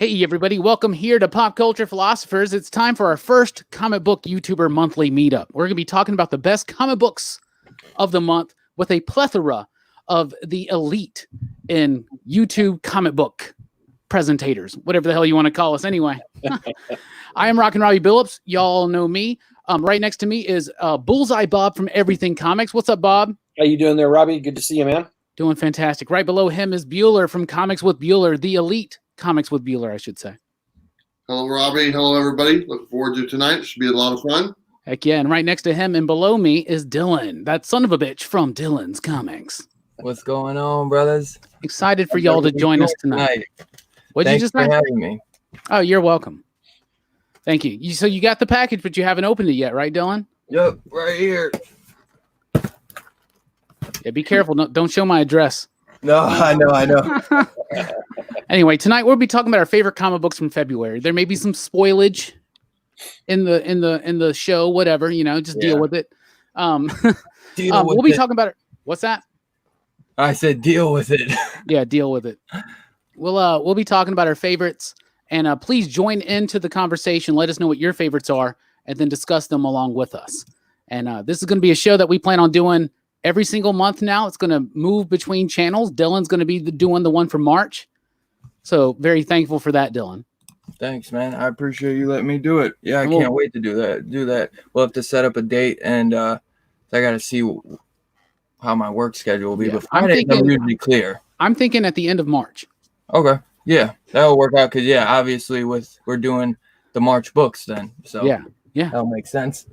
Hey everybody, welcome here to Pop Culture Philosophers. It's time for our first comic book YouTuber monthly meetup. We're going to be talking about the best comic books of the month with a plethora of the elite in YouTube comic book presentators, whatever the hell you want to call us anyway. I am Rockin Robbie Billups. Y'all know me. Right next to me is Bullseye Bob from Everything Comics. What's up, Bob? How you doing there, Robbie? Good to see you, man. Doing fantastic. Right below him is Bueller from Comics with Bueller, the elite Comics with Bueller, I should say. Hello, Robbie. Hello, everybody. Looking forward to tonight. It should be a lot of fun. Heck yeah. And right next to him and below me is Dylan, that son of a bitch from Dylan's Comics. What's going on, brothers? Excited for y'all to join us tonight. What'd you just say? Thanks for having me. Oh, you're welcome. Thank you. So you got the package, but you haven't opened it yet, right, Dylan? Yep, right here. Yeah, be careful. Don't show my address. No, I know. Anyway, tonight we'll be talking about our favorite comic books from February. There may be some spoilage in the show, whatever, just deal with it. We'll be talking about it. What's that? I said deal with it. Yeah, deal with it. We'll be talking about our favorites, and please join into the conversation. Let us know what your favorites are, and then discuss them along with us. And this is going to be a show that we plan on doing every single month now. It's going to move between channels. Dylan's going to be doing the one for March. So very thankful for that, Dylan. Thanks, man. I appreciate you letting me do it. Yeah, I can't wait to do that. We'll have to set up a date, and I got to see how my work schedule will be. Yeah, but I'm usually clear. I'm thinking at the end of March. Okay. Yeah, that'll work out because, obviously we're doing the March books then. So yeah, that'll make sense.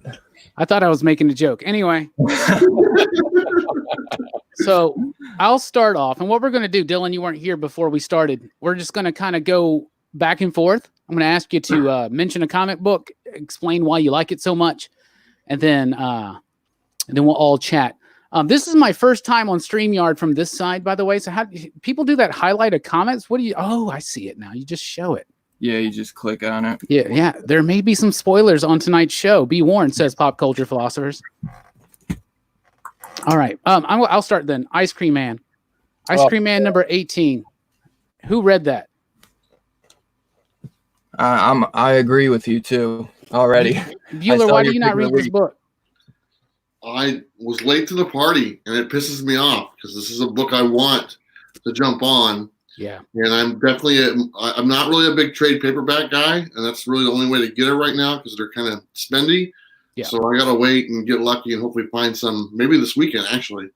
I thought I was making a joke. Anyway. So I'll start off. And what we're going to do, Dylan, you weren't here before we started. We're just going to kind of go back and forth. I'm going to ask you to mention a comic book, explain why you like it so much, and then we'll all chat. This is my first time on StreamYard from this side, by the way. So how people do that highlight of comments? What do you? Oh, I see it now. You just show it. Yeah, you just click on it. Yeah. There may be some spoilers on tonight's show. Be warned, says Pop Culture Philosophers. All right. I'll start then. Ice Cream Man. Ice Cream Man number 18. Who read that? I agree with you too already. Bueller, why do you not read this book? I was late to the party, and it pisses me off because this is a book I want to jump on. Yeah. And I'm not really a big trade paperback guy, and that's really the only way to get it right now because they're kind of spendy. Yeah. So I got to wait and get lucky and hopefully find some maybe this weekend, actually.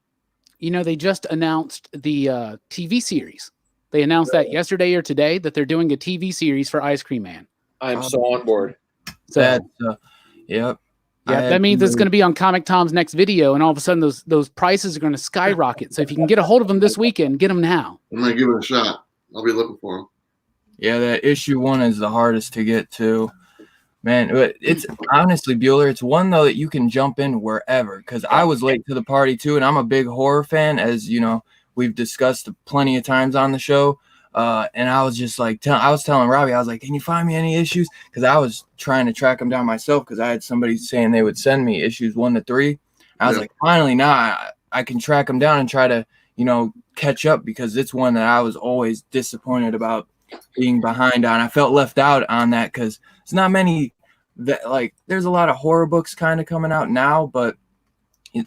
They just announced the TV series. They announced that yesterday or today that they're doing a TV series for Ice Cream Man. I'm so on board. So, yep. Yeah, that means it's going to be on Comic Tom's next video, and all of a sudden those prices are going to skyrocket. So if you can get a hold of them this weekend, get them now. I'm going to give it a shot. I'll be looking for them. Yeah, that issue 1 is the hardest to get to. Man, it's honestly, Bueller, it's one, though, that you can jump in wherever. Because I was late to the party, too, and I'm a big horror fan, as, we've discussed plenty of times on the show. And I was just like, I was telling Robbie, I was like, can you find me any issues? Because I was trying to track them down myself because I had somebody saying they would send me issues 1 to 3. I was like, finally, now I can track them down and try to, catch up because it's one that I was always disappointed about being behind on. I felt left out on that because it's not many that there's a lot of horror books kind of coming out now, but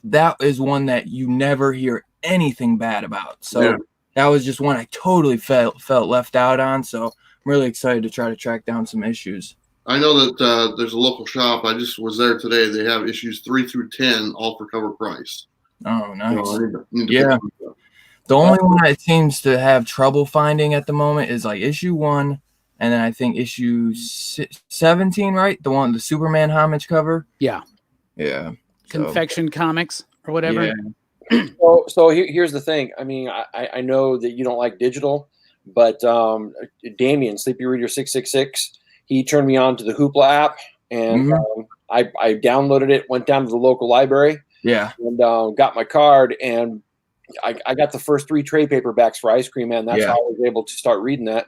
that is one that you never hear anything bad about. So that was just one I totally felt left out on. So I'm really excited to try to track down some issues. I know that there's a local shop. I just was there today. They have issues 3 through 10, all for cover price. Oh, nice. So yeah. The only one that seems to have trouble finding at the moment is issue 1. And then I think issue 17, right? The Superman homage cover. Yeah. Yeah. Confection Comics or whatever. Yeah. So here's the thing. I mean, I know that you don't like digital, but Damien, Sleepy Reader 666, he turned me on to the Hoopla app, and I downloaded it, went down to the local library, and got my card, and I got the first 3 trade paperbacks for Ice Cream Man. That's how I was able to start reading that.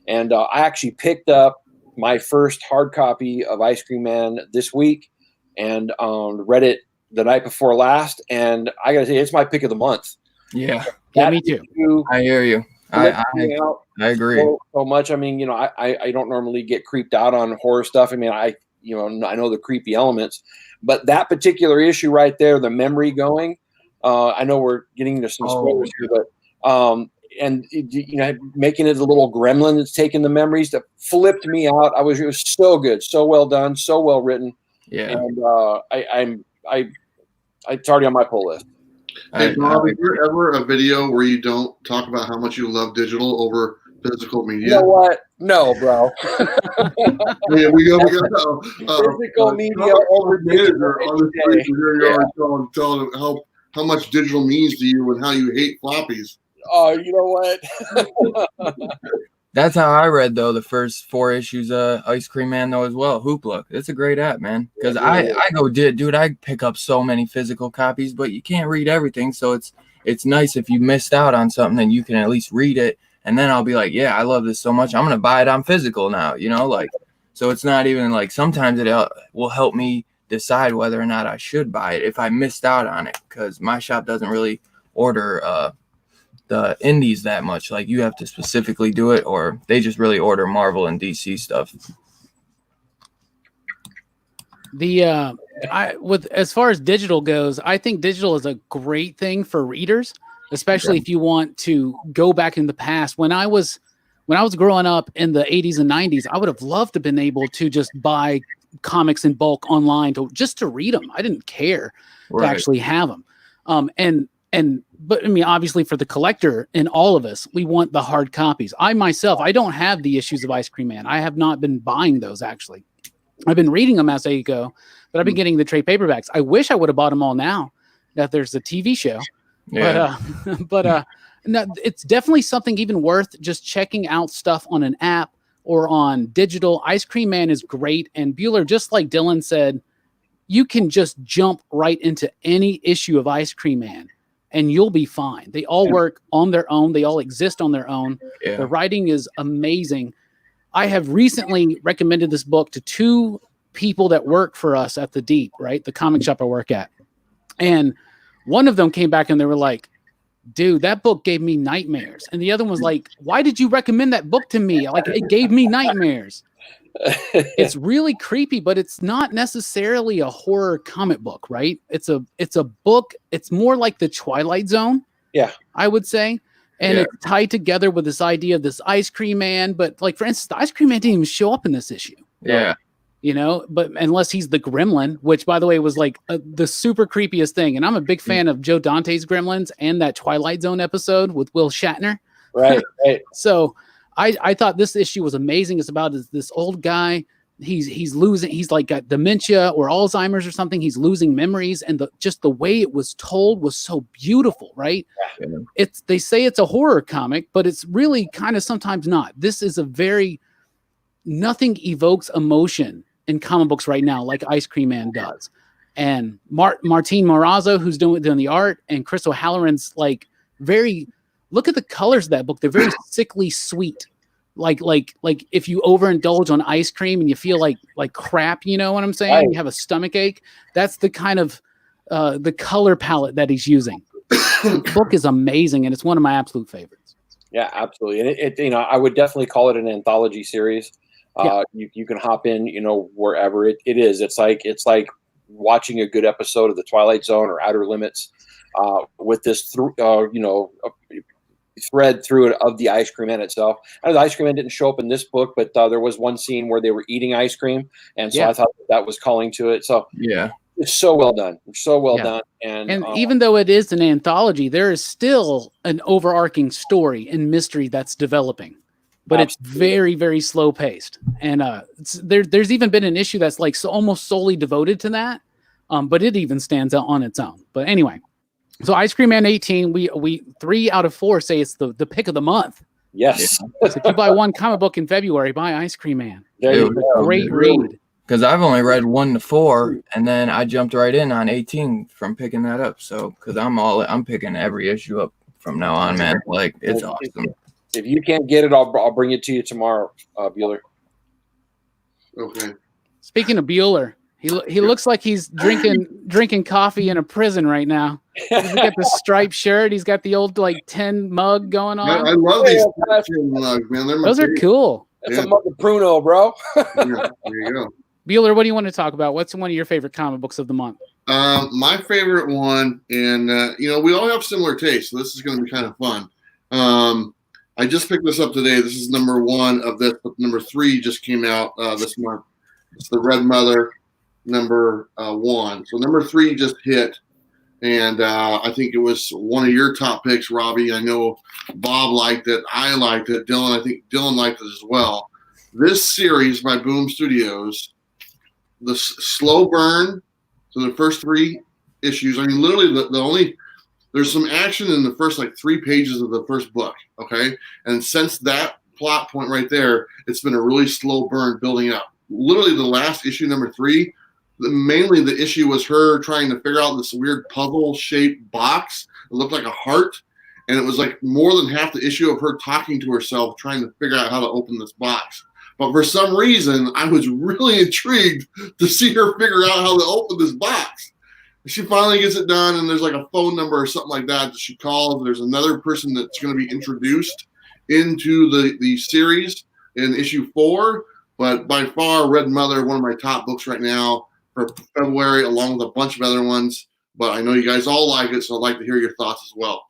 And I actually picked up my first hard copy of Ice Cream Man this week and read it the night before last. And I got to say, it's my pick of the month. Yeah. Yeah, me too. I hear you. I agree. So much. I mean, I don't normally get creeped out on horror stuff. I mean, I know the creepy elements, but that particular issue right there, the memory going. I know we're getting into some spoilers here, but making it a little gremlin that's taking the memories that flipped me out. It was so good, so well done, so well written. Yeah, and it's already on my pull list. Hey, Bob, is there ever a video where you don't talk about how much you love digital over physical media? You know what? No, bro. Yeah, we got physical media over digital. On the street, here you are telling him how much digital means to you and how you hate floppies. Oh, you know what? That's how I read though the first 4 issues of Ice Cream Man though as well. Hoopla, it's a great app, man. Because I pick up so many physical copies, but you can't read everything. So it's nice if you missed out on something and you can at least read it. And then I'll be like, yeah, I love this so much, I'm gonna buy it on physical now. So it's not even like sometimes it will help me decide whether or not I should buy it if I missed out on it, because my shop doesn't really order the indies that much. Like you have to specifically do it, or they just really order Marvel and DC stuff. As far as digital goes, I think digital is a great thing for readers, especially if you want to go back in the past. When I was growing up in the 80s and 90s, I would have loved to have been able to just buy comics in bulk online just to read them. I didn't care to actually have them. But I mean, obviously for the collector and all of us, we want the hard copies. I don't have the issues of Ice Cream Man. I have not been buying those actually. I've been reading them as they go, but I've been getting the trade paperbacks. I wish I would have bought them all now that there's a TV show. Yeah. But no, it's definitely something even worth just checking out stuff on an app or on digital. Ice Cream Man is great. And Bueller, just like Dylan said, you can just jump right into any issue of Ice Cream Man and you'll be fine. They all work on their own. They all exist on their own. Yeah. The writing is amazing. I have recently recommended this book to 2 people that work for us at the Deep, right? The comic shop I work at. And one of them came back and they were like, dude, that book gave me nightmares. And the other one was like, why did you recommend that book to me? Like, it gave me nightmares. It's really creepy, but it's not necessarily a horror comic book, right? It's a book. It's more like the Twilight Zone. Yeah, I would say. And it's tied together with this idea of this Ice Cream Man. But like, for instance, the Ice Cream Man didn't even show up in this issue. Yeah. But unless he's the Gremlin, which by the way was like the super creepiest thing. And I'm a big fan of Joe Dante's Gremlins and that Twilight Zone episode with Will Shatner. Right. So I thought this issue was amazing. It's about this old guy. He's like got dementia or Alzheimer's or something. He's losing memories. And just the way it was told was so beautiful, right? Yeah. They say it's a horror comic, but it's really kind of sometimes not. This is nothing evokes emotion in comic books right now like Ice Cream Man does. And Martin Morazzo, who's doing the art, and Chris O'Halloran's like look at the colors of that book. They're very sickly sweet. Like if you overindulge on ice cream and you feel like crap, you know what I'm saying? Right. You have a stomach ache. That's the kind of the color palette that he's using. The book is amazing, and it's one of my absolute favorites. Yeah, absolutely. And I would definitely call it an anthology series. You can hop in, wherever it is. It's like watching a good episode of The Twilight Zone or Outer Limits with this thread through it of the Ice Cream Man itself. I know the Ice Cream Man didn't show up in this book, but there was one scene where they were eating ice cream, and so I thought that was calling to it. So it's so well done. It's so well done. And even though it is an anthology, there is still an overarching story and mystery that's developing. But it's very, very slow paced. And there's even been an issue that's like almost solely devoted to that. But it even stands out on its own. But anyway, so Ice Cream Man 18, we 3 out of 4 say it's the pick of the month. Yes. So if you buy one comic book in February, buy Ice Cream Man. Great read. Because I've only read 1 to 4, and then I jumped right in on 18 from picking that up. So because I'm picking every issue up from now on, man. Like, it's awesome. If you can't get it, I'll bring it to you tomorrow, Bueller. Okay. Speaking of Bueller, He looks like he's drinking coffee in a prison right now. He's got the striped shirt. He's got the old like tin mug going on. I love these tin mugs, man. Those are cool. That's a mug of Pruno, bro. Yeah, there you go. Bueller, what do you want to talk about? What's one of your favorite comic books of the month? My favorite one, and we all have similar tastes, so this is going to be kind of fun. I just picked this up today. This is number 1 of this, but number 3 just came out this month. It's the Red Mother number 1. So number 3 just hit, and I think it was one of your top picks, Robbie. I know Bob liked it. I liked it. Dylan, I think Dylan liked it as well. This series by Boom Studios, the slow burn. So the first 3 issues, I mean, literally the only, there's some action in the first like 3 pages of the first book, okay? And since that plot point right there, it's been a really slow burn building up. Literally the last issue, number 3, mainly the issue was her trying to figure out this weird puzzle-shaped box. It looked like a heart, and it was like more than half the issue of her talking to herself, trying to figure out how to open this box. But for some reason, I was really intrigued to see her figure out how to open this box. She finally gets it done, and there's like a phone number or something like that she calls. There's another person that's going to be introduced into the series in issue 4. But by far, Red Mother, one of my top books right now for February, along with a bunch of other ones. But I know you guys all like it, so I'd like to hear your thoughts as well.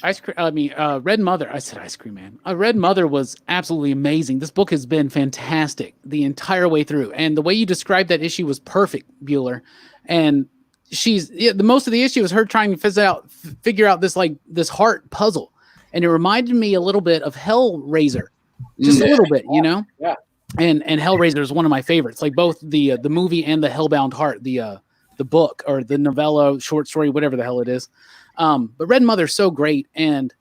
Red Mother. I said Ice Cream Man. Red Mother was absolutely amazing. This book has been fantastic the entire way through, and the way you described that issue was perfect, Bueller. And the most of the issue is her trying to figure out this heart puzzle, and it reminded me a little bit of Hellraiser, just a little bit, Yeah. And Hellraiser is one of my favorites, like both the movie and the Hellbound Heart, the book or the novella, short story, whatever the hell it is. But Red Mother's so great, and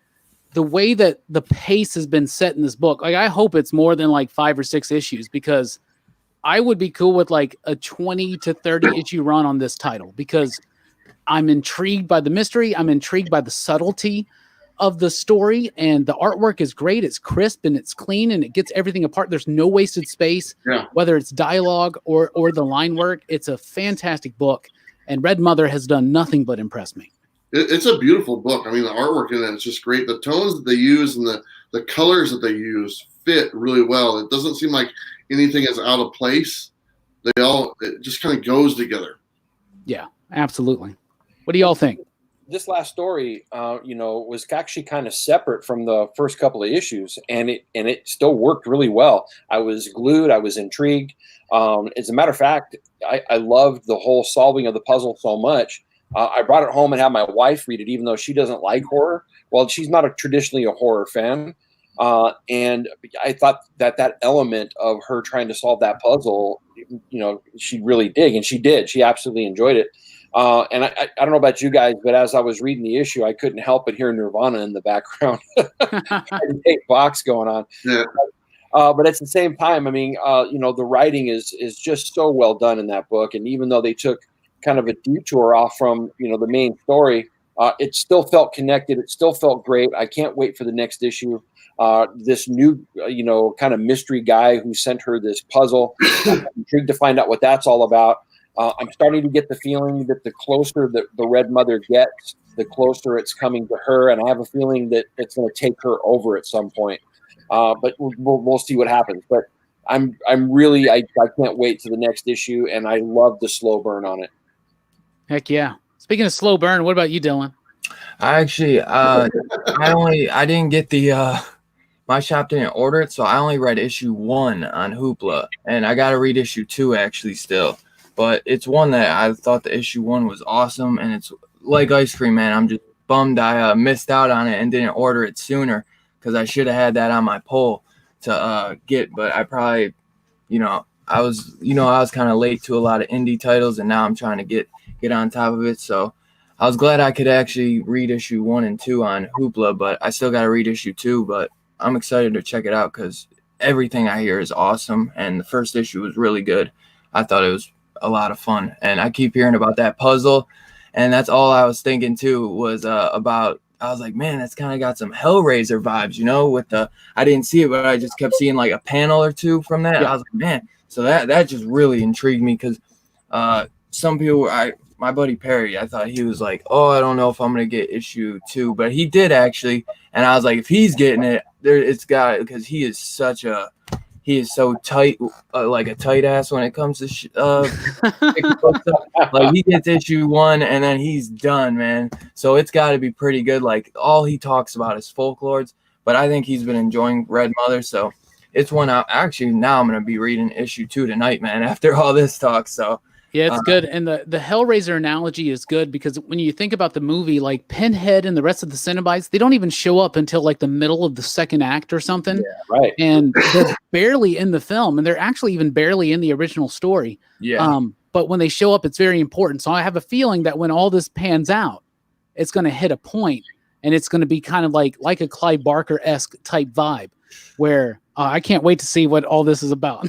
the way that the pace has been set in this book, like I hope it's more than like 5 or 6 issues, because I would be cool with like a 20 to 30 issue run on this title, because I'm intrigued by the mystery. I'm intrigued by the subtlety of the story, and the artwork is great. It's crisp and it's clean, and it gets everything apart. There's no wasted space, whether it's dialogue or the line work. It's a fantastic book, and Red Mother has done nothing but impress me. It's a beautiful book. I mean, the artwork in it is just great. The tones that they use and the colors that they use fit really well. It doesn't seem like anything is out of place. It just kind of goes together. Yeah, absolutely. What do y'all think? This last story, was actually kind of separate from the first couple of issues, and it still worked really well. I was glued. I was intrigued. As a matter of fact, I loved the whole solving of the puzzle so much. I brought it home and had my wife read it, even though she doesn't like horror. Well, she's not traditionally a horror fan. And I thought that element of her trying to solve that puzzle, she'd really dig, and she did. She absolutely enjoyed it. And I don't know about you guys, but as I was reading the issue, I couldn't help but hear Nirvana in the background. And Kate Fox going on. Yeah. But at the same time, I mean, the writing is just so well done in that book. And even though they took kind of a detour off from, the main story, it still felt connected. It still felt great. I can't wait for the next issue. This new, kind of mystery guy who sent her this puzzle. I'm intrigued to find out what that's all about. I'm starting to get the feeling that the closer that the Red Mother gets, the closer it's coming to her. And I have a feeling that it's going to take her over at some point. But we'll see what happens. But I'm really, I can't wait to the next issue. And I love the slow burn on it. Heck yeah. Speaking of slow burn, what about you, Dylan? I actually, I didn't get my shop didn't order it, so I only read issue 1 on Hoopla, and I got to read issue 2 actually still. But it's one that I thought the issue 1 was awesome, and it's like Ice Cream Man. I'm just bummed I missed out on it and didn't order it sooner, because I should have had that on my poll to get. But I probably, I was kind of late to a lot of indie titles, and now I'm trying to get on top of it. So I was glad I could actually read issue 1 and 2 on Hoopla, but I still got to read issue 2. But I'm excited to check it out because everything I hear is awesome, and the first issue was really good. I thought it was a lot of fun, and I keep hearing about that puzzle, and that's all I was thinking too was about I was like, man, that's kind of got some Hellraiser vibes, with the, I didn't see it, but I just kept seeing like a panel or two from that. Yeah. I was like, man, so that just really intrigued me because some people, my buddy Perry, I thought he was like, oh, I don't know if I'm going to get issue 2, but he did actually. And I was like, if he's getting it, it's got, because he is so tight, like a tight ass when it comes to like he gets issue 1 and then he's done, man. So it's got to be pretty good. Like all he talks about is folklores, but I think he's been enjoying Red Mother. So it's one out. Actually, now I'm going to be reading issue 2 tonight, man, after all this talk. So yeah, it's good. And the Hellraiser analogy is good because when you think about the movie, like Pinhead and the rest of the Cenobites, they don't even show up until like the middle of the second act or something. Yeah, right. And they're barely in the film, and they're actually even barely in the original story. yeah. But when they show up, it's very important. So I have a feeling that when all this pans out, it's going to hit a point, and it's going to be kind of like a Clive Barker-esque type vibe where I can't wait to see what all this is about.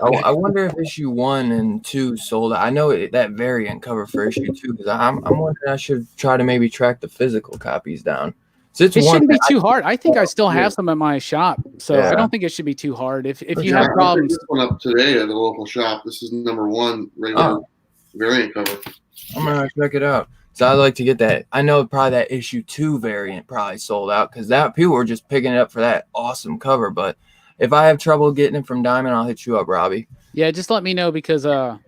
I wonder if issue 1 and 2 sold out. I know that variant cover for issue 2 because I'm wondering I should try to maybe track the physical copies down. So it shouldn't be too hard. I think I still have some at my shop, so Yeah. I don't think it should be too hard. If you have problems, This one up today at the local shop. This is number 1 regular variant cover. I'm gonna check it out. So I'd like to get that. I know probably that issue 2 variant probably sold out because that people were just picking it up for that awesome cover. But if I have trouble getting it from Diamond, I'll hit you up, Robbie. yeah, just let me know because I'll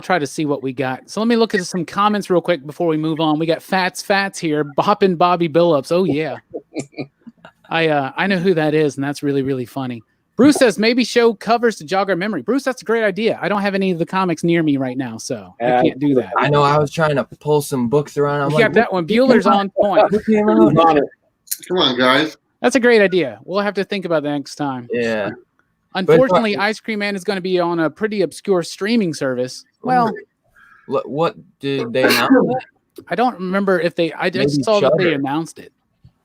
try to see what we got. So let me look at some comments real quick before we move on. We got Fats here, Boppin' Bobby Billups. Oh yeah, I know who that is, and that's really really funny. Bruce says maybe show covers to jog our memory. Bruce, that's a great idea. I don't have any of the comics near me right now, so I can't do that. I know I was trying to pull some books around. I'm You like, got that one. Bueller's on point. Come on, guys. That's a great idea. We'll have to think about that next time. Yeah. Unfortunately, Ice Cream Man is going to be on a pretty obscure streaming service. Well, what did they announce? I don't remember if they. I just Maybe saw that they Shudder. announced it.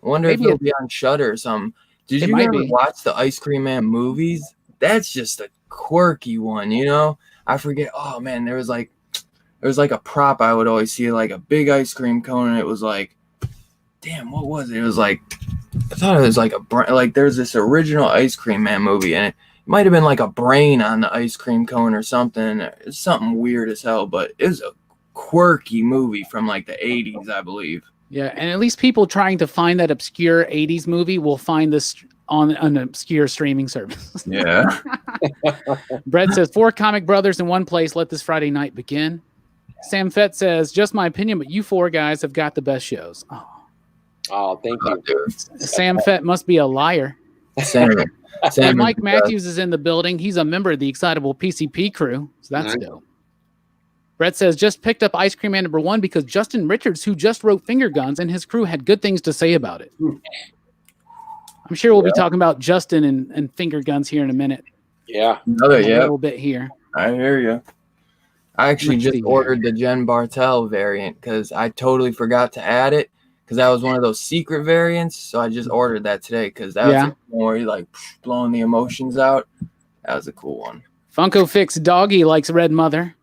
I wonder Maybe if it'll be on Shudder or something. Did It you might ever be. watch the Ice Cream Man movies? That's just a quirky one, I forget. Oh man, there was like a prop I would always see, like a big ice cream cone, and it was like, damn, what was it? It was like, I thought it was like there's this original Ice Cream Man movie, and it might have been like a brain on the ice cream cone or something. It's something weird as hell, but it was a quirky movie from like the 80s, I believe. Yeah, and at least people trying to find that obscure 80s movie will find this on an obscure streaming service. Yeah. Brett says 4 comic brothers in one place. Let this Friday night begin. Sam Fett says, just my opinion, but you 4 guys have got the best shows. Oh, thank you. Sam Fett must be a liar. Sam And Mike Matthews is in the building. He's a member of the Excitable PCP crew, so that's dope. Brett says, just picked up Ice Cream Man #1 because Justin Richards, who just wrote Finger Guns, and his crew had good things to say about it. I'm sure we'll be talking about Justin and Finger Guns here in a minute. Yeah. A little bit here. I hear you. I actually just ordered the Jen Bartel variant because I totally forgot to add it because that was one of those secret variants. So I just ordered that today because that was more like blowing the emotions out. That was a cool one. Funko Fix Doggy likes Red Mother.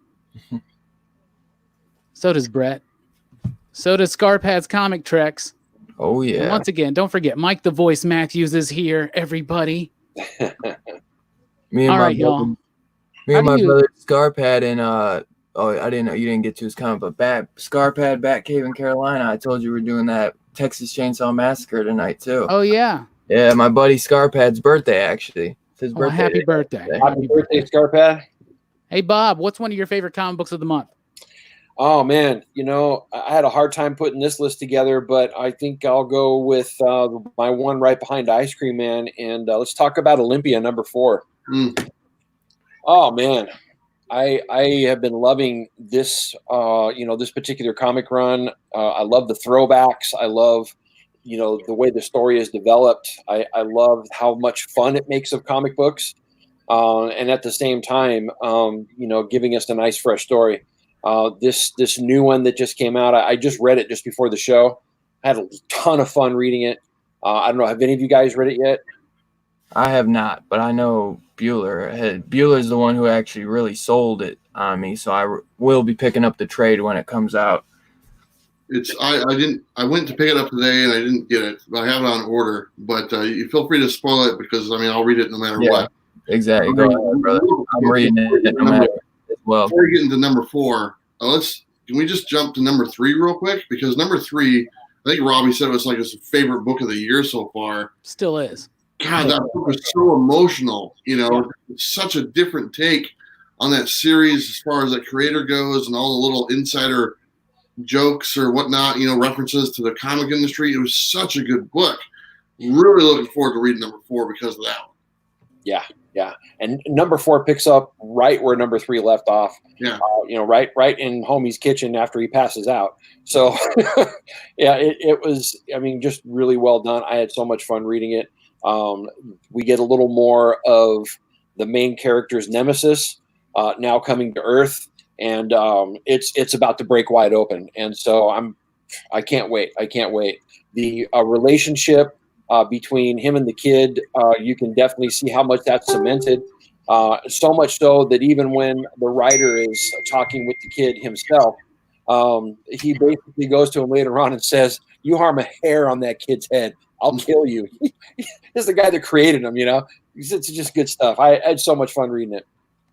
So does Brett. So does Scarpad's Comic Treks. Oh, yeah. And once again, don't forget, Mike the Voice Matthews is here, everybody. Me and All my right, y'all. brother, brother Scarpad and I didn't know you didn't get to his comment, but Scarpad Batcave in Carolina. I told you we're doing that Texas Chainsaw Massacre tonight too. Oh yeah. Yeah, my buddy Scarpad's birthday actually. It's his birthday. Happy birthday. Happy birthday, Scarpad. Hey Bob, what's one of your favorite comic books of the month? Oh man, I had a hard time putting this list together, but I think I'll go with my one right behind Ice Cream Man, and let's talk about Olympia #4. Oh man, I have been loving this this particular comic run. I love the throwbacks. I love the way the story is developed. I love how much fun it makes of comic books, and at the same time, giving us a nice fresh story. This new one that just came out, I just read it just before the show. I had a ton of fun reading it. I don't know. Have any of you guys read it yet? I have not, but I know Bueller. Bueller's the one who actually really sold it on me, so I will be picking up the trade when it comes out. I went to pick it up today and I didn't get it, but I have it on order. But you feel free to spoil it because I'll read it no matter what. Exactly. Go ahead, brother. I'm reading it no matter as well. Before we get into number 4, can we just jump to number 3 real quick? Because number 3, I think Robbie said it was like his favorite book of the year so far. Still is. God, that book was so emotional. It's such a different take on that series as far as the creator goes and all the little insider jokes or whatnot, references to the comic industry. It was such a good book. Really looking forward to reading number 4 because of that one. Yeah. And number 4 picks up right where number 3 left off. Yeah. Right in Homie's kitchen after he passes out. So, yeah, it was, just really well done. I had so much fun reading it. We get a little more of the main character's nemesis now coming to Earth, and it's about to break wide open. And so I can't wait. The relationship between him and the kid, you can definitely see how much that's cemented. So much so that even when the writer is talking with the kid himself, he basically goes to him later on and says, "You harm a hair on that kid's head, I'll kill you." This is the guy that created him, It's just good stuff. I had so much fun reading it.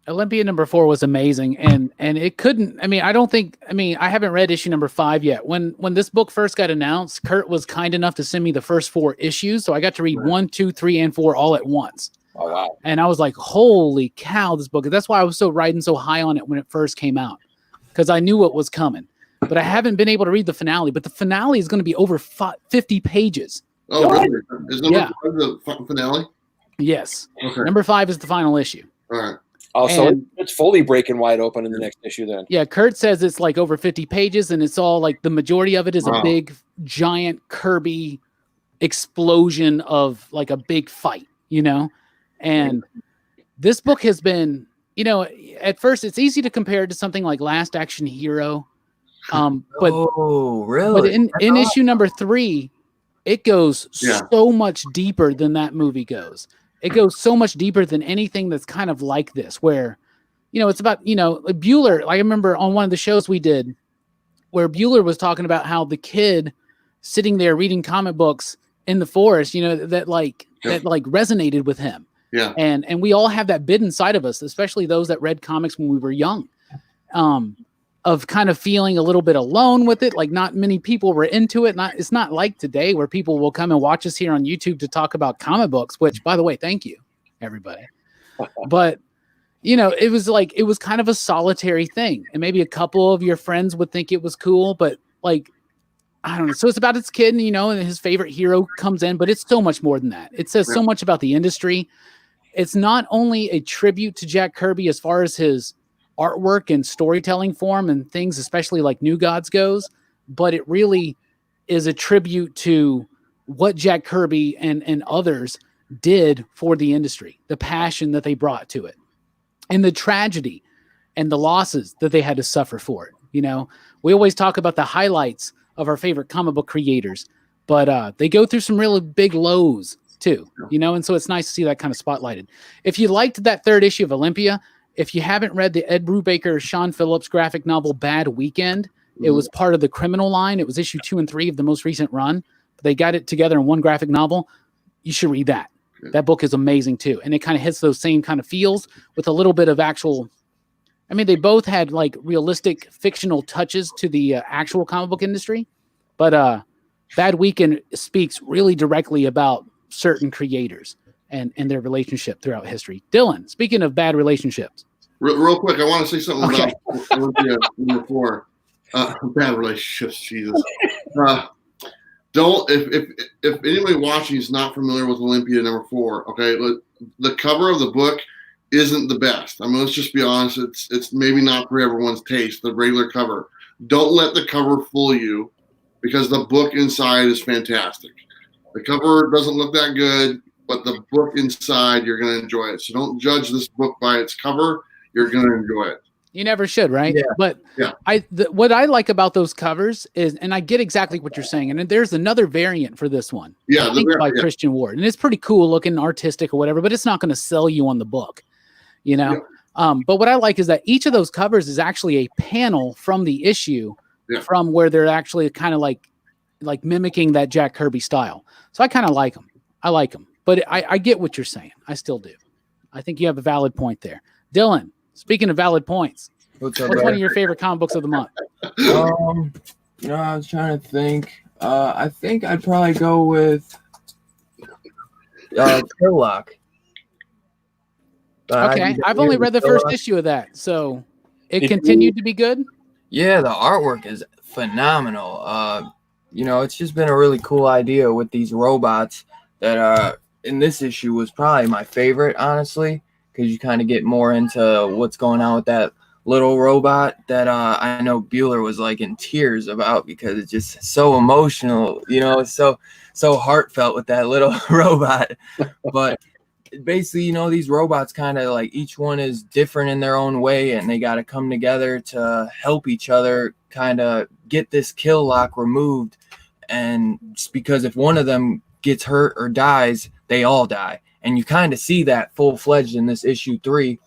Olympia number 4 was amazing, and it couldn't. I haven't read issue number 5 yet. When this book first got announced, Kurt was kind enough to send me the first 4 issues, so I got to read 1, 2, 3, and 4 all at once. Oh wow! And I was like, "Holy cow, this book!" That's why I was riding so high on it when it first came out, because I knew what was coming. But I haven't been able to read the finale. But the finale is going to be over 50 pages. Oh, really? Is number 5 the finale? Yes. Okay. Number 5 is the final issue. All right. Oh, so it's fully breaking wide open in the next issue then. Yeah, Kurt says it's like over 50 pages, and it's all like the majority of it is a big, giant Kirby explosion of like a big fight, And this book has been, at first it's easy to compare it to something like Last Action Hero. But really? But in issue number 3, it goes so much deeper than that movie goes. It goes so much deeper than anything that's kind of like this, where, it's about, Bueller. I remember on one of the shows we did where Bueller was talking about how the kid sitting there reading comic books in the forest, that resonated with him. Yeah. And we all have that bit inside of us, especially those that read comics when we were young, of kind of feeling a little bit alone with it. Like not many people were into it. It's not like today where people will come and watch us here on YouTube to talk about comic books, which, by the way, thank you, everybody. But, it was kind of a solitary thing. And maybe a couple of your friends would think it was cool, but I don't know. So it's about his kid, and his favorite hero comes in, but it's so much more than that. It says so much about the industry. It's not only a tribute to Jack Kirby as far as his artwork and storytelling form and things, especially like New Gods goes, but it really is a tribute to what Jack Kirby and others did for the industry, the passion that they brought to it, and the tragedy and the losses that they had to suffer for it. We always talk about the highlights of our favorite comic book creators, but they go through some really big lows too, and so it's nice to see that kind of spotlighted. If you liked that 3rd issue of Olympia, if you haven't read the Ed Brubaker, Sean Phillips graphic novel Bad Weekend, it was part of the Criminal line. It was issue 2 and 3 of the most recent run. They got it together in one graphic novel. You should read that. That book is amazing too. And it kind of hits those same kind of feels with a little bit of actual, they both had like realistic fictional touches to the actual comic book industry, but Bad Weekend speaks really directly about certain creators and their relationship throughout history. Dylan, speaking of bad relationships. Real quick, I want to say something about Olympia number 4. Bad relationships, Jesus. If anybody watching is not familiar with Olympia number 4, okay, the cover of the book isn't the best. Let's just be honest. It's maybe not for everyone's taste, the regular cover. Don't let the cover fool you, because the book inside is fantastic. The cover doesn't look that good, but the book inside, you're going to enjoy it. So don't judge this book by its cover. You're going to enjoy it. You never should, right? Yeah. But what I like about those covers is, and I get exactly what you're saying, and there's another variant for this one. Yeah, I think by Christian Ward, and it's pretty cool looking, artistic or whatever, but it's not going to sell you on the book, Yeah. But what I like is that each of those covers is actually a panel from the issue from where they're actually kind of like mimicking that Jack Kirby style. So I kind of like them. I like them, but I get what you're saying. I still do. I think you have a valid point there. Dylan, speaking of valid points, what's one of your favorite comic books of the month? I was trying to think. I think I'd probably go with Killock. Okay, I've only read the first issue of that, so it continued to be good. Yeah, the artwork is phenomenal. It's just been a really cool idea with these robots that in this issue was probably my favorite, honestly, because you kind of get more into what's going on with that little robot that I know Bueller was like in tears about because it's just so emotional, so heartfelt with that little robot. But basically, these robots kind of like each one is different in their own way, and they got to come together to help each other kind of get this kill lock removed. And just because if one of them gets hurt or dies, they all die. And you kind of see that full-fledged in this issue 3.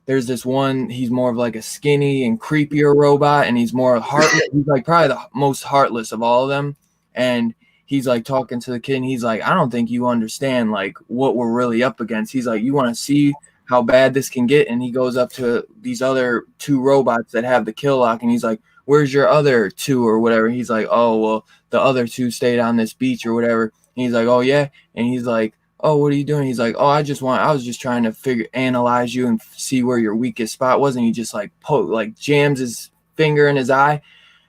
There's this one, he's more of like a skinny and creepier robot, and he's more heartless. He's like probably the most heartless of all of them. And he's like talking to the kid, and he's like, I don't think you understand like what we're really up against. He's like, you want to see how bad this can get? And he goes up to these other 2 robots that have the kill lock, and he's like, where's your other 2 or whatever? He's like, oh, well, the other 2 stayed on this beach or whatever. And he's like, oh, yeah. And he's like, oh, what are you doing? He's like, oh, I was just trying to analyze you and see where your weakest spot was. And he just like jams his finger in his eye,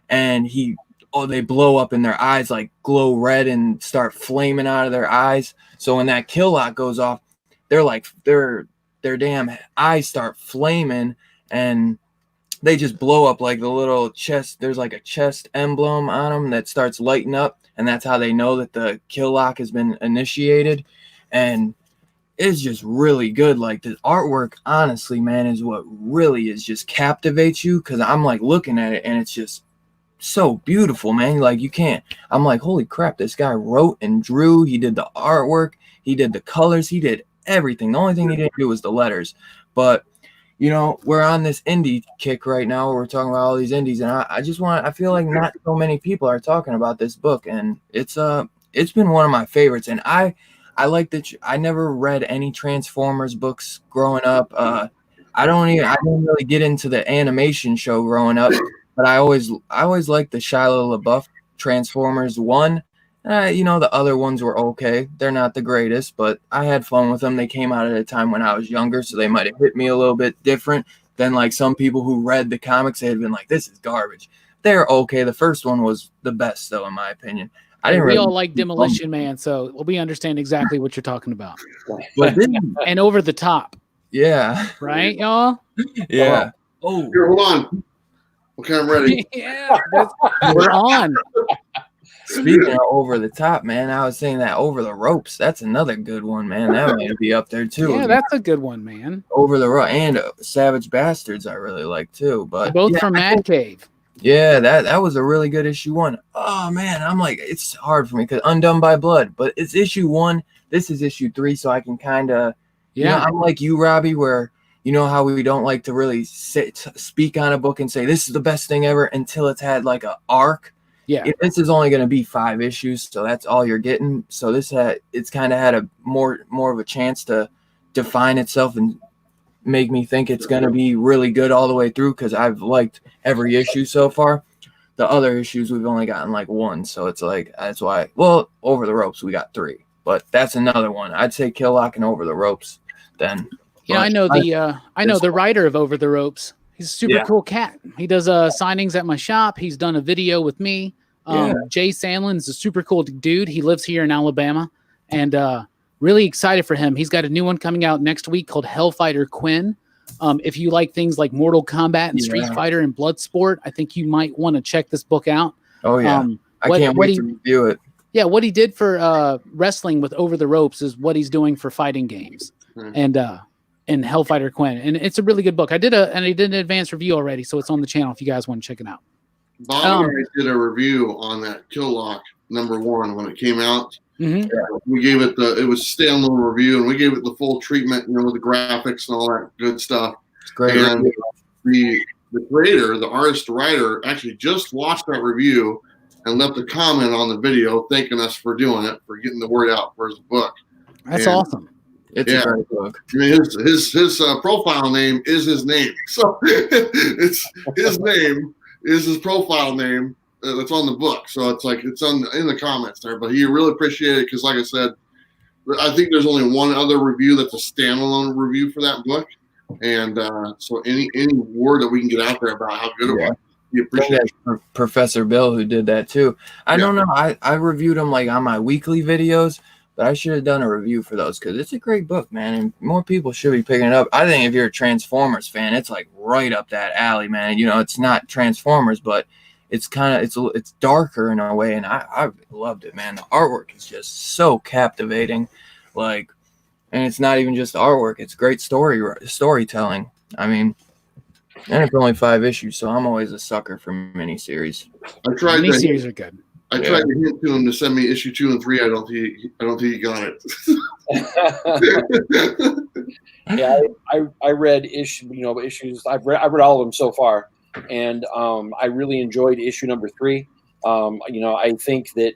and they blow up and their eyes like glow red and start flaming out of their eyes. So when that kill lock goes off, their damn eyes start flaming, and they just blow up like the little chest. There's like a chest emblem on them that starts lighting up, and that's how they know that the kill lock has been initiated. And it's just really good. Like the artwork, honestly, man, is what really is just captivates you, because I'm like looking at it and it's just so beautiful, man. Like I'm like, holy crap, this guy wrote and drew. He did the artwork, he did the colors, he did everything. The only thing he didn't do was the letters. But we're on this indie kick right now where we're talking about all these indies, and I feel like not so many people are talking about this book, and it's been one of my favorites. And I like that I never read any Transformers books growing up. I didn't really get into the animation show growing up, but I always liked the Shia LaBeouf Transformers 1. The other ones were okay. They're not the greatest, but I had fun with them. They came out at a time when I was younger, so they might have hit me a little bit different than like some people who read the comics. They had been like, this is garbage. They're okay. The first one was the best, though, in my opinion. We all like Demolition Man, so we understand exactly what you're talking about. But and Over the Top. Yeah. Right, y'all? Yeah. Oh, here, hold on. Okay, I'm ready. Yeah, we're on. Speaking of Over the Top, man, I was saying that Over the Ropes. That's another good one, man. That might be up there too. Yeah, that's a good one, man. Over the Rope and Savage Bastards, I really like too. But both from Mad Cave. Yeah, that was a really good issue 1. Oh man, I'm like, it's hard for me because Undone by Blood, but it's issue 1. This is issue 3, so I can kind of, I'm like you, Robbie, where how we don't like to really speak on a book and say this is the best thing ever until it's had like a arc. Yeah, this is only going to be 5 issues, so that's all you're getting. So it's kind of had a more of a chance to define itself and make me think it's going to be really good all the way through, because I've liked every issue so far. The other issues we've only gotten like 1, so it's like that's why. Well, Over the Ropes we got 3, but that's another one. I'd say Kill Lock and Over the Ropes. Then I know the writer of Over the Ropes. He's a super cool cat. He does signings at my shop. He's done a video with me. Jay Sandlin is a super cool dude. He lives here in Alabama, and really excited for him. He's got a new one coming out next week called Hellfighter Quinn. If you like things like Mortal Kombat and Street Fighter and Bloodsport, I think you might want to check this book out. Oh yeah, I can't wait to review it. Yeah, what he did for wrestling with Over the Ropes is what he's doing for fighting games, and Hellfighter Quinn, and it's a really good book. I did an advanced review already, so it's on the channel if you guys want to check it out. Bob and I did a review on that Kill Lock #1 when it came out. Mm-hmm. We gave it it was standalone review, and we gave it the full treatment, with the graphics and all that good stuff. It's great. And the creator, the artist, the writer, actually just watched that review and left a comment on the video thanking us for doing it, for getting the word out for his book. That's awesome. It's a great book. I mean, his profile name is his name, so it's his name is his profile name that's on the book. So it's like it's in the comments there. But he really appreciated it because, like I said, I think there's only one other review that's a standalone review for that book, and so any word that we can get out there about how good it was, he appreciates it. Professor Bill who did that too. I don't know. I reviewed them like on my weekly videos. But I should have done a review for those because it's a great book, man, and more people should be picking it up. I think if you're a Transformers fan, it's like right up that alley, man. You know, it's not Transformers, but it's kind of it's darker in a way, and I loved it, man. The artwork is just so captivating, like, and it's not even just artwork; it's great storytelling. I mean, and it's only 5 issues, so I'm always a sucker for miniseries. Miniseries are good. I tried to hint to him to send me issue 2 and 3. I don't think he got it. Yeah, I read issues. I've read all of them so far, and I really enjoyed issue number 3. I think that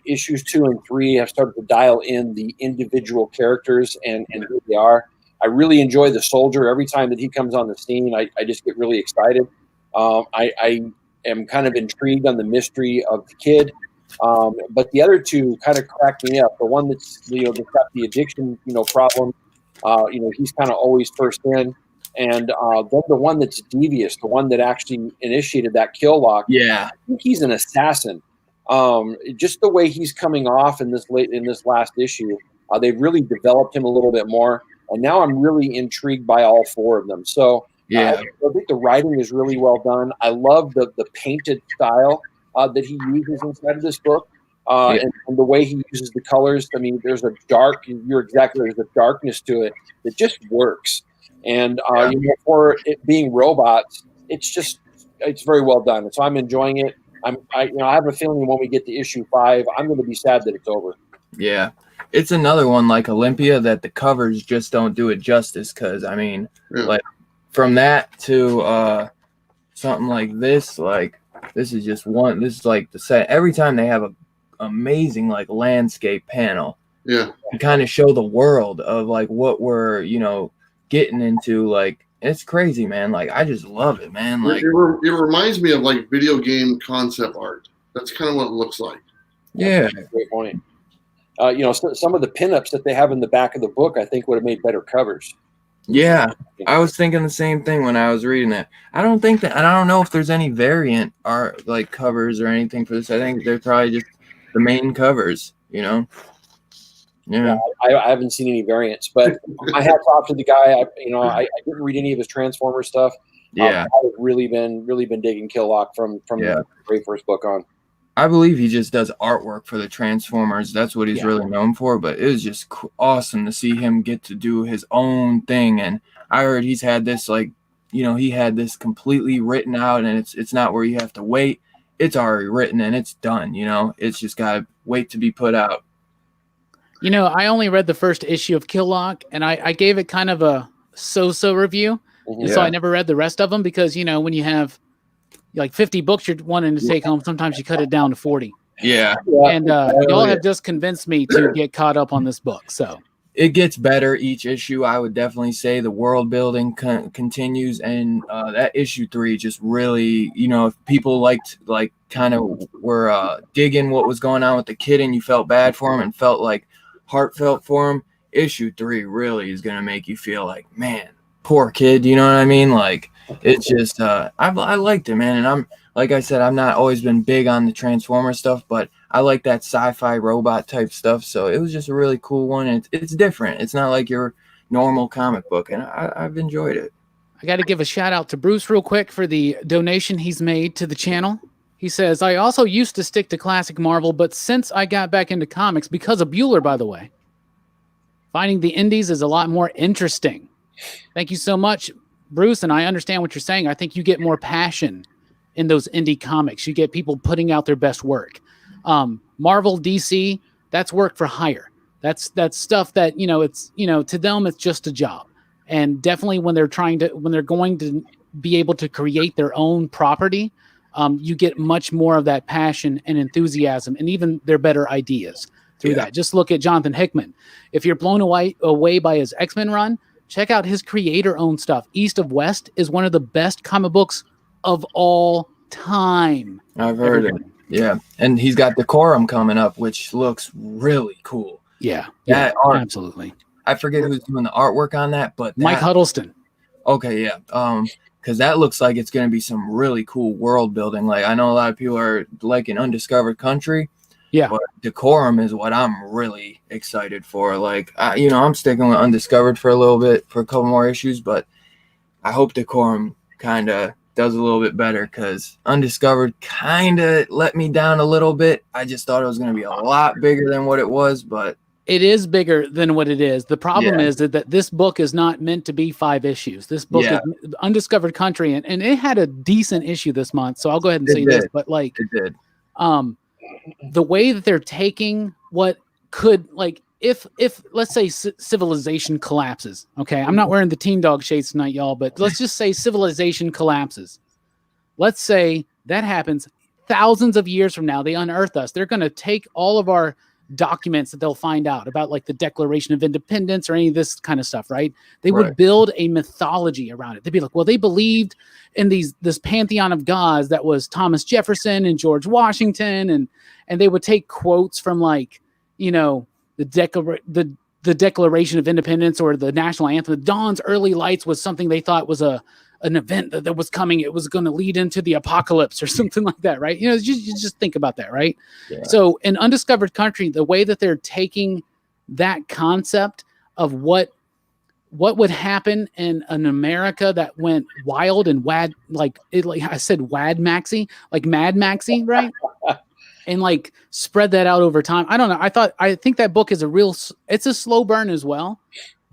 issues 2 and 3 have started to dial in the individual characters and who they are. I really enjoy the soldier. Every time that he comes on the scene, I just get really excited. I am kind of intrigued on the mystery of the kid, but the other two kind of cracked me up. The one that's that's got the addiction problem, he's kind of always first in, and then the one that's devious, the one that actually initiated that kill lock. Yeah, I think he's an assassin. Just the way he's coming off in this last issue, they've really developed him a little bit more, and now I'm really intrigued by all 4 of them. So. Yeah, I think the writing is really well done. I love the painted style that he uses inside of this book, and the way he uses the colors. I mean, there's a darkness to it that just works. And for it being robots, it's very well done. And so I'm enjoying it. I have a feeling when we get to issue 5, I'm going to be sad that it's over. Yeah, it's another one like Olympia that the covers just don't do it justice. Because I mean, like. From that to something like this is just one. This is like the set. Every time they have a amazing like landscape panel, to kind of show the world of like what we're getting into. Like it's crazy, man. Like I just love it, man. Like it reminds me of like video game concept art. That's kind of what it looks like. Yeah, that's a great point. Some of the pinups that they have in the back of the book, I think would have made better covers. Yeah, I was thinking the same thing when I was reading that. I don't know if there's any variant art like covers or anything for this. I think they're probably just the main covers, Yeah, I haven't seen any variants, but my hat's off to the guy. I didn't read any of his Transformers stuff. Yeah, I've really been digging Killlock from the very first book on. I believe he just does artwork for the Transformers. That's what he's really known for. But it was just awesome to see him get to do his own thing. And I heard he's had this he had this completely written out, and it's not where you have to wait. It's already written and it's done. It's just got to wait to be put out. I only read the first issue of Killlock, and I gave it kind of a so-so review. And so I never read the rest of them because, when you have like 50 books you're wanting to take home, sometimes you cut it down to 40. Yeah. And y'all have just convinced me to get caught up on this book. So it gets better each issue. I would definitely say the world building continues, and that issue 3 just really, if people were digging what was going on with the kid and you felt bad for him and felt like heartfelt for him, issue 3 really is going to make you feel like, man, poor kid. You know what I mean? Like, it's just I liked it, man. And I'm like I said, I've not always been big on the Transformer stuff, but I like that sci-fi robot type stuff. So it was just a really cool one. And it's different. It's not like your normal comic book, and I've enjoyed it. I got to give a shout out to Bruce real quick for the donation he's made to the channel. He says, I also used to stick to classic Marvel, but since I got back into comics, because of Bueller, by the way, finding the indies is a lot more interesting. Thank you so much, Bruce, and I understand what you're saying. I think you get more passion in those indie comics. You get people putting out their best work. Marvel, DC, that's work for hire. That's stuff that, it's, to them, it's just a job. And definitely when they're going to be able to create their own property, you get much more of that passion and enthusiasm and even their better ideas through that. Just look at Jonathan Hickman. If you're blown away by his X-Men run, check out his creator-owned stuff. East of West is one of the best comic books of all time. I've heard it. Yeah. And he's got Decorum coming up, which looks really cool. Yeah. That art, absolutely. I forget who's doing the artwork on that, but Mike Huddleston. Okay, yeah. Because that looks like it's going to be some really cool world building. Like, I know a lot of people are liking Undiscovered Country. Yeah. But Decorum is what I'm really excited for. Like, I'm sticking with Undiscovered for a little bit, for a couple more issues, but I hope Decorum kind of does a little bit better, because Undiscovered kind of let me down a little bit. I just thought it was going to be a lot bigger than what it was, but it is bigger than what it is. The problem is that this book is not meant to be 5 issues. This book is Undiscovered Country, and it had a decent issue this month. So I'll go ahead and say this, but like, it did. The way that they're taking what could, like, if let's say civilization collapses. Okay, I'm not wearing the Teen Dog shades tonight, y'all, but let's just say civilization collapses. Let's say that happens thousands of years from now. They unearth us. They're going to take all of our documents that they'll find out about, like the Declaration of Independence or any of this kind of stuff, right? They would build a mythology around it. They'd be like, well, they believed in this pantheon of gods that was Thomas Jefferson and George Washington, and they would take quotes from, like, the Declaration of Independence or the national anthem. Dawn's early lights was something they thought was an event that was coming. It was going to lead into the apocalypse or something like that, right? You just think about that, right? Yeah. So in Undiscovered Country, the way that they're taking that concept of what would happen in an America that went wild and Mad Maxi, right? And like spread that out over time. I don't know. I think that book is it's a slow burn as well.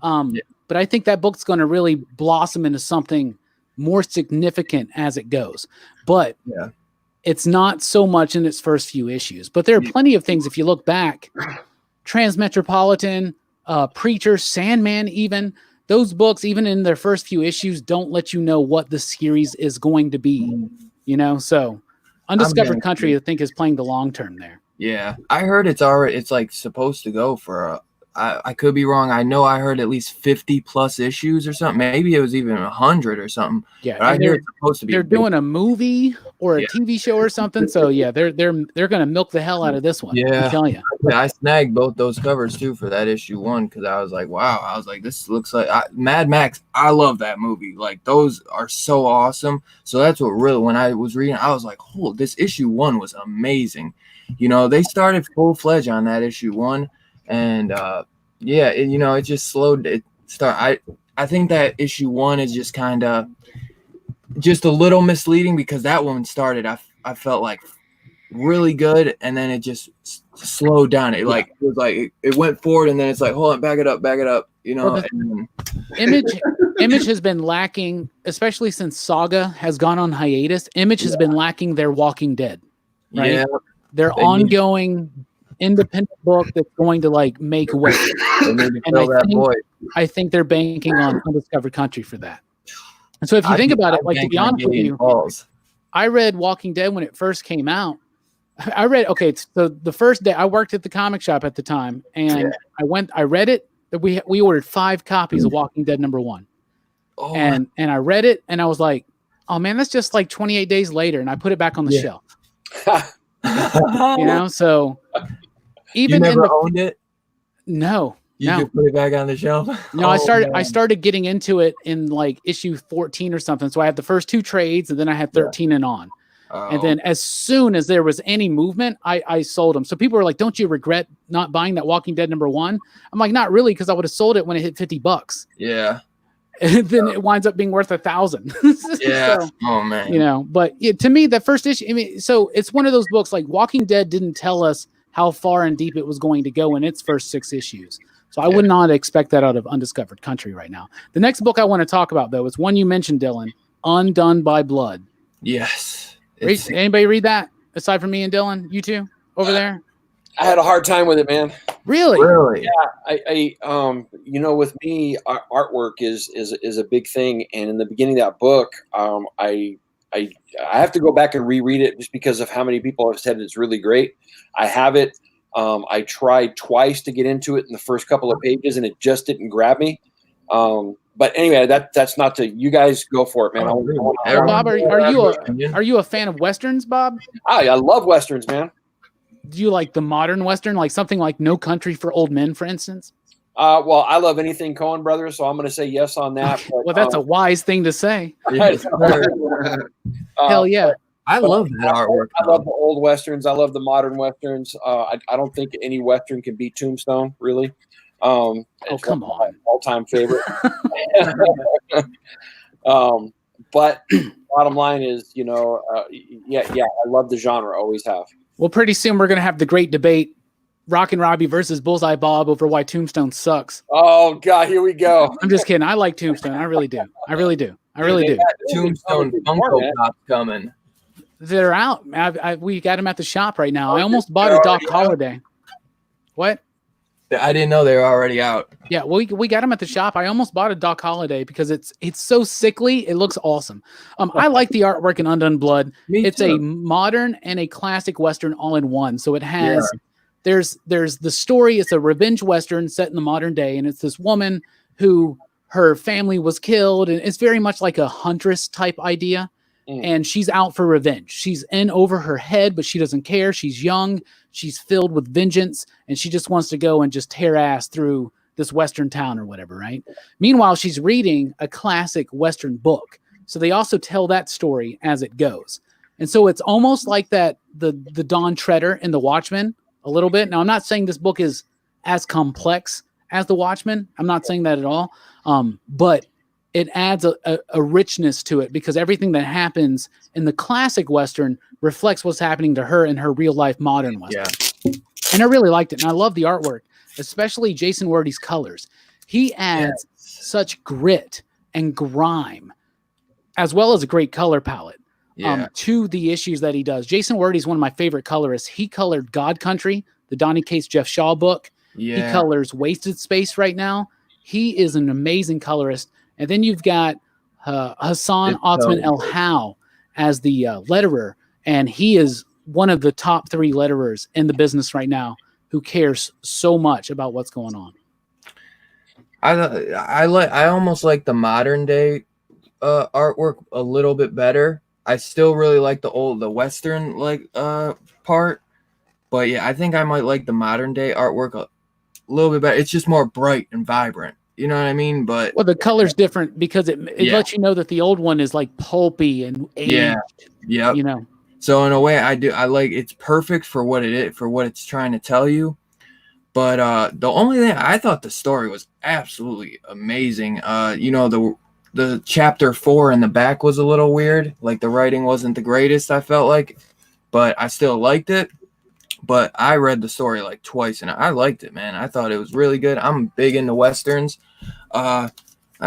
But I think that book's going to really blossom into something more significant as it goes. But it's not so much in its first few issues. But there are plenty of things, if you look back, Transmetropolitan, Preacher, Sandman, even those books, even in their first few issues, don't let you know what the series is going to be, so Undiscovered Country, I think, is playing the long term there. Yeah, I heard it's like supposed to go for I could be wrong. I know I heard at least 50 plus issues or something. Maybe it was even 100 or something. Yeah, but I hear it's supposed to be. They're doing a movie or a TV show or something. So yeah, they're going to milk the hell out of this one. Yeah, I'm telling you. I snagged both those covers too for that issue 1 because I was like, wow. I was like, this looks like Mad Max. I love that movie. Like, those are so awesome. So that's what really, when I was reading, I was like, oh, this issue 1 was amazing. They started full fledged on that issue 1. And it just slowed it. I think that issue 1 is just kind of just a little misleading because that one started. I felt like really good, and then it just slowed down. It was like it went forward, and then it's like, hold on, back it up. Well, Image has been lacking, especially since Saga has gone on hiatus. Image has been lacking their Walking Dead, right? Yeah, their ongoing independent book that's going to like make way. And I think they're banking on Undiscovered Country for that. And so if you think about it, like, to be honest with you, I read Walking Dead when it first came out. So the first day I worked at the comic shop at the time, and I read it. We ordered 5 copies of Walking Dead #1. Oh, and I read it, and I was like, oh man, that's just like 28 days later. And I put it back on the shelf. So even you never owned it? No. You just put it back on the shelf? No, I started getting into it in like issue 14 or something. So I had the first 2 trades, and then I had 13 and on. Oh. And then as soon as there was any movement, I sold them. So people were like, don't you regret not buying that Walking Dead #1? I'm like, not really, because I would have sold it when it hit $50. Yeah. And then it winds up being worth $1,000. Yeah. So, oh man. But to me, that first issue, so it's one of those books, like Walking Dead didn't tell us how far and deep it was going to go in its first 6 issues. So I would not expect that out of Undiscovered Country right now. The next book I want to talk about, though, is one you mentioned, Dylan, Undone by Blood. Yes. Anybody read that aside from me and Dylan? You two over there? I had a hard time with it, man. Really? Really? I you know, with me, artwork is a big thing, and in the beginning of that book, I have to go back and reread it just because of how many people have said it's really great. I have it. I tried twice to get into it in the first couple of pages, and it just didn't grab me. But anyway, that's not to you guys. Go for it, man. Bob, are you a fan of westerns, Bob? I love westerns, man. Do you like the modern western, like something like No Country for Old Men, for instance? Well, I love anything Coen Brothers, so I'm going to say yes on that. But, well, that's a wise thing to say. Yes, Hell yeah. I love that artwork. I love the old westerns. I love the modern westerns. I don't think any western can beat Tombstone, really. Oh, come on. All-time favorite. But bottom line is, you know, yeah, I love the genre. Always have. Well, pretty soon we're going to have the great debate, Rockin Robbie versus Bullseye Bob, over why Tombstone sucks. Oh, God, here we go. I'm just kidding. I like Tombstone. I really do. Tombstone Funko Pop coming. They're out. We got them at the shop right now. I almost bought a Doc Holliday. What? I didn't know they were already out. Yeah, we got them at the shop. I almost bought a Doc Holliday because it's so sickly. It looks awesome. I like the artwork in Undone Blood. It's a modern and a classic Western all in one. So it has there's the story. It's a revenge Western set in the modern day, and it's this woman who her family was killed, and it's very much like a huntress type idea. And she's out for revenge. She's in over her head, but she doesn't care. She's young. She's filled with vengeance, and she just wants to go and just tear ass through this Western town or whatever, right? Meanwhile, she's reading a classic Western book. So they also tell that story as it goes. And so it's almost like that the Dawn Treader in The Watchmen a little bit. Now, I'm not saying this book is as complex as The Watchmen. I'm not saying that at all. But it adds a richness to it because everything that happens in the classic Western reflects what's happening to her in her real life modern Western. Yeah. And I really liked it. And I love the artwork, especially Jason Wordie's colors. He adds such grit and grime, as well as a great color palette to the issues that he does. Jason Wordie is one of my favorite colorists. He colored God Country, the Donny Cates Jeff Shaw book. Yeah. He colors Wasted Space right now. He is an amazing colorist. And then you've got Hassan Othman El Howe as the letterer, and he is one of the top 3 letterers in the business right now who cares so much about what's going on. I almost like the modern day artwork a little bit better. I still really like the Western part, but yeah, I think I might like the modern day artwork a little bit better. It's just more bright and vibrant. You know what I mean? But the color's different because it lets you know that the old one is like pulpy and aged. Yeah. You know. So in a way, I like it's perfect for what it is, for what it's trying to tell you. But the only thing I thought the story was absolutely amazing. The chapter 4 in the back was a little weird. Like the writing wasn't the greatest, I felt like, but I still liked it. But I read the story like twice, and I liked it, man. I thought it was really good. I'm big into Westerns. I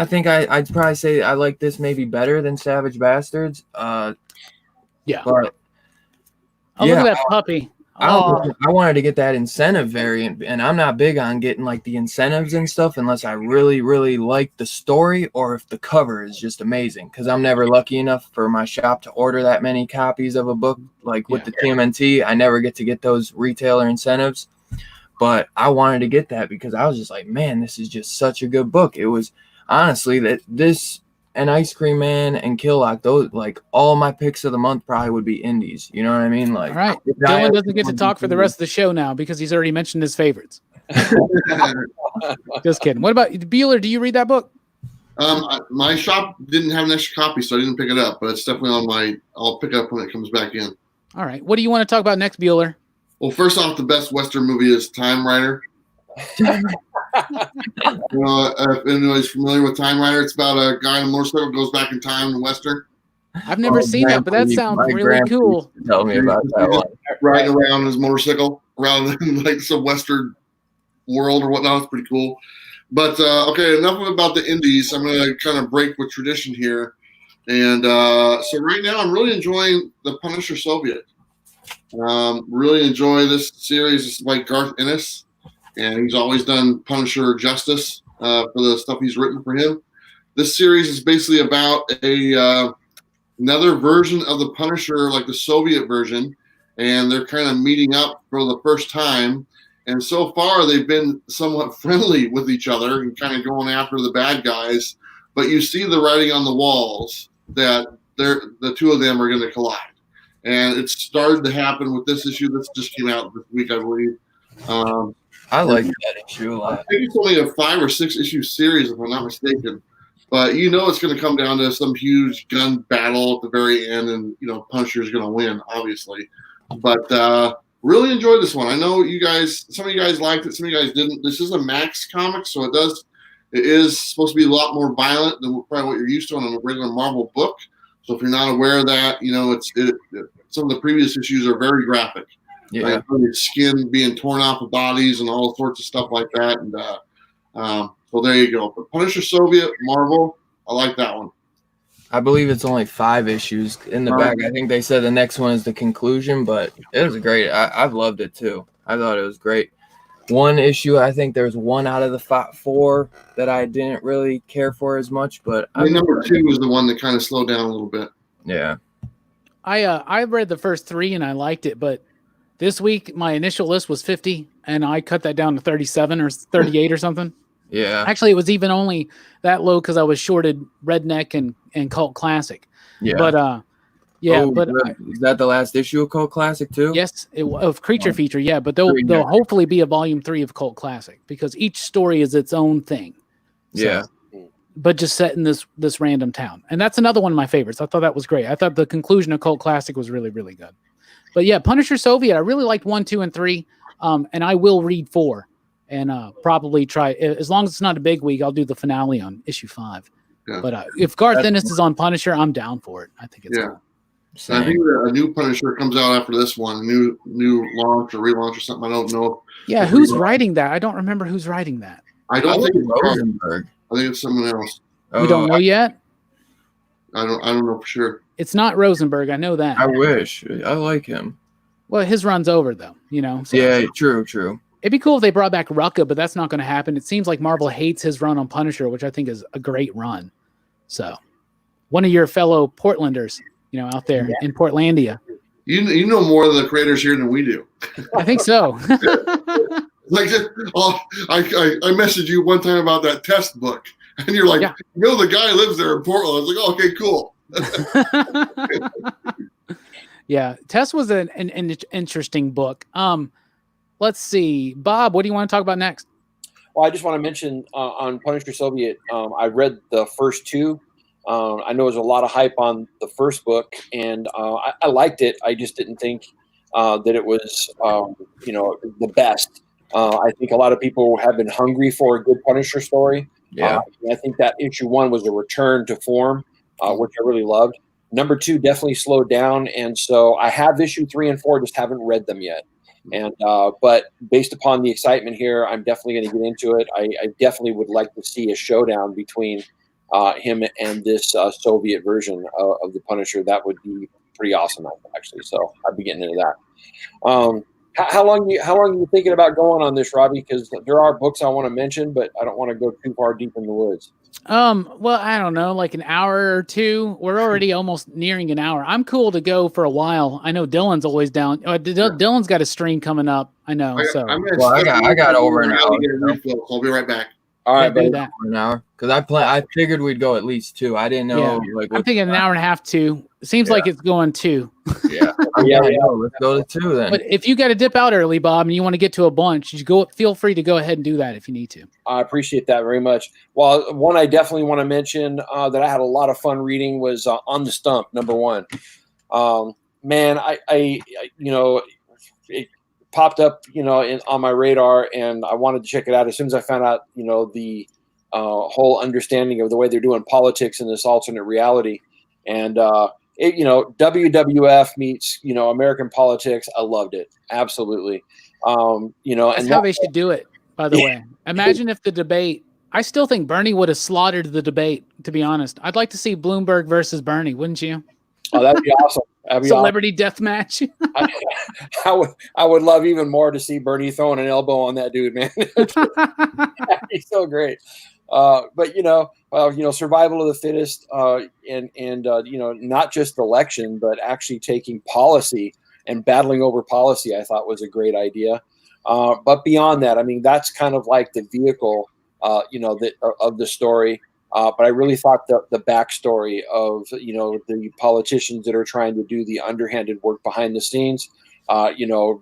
think I'd probably say I like this maybe better than Savage Bastards. But look at that puppy. I wanted to get that incentive variant, and I'm not big on getting like the incentives and stuff unless I really, really like the story or if the cover is just amazing. Because I'm never lucky enough for my shop to order that many copies of a book. Like with the TMNT, I never get to get those retailer incentives. But I wanted to get that because I was just like, man, this is just such a good book. It was honestly that this and Ice Cream Man and Kill Lock, those like all my picks of the month probably would be indies. You know what I mean? Like, all right. Dylan doesn't get to talk for the rest of the show now because he's already mentioned his favorites. Just kidding. What about Bueller? Do you read that book? My shop didn't have an extra copy, so I didn't pick it up. But it's definitely on I'll pick it up when it comes back in. All right. What do you want to talk about next, Bueller? Well, first off, the best Western movie is Time Rider. If anybody's familiar with Time Rider, it's about a guy on a motorcycle goes back in time in Western. I've never seen that, but that sounds really cool. Tell me about that one. Riding around his motorcycle around in like some Western world or whatnot. It's pretty cool. But okay, enough about the indies. I'm going to kind of break with tradition here. And so right now I'm really enjoying The Punisher Soviet. Really enjoy this series. It's by Garth Ennis. and he's always done Punisher justice for the stuff he's written for him. This series is basically about another version of the Punisher, like the Soviet version, and they're kind of meeting up for the first time. And so far, they've been somewhat friendly with each other and kind of going after the bad guys. But you see the writing on the walls that the two of them are going to collide. And it started to happen with this issue. This just came out this week, I believe. I like that issue a I lot. think it's only a 5 or 6 issue series, if I'm not mistaken. But you know it's going to come down to some huge gun battle at the very end, and Punisher's going to win, obviously. But really enjoyed this one. I know some of you guys liked it, some of you guys didn't. This is a Max comic, so it is supposed to be a lot more violent than probably what you're used to on a regular Marvel book. So if you're not aware of that, some of the previous issues are very graphic. Yeah. Like skin being torn off of bodies and all sorts of stuff like that. And so there you go. But Punisher Soviet, Marvel, I like that one. I believe it's only 5 issues in the back. I think they said the next one is the conclusion, but it was great. I've loved it too. I thought it was great. One issue, I think there's one out of the 4 that I didn't really care for as much, but number 2 was the one that kind of slowed down a little bit. Yeah. I read the first 3 and I liked it, but this week my initial list was 50 and I cut that down to 37 or 38 or something. Yeah. Actually, it was even only that low because I was shorted Redneck and Cult Classic. Yeah. But is that the last issue of Cult Classic too? yes, of Creature Feature, yeah. But there'll hopefully be a volume 3 of Cult Classic because each story is its own thing. So, yeah. But just set in this random town, and that's another one of my favorites. I thought that was great. I thought the conclusion of Cult Classic was really, really good. But yeah, Punisher Soviet, I really liked 1, 2, and 3, and I will read 4. And probably try, as long as it's not a big week, I'll do the finale on issue 5. Yeah. But if Garth Ennis is on Punisher, I'm down for it. I think it's cool. I think a new Punisher comes out after this one, a new launch or relaunch or something. I don't know. Yeah, who's writing that? I don't remember who's writing that. I don't think it's Rosenberg. I think it's someone else. We don't know yet. I don't know for sure. It's not Rosenberg. I know that. I wish. I like him. Well, his run's over though. So. Yeah, true. It'd be cool if they brought back Rucka, but that's not going to happen. It seems like Marvel hates his run on Punisher, which I think is a great run. So, one of your fellow Portlanders, out there in Portlandia. You know more of the creators here than we do. I think so. Like, I messaged you one time about that test book, and you're like, the guy lives there in Portland. I was like, oh, okay, cool. Yeah, Test was an interesting book. Let's see. Bob, what do you want to talk about next? Well, I just want to mention on Punisher Soviet, I read the first 2. I know there's a lot of hype on the first book, and I liked it. I just didn't think that it was, the best. I think a lot of people have been hungry for a good Punisher story. Yeah. I think that issue 1 was a return to form, which I really loved. Number 2 definitely slowed down, and so I have issue 3 and 4, just haven't read them yet. And but based upon the excitement here, I'm definitely going to get into it. I definitely would like to see a showdown between him and this Soviet version of the Punisher. That would be pretty awesome, actually. So I'd be getting into that. How long are you thinking about going on this, Robbie? Because there are books I want to mention, but I don't want to go too far deep in the woods. Well, I don't know, like an hour or 2. We're already almost nearing an hour. I'm cool to go for a while. I know Dylan's always down. Dylan's got a stream coming up. I know. I got over an hour. I'll be right back. All right, do that. An hour, because I figured we'd go at least 2. I didn't know. I'm thinking an hour and a half, 2. It seems like it's going 2. Yeah. Let's go to 2 then. But if you got to dip out early, Bob, and you want to get to a bunch, feel free to go ahead and do that if you need to. I appreciate that very much. Well, one I definitely want to mention that I had a lot of fun reading was On the Stump, number 1. Man, I it popped up, on my radar, and I wanted to check it out as soon as I found out, the whole understanding of the way they're doing politics in this alternate reality. And, WWF meets, American politics. I loved it. Absolutely. That's how they should do it, by the way. Imagine if the debate, I still think Bernie would have slaughtered the debate, to be honest. I'd like to see Bloomberg versus Bernie, wouldn't you? Oh, that'd be awesome. That'd be Celebrity death match. I would love even more to see Bernie throwing an elbow on that dude, man. That'd be so great. But survival of the fittest, and not just election, but actually taking policy and battling over policy, I thought was a great idea. But beyond that, I mean, that's kind of like the vehicle, of the story. But I really thought the backstory of, the politicians that are trying to do the underhanded work behind the scenes,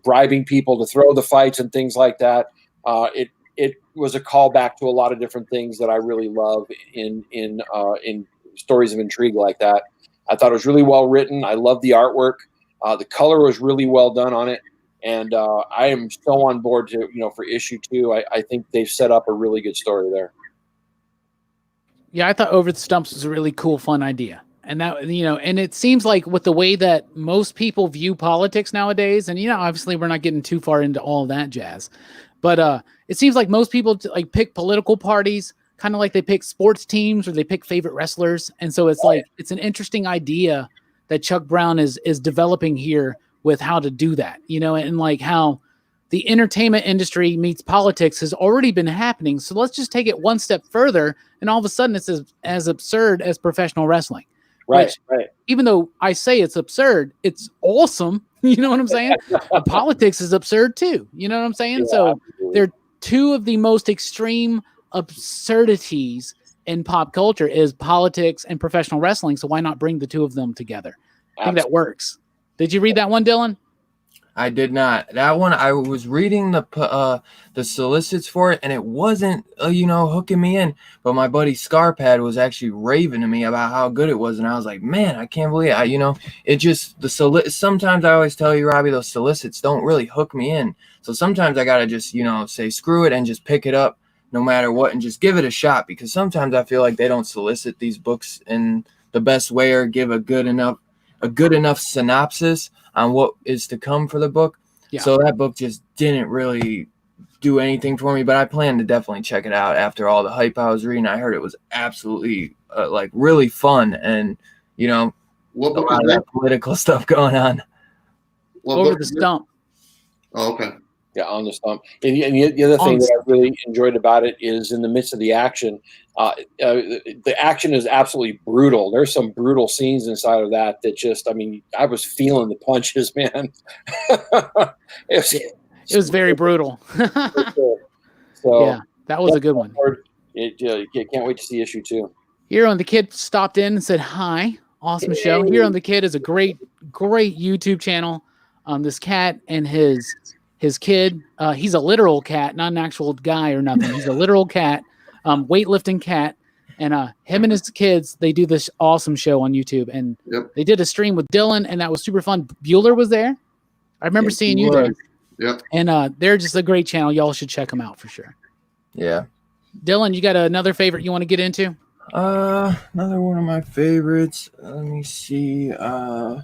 bribing people to throw the fights and things like that. It was a callback to a lot of different things that I really love in stories of intrigue like that. I thought it was really well written. I love the artwork. The color was really well done on it. And I am so on board to, for issue 2. I think they've set up a really good story there. Yeah, I thought Over the Stumps was a really cool, fun idea. And that, and it seems like with the way that most people view politics nowadays, and, obviously we're not getting too far into all that jazz, but it seems like most people like pick political parties, kind of like they pick sports teams or they pick favorite wrestlers. And so it's like, it's an interesting idea that Chuck Brown is developing here with how to do that, and like how the entertainment industry meets politics has already been happening. So let's just take it one step further. And all of a sudden it's as absurd as professional wrestling. Right. Even though I say it's absurd, it's awesome. You know what I'm saying? Politics is absurd too. You know what I'm saying? Yeah, so absolutely. they're two of the most extreme absurdities in pop culture is politics and professional wrestling. So why not bring the two of them together? I think that works. Did you read that one, Dylan? I did not. That one, I was reading the solicits for it, and it wasn't, hooking me in. But my buddy Scarpad was actually raving to me about how good it was, and I was like, man, I can't believe it. It just sometimes I always tell you, Robbie, those solicits don't really hook me in. So sometimes I gotta just, say screw it and just pick it up no matter what and just give it a shot, because sometimes I feel like they don't solicit these books in the best way or give a good enough synopsis on what is to come for the book. Yeah. So that book just didn't really do anything for me, but I plan to definitely check it out after all the hype I was reading. I heard it was absolutely really fun, and what book a lot of that political stuff going on. Over the Stump. Oh, okay. Yeah, On the Stump. And the other thing that I really enjoyed about it is in the midst of the action, the action is absolutely brutal. There's some brutal scenes inside of that just, I was feeling the punches, man. it was very brutal. So yeah, that was a good one. Can't wait to see issue 2. Here on the Kid stopped in and said, hi, awesome show. Here on the Kid is a great YouTube channel. This cat and his kid, he's a literal cat, not an actual guy or nothing. He's a literal cat, weightlifting cat. And him and his kids, they do this awesome show on YouTube. And they did a stream with Dylan, and that was super fun. Bueller was there. I remember seeing you there. Yep. And they're just a great channel. Y'all should check them out for sure. Yeah. Dylan, you got another favorite you want to get into? Another one of my favorites. Let me see. I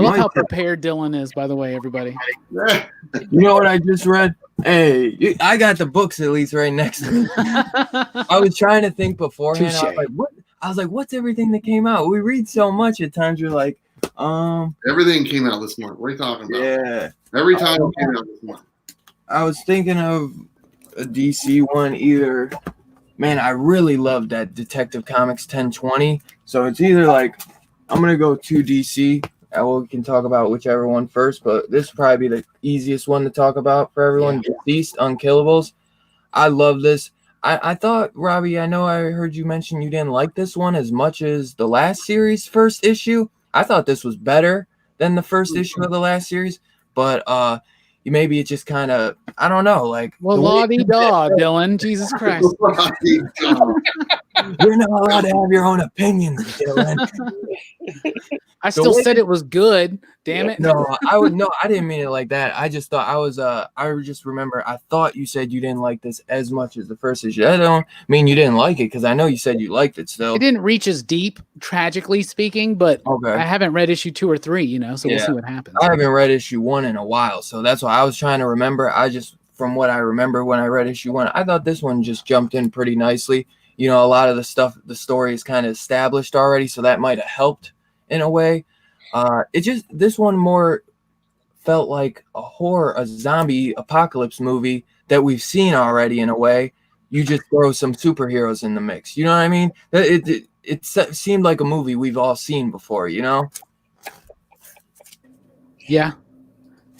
love how prepared Dylan is, by the way, everybody. You know what I just read? Hey, I got the books at least right next to me. I was trying to think beforehand. I was like, what? I was like, what's everything that came out? We read so much at times. You're like, everything came out this month. What are you talking about? Yeah. Every time it came out this month. I was thinking of a DC one either. Man, I really love that Detective Comics 1020. So it's either like, I'm going to go to DC. We can talk about whichever one first, but this will probably be the easiest one to talk about for everyone. Yeah. Deceased, Unkillables. I love this. I thought, Robbie, I know I heard you mention you didn't like this one as much as the last series first issue. I thought this was better than the first issue of the last series, but maybe it just kind of, I don't know, like. Well, la-di-da, Dylan, Jesus Christ. You're not allowed to have your own opinions, Dylan. I still said it was good. Damn it. No, I didn't mean it like that. I just thought I just remember I thought you said you didn't like this as much as the first issue. I don't mean you didn't like it, because I know you said you liked it still. It didn't reach as deep, tragically speaking, but I haven't read issue 2 or 3, so we'll see what happens. I haven't read issue 1 in a while, so that's why I was trying to remember. From what I remember when I read issue 1, I thought this one just jumped in pretty nicely. A lot of the story is kind of established already, so that might have helped in a way. This one more felt like a zombie apocalypse movie that we've seen already in a way. You just throw some superheroes in the mix. You know what I mean? It seemed like a movie we've all seen before, you know? Yeah.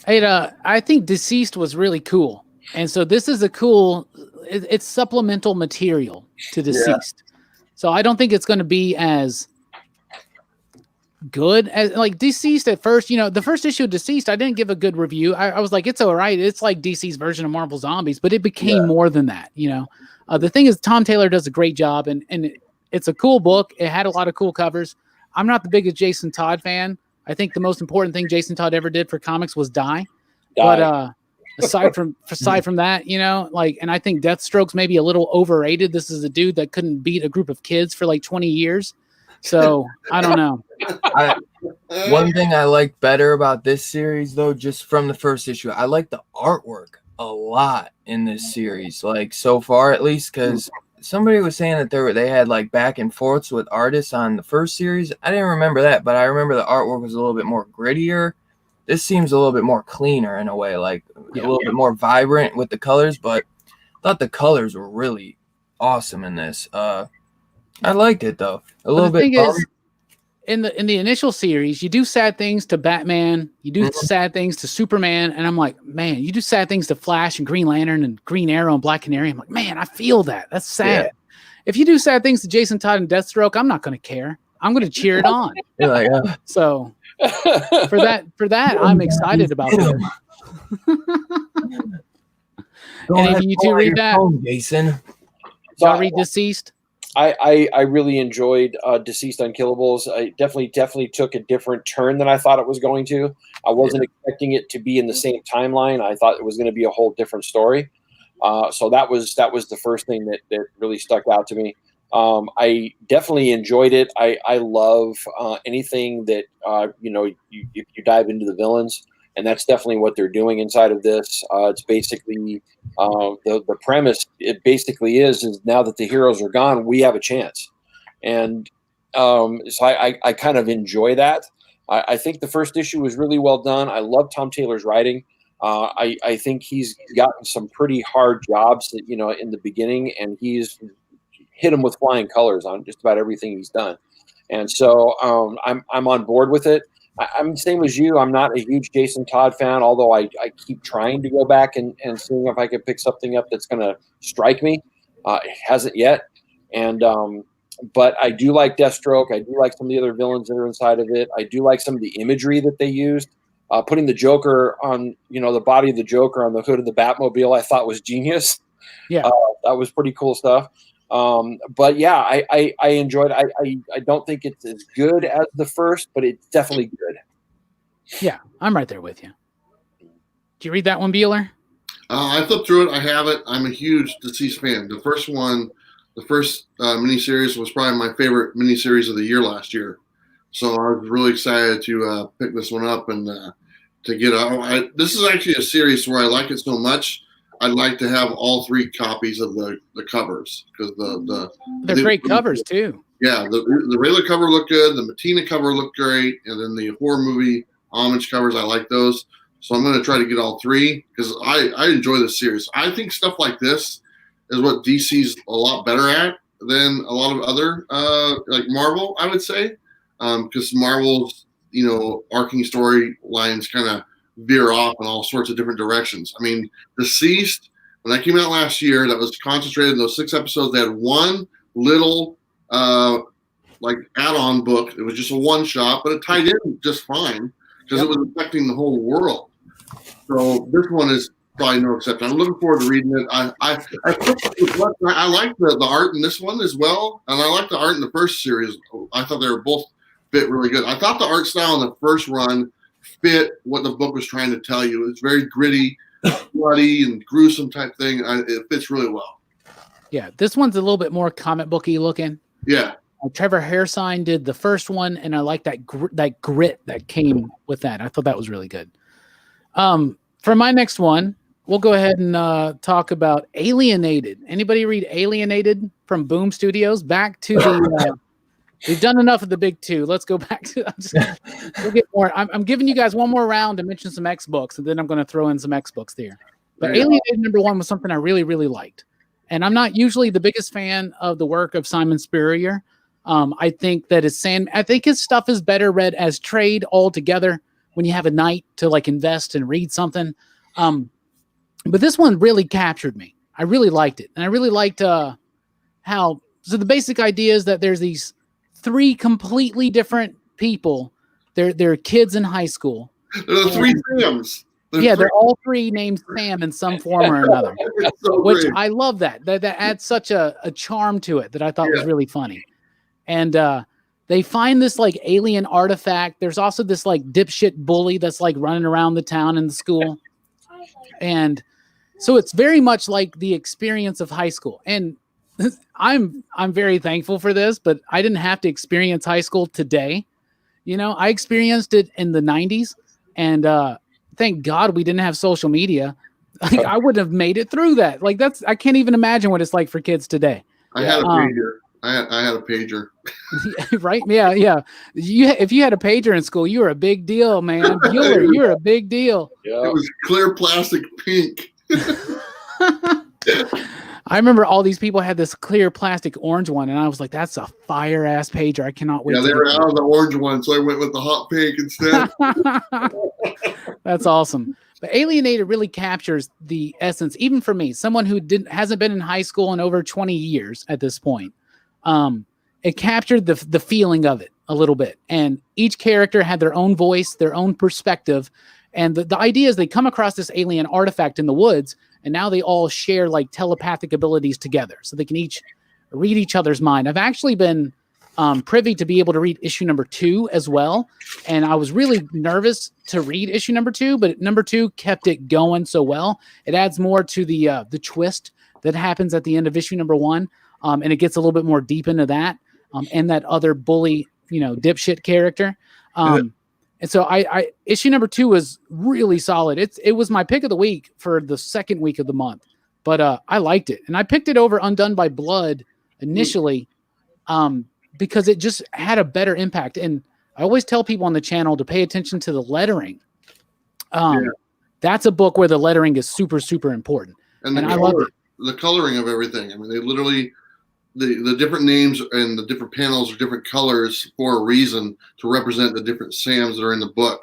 I think Deceased was really cool. And so this is it's supplemental material to Deceased. So I don't think it's going to be as good as like Deceased at first. The first issue of Deceased, I didn't give a good review. I was like, it's all right. It's like DC's version of Marvel Zombies, but it became more than that. The thing is, Tom Taylor does a great job, and it's a cool book. It had a lot of cool covers. I'm not the biggest Jason Todd fan. I think the most important thing Jason Todd ever did for comics was die. But aside from that, and I think Deathstroke's maybe a little overrated. This is a dude that couldn't beat a group of kids for like 20 years. So I don't know. One thing I like better about this series, though, just from the first issue, I like the artwork a lot in this series, like so far at least, because somebody was saying that they had like back and forths with artists on the first series. I didn't remember that, but I remember the artwork was a little bit more grittier. This seems a little bit more cleaner in a way, like a little bit more vibrant with the colors, but I thought the colors were really awesome in this. I liked it though. A little bit. In the initial series, you do sad things to Batman, you do sad things to Superman, and I'm like, man, you do sad things to Flash and Green Lantern and Green Arrow and Black Canary. I'm like, man, I feel that. That's sad. Yeah. If you do sad things to Jason Todd and Deathstroke, I'm not going to care. I'm going to cheer it on. So for that, I'm excited about it. Any of you two read that? Jason. Y'all read Deceased? I really enjoyed Deceased Unkillables. I definitely took a different turn than I thought it was going to. I wasn't expecting it to be in the same timeline. I thought it was going to be a whole different story. So that was the first thing that really stuck out to me. I definitely enjoyed it. I love anything that you dive into the villains, and that's definitely what they're doing inside of this. It's basically the premise. It basically is now that the heroes are gone, we have a chance, and so I kind of enjoy that. I think the first issue was really well done. I love Tom Taylor's writing. I think he's gotten some pretty hard jobs, in the beginning, and he's hit him with flying colors on just about everything he's done. And so I'm on board with it. I'm the same as you. I'm not a huge Jason Todd fan, although I keep trying to go back and seeing if I could pick something up that's going to strike me. It hasn't yet. And but I do like Deathstroke. I do like some of the other villains that are inside of it. I do like some of the imagery that they used. Putting the Joker on, the body of the Joker on the hood of the Batmobile, I thought was genius. Yeah, that was pretty cool stuff. But yeah, I enjoyed it. I don't think it's as good as the first, but it's definitely good. Yeah, I'm right there with you. Did you read that one, Bueller? I flipped through it. I have it. I'm a huge Deceased fan. The first miniseries was probably my favorite miniseries of the year last year. So I was really excited to pick this one up and to get out. This is actually a series where I like it so much. I'd like to have all 3 copies of the covers because they're great covers too. Yeah, the regular cover looked good, the Matina cover looked great, and then the horror movie homage covers, I like those. So I'm going to try to get all 3 because I enjoy this series. I think stuff like this is what DC's a lot better at than a lot of other like Marvel, I would say, because Marvel's arcing storylines kind of veer off in all sorts of different directions. I mean, Deceased, when that came out last year, that was concentrated in those 6 episodes. They had one little like add-on book. It was just a one-shot, but it tied in just fine because it was affecting the whole world. So this one is probably no exception. I'm looking forward to reading it. I like the art in this one as well, and I like the art in the first series. I thought they were both fit really good. I thought the art style in the first run fit what the book was trying to tell you. It's very gritty, bloody, and gruesome type thing. It fits really well. Yeah, this one's a little bit more comic booky looking. Yeah. Trevor Hairsine did the first one, and I like that grit that came with that. I thought that was really good. For my next one, we'll go ahead and talk about Alienated. Anybody read Alienated from Boom Studios? Back to We've done enough of the big two. Let's go back to. We'll get more. I'm giving you guys one more round to mention some X books, and then I'm going to throw in some X books there. But Alienated #1 was something I really, really liked, and I'm not usually the biggest fan of the work of Simon Spurrier. I think that I think his stuff is better read as trade altogether when you have a night to like invest and read something. But this one really captured me. I really liked it, and I really liked how. So the basic idea is that there's these 3 completely different people. They're kids in high school. There are 3 Sams. They're all 3 named Sam in some form or another. So which great. I love that adds such a charm to it that I thought was really funny. And they find this like alien artifact. There's also this like dipshit bully that's like running around the town and the school. And so it's very much like the experience of high school. And I'm very thankful for this, but I didn't have to experience high school today. You know, I experienced it in the 90s, and thank God we didn't have social media. Like, I wouldn't have made it through that. Like, I can't even imagine what it's like for kids today. I had a pager. I had a pager. Right? Yeah. If you had a pager in school, you were a big deal, man. You're a big deal. Yeah. It was clear plastic pink. I remember all these people had this clear plastic orange one, and I was like, that's a fire ass pager. I cannot wait. Yeah, they were out of the orange one, so I went with the hot pink instead. That's awesome. But Alienated really captures the essence, even for me, someone who hasn't been in high school in over 20 years at this point. It captured the feeling of it a little bit, and each character had their own voice, their own perspective. And the idea is they come across this alien artifact in the woods, and now they all share like telepathic abilities together, so they can each read each other's mind. I've actually been privy to be able to read issue #2 as well, and I was really nervous to read issue #2, but #2 kept it going so well. It adds more to the twist that happens at the end of issue #1, and it gets a little bit more deep into that, and that other bully, dipshit character. And so I issue #2 was really solid. It was my pick of the week for the second week of the month, but I liked it. And I picked it over Undone by Blood initially because it just had a better impact. And I always tell people on the channel to pay attention to the lettering. That's a book where the lettering is super, super important. And I love it. The coloring of everything. I mean, they literally... The different names and the different panels are different colors for a reason to represent the different Sams that are in the book.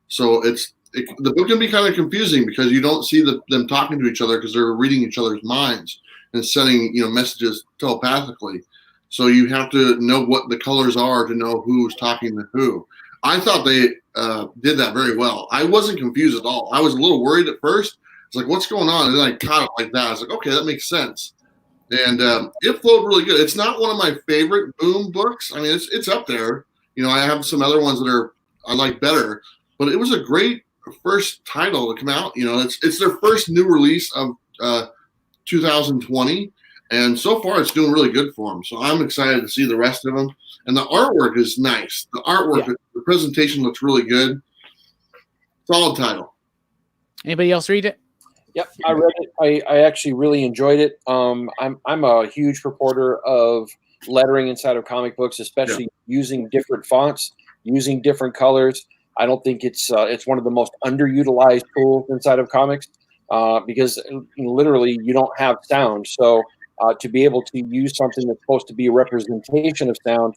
So the book can be kind of confusing because you don't see them talking to each other because they're reading each other's minds and sending messages telepathically. So you have to know what the colors are to know who's talking to who. I thought they did that very well. I wasn't confused at all. I was a little worried at first. It's like, what's going on? And then I caught it like that. I was like, okay, that makes sense. And it flowed really good. It's not one of my favorite Boom books. I mean, it's up there. I have some other ones that I like better. But it was a great first title to come out. It's their first new release of 2020. And so far, it's doing really good for them. So I'm excited to see the rest of them. And the artwork is nice. The artwork, the presentation looks really good. Solid title. Anybody else read it? Yep, I read it. I actually really enjoyed it. I'm a huge purporter of lettering inside of comic books, especially using different fonts, using different colors. I don't think it's one of the most underutilized tools inside of comics because literally you don't have sound. So to be able to use something that's supposed to be a representation of sound